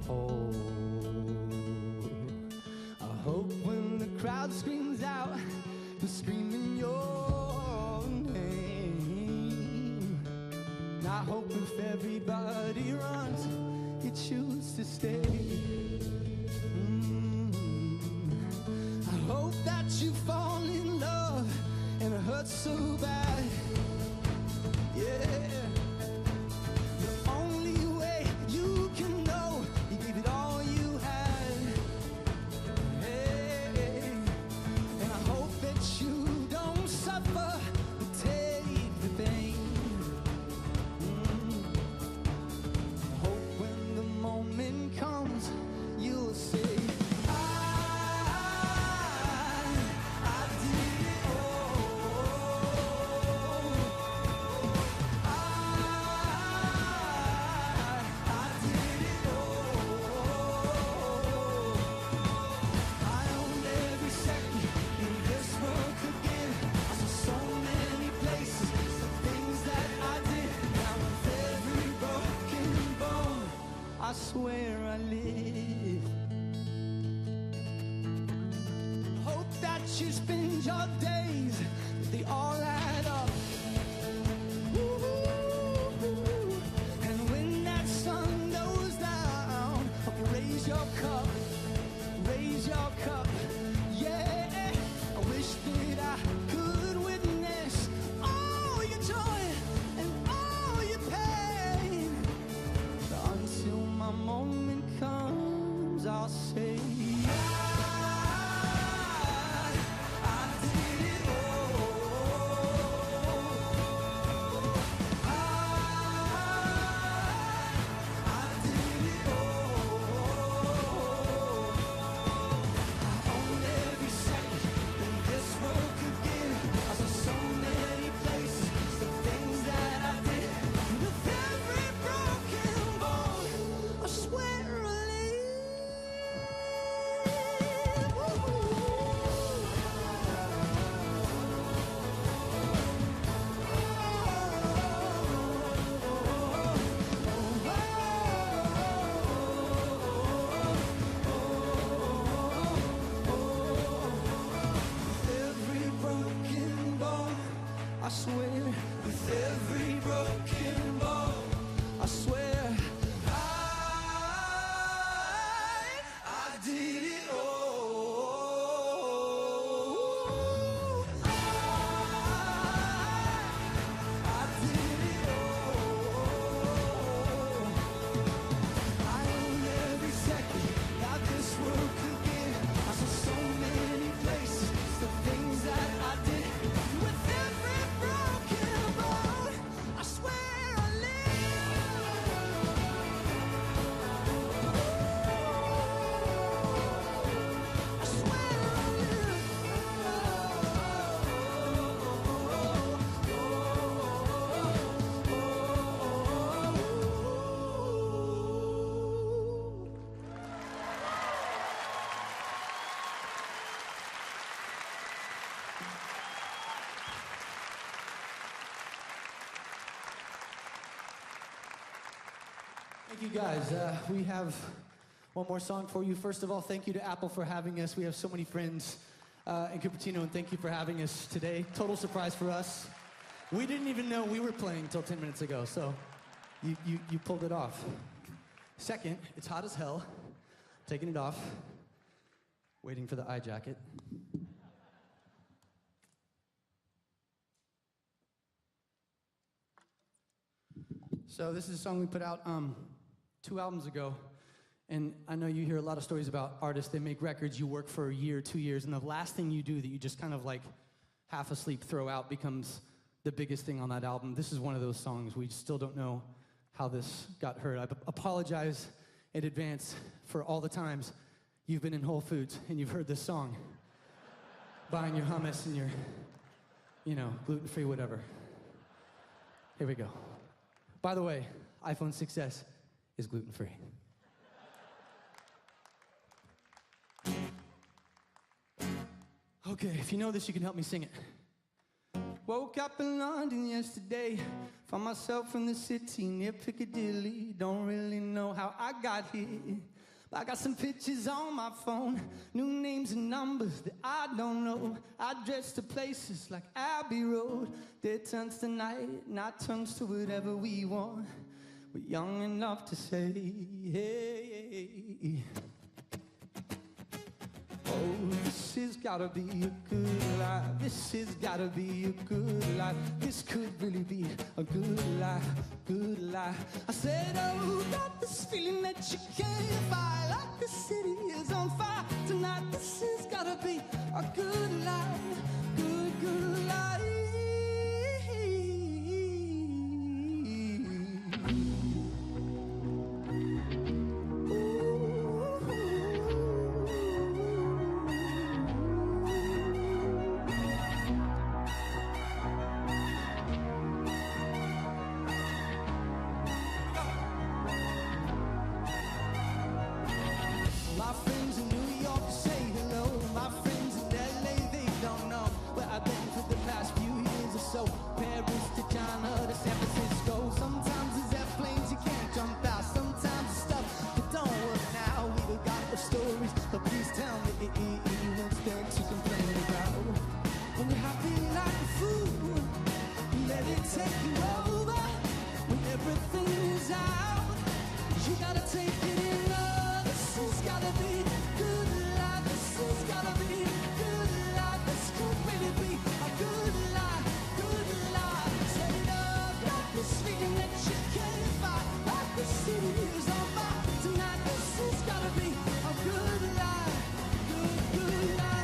I hope when the crowd screams out, you're screaming your name. And I hope if everybody runs, you choose to stay. I hope that you fall in love and it hurts so bad. Yeah. The only way you can know, you gave it all you had. Hey. And I hope that you don't suffer, but take the pain. I hope when the moment comes, you'll say, I swear I live. Hope that you spend your days, they all add up. Ooh, and when that sun goes down, raise your cup, raise your cup. Yeah, I wish that I could witness all your joy and all your pain. Until my moment comes, I'll say I did it Thank you, guys. We have one more song for you. First of all, thank you to Apple for having us. We have so many friends in Cupertino, and thank you for having us today. Total surprise for us. We didn't even know we were playing until 10 minutes ago, so you pulled it off. Second, it's hot as hell. Taking it off. Waiting for the eye jacket. So this is a song we put out 2 albums ago, and I know you hear a lot of stories about artists. They make records, you work for a year, 2 years, and the last thing you do that you just kind of like half asleep throw out becomes the biggest thing on that album. This is one of those songs. We still don't know how this got heard. I apologize in advance for all the times you've been in Whole Foods and you've heard this song, buying your hummus and your, gluten-free whatever. Here we go. By the way, iPhone 6S is gluten-free. Okay, if you know this, you can help me sing it. Woke up in London yesterday, found myself in the city near Piccadilly. Don't really know how I got here, but I got some pictures on my phone, new names and numbers that I don't know. Address to places like Abbey Road. Day turns to night, night turns to whatever we want. We're young enough to say, hey. Oh, this has gotta be a good life. This has gotta be a good life. This could really be a good life, good life. I said, oh, got this feeling that you can't buy. Like the city is on fire tonight. This has gotta be a good life, good, good life. My friends in New York say hello. My friends in LA, they don't know where I've been for the past few years or so. Paris to China to San Francisco. Sometimes there's airplanes you can't jump out. Sometimes it's stuff that don't work now. We've got the stories, but please tell me what's there to complain about. When you're happy like a fool, let it take you over. When everything is out, you gotta take it in. This has gotta be good life. This has gotta be good life. This could really be a good life, good life. Set it up, got this feeling that you can't fight. Like the city is on fire tonight. This has gotta be a good life, good, good life.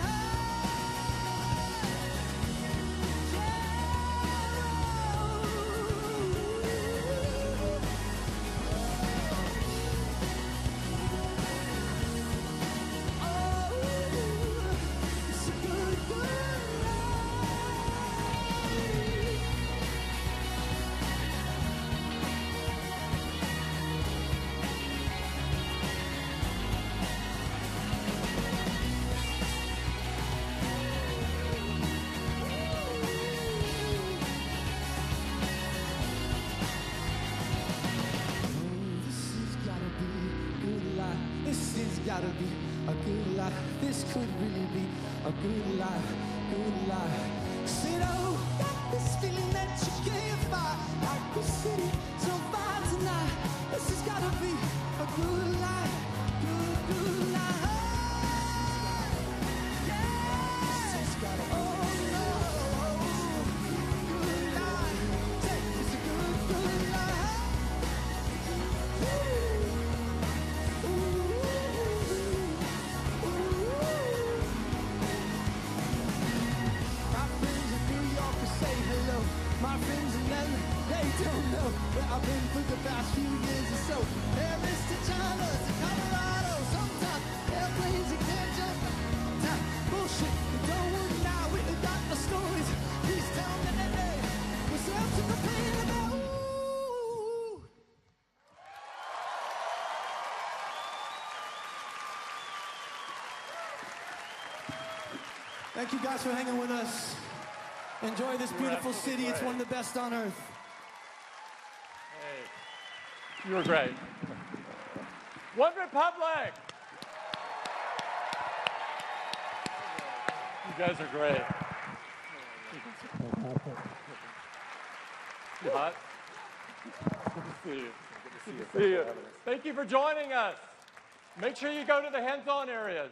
This has gotta be a good life. This could really be a good life, good life. Said, oh, got this feeling that you can't fight. Like the city so far tonight. This has gotta be a good life, good, good life. Yeah. This has gotta be good life. It's a good, good life. My friends in LA, they don't know where I've been for the past few years or so. Paris to China to Colorado. Sometimes airplanes you can't jump out. Bullshit, it don't work now. We got the stories. Please tell me that day. What's up to complain about? Ooh. Thank you guys for hanging with us. Enjoy this beautiful city. It's one of the best on earth. Hey. You were great. One Republic. You guys are great. You hot? Good to see you. Good to see you. Thank you for joining us. Make sure you go to the hands-on areas.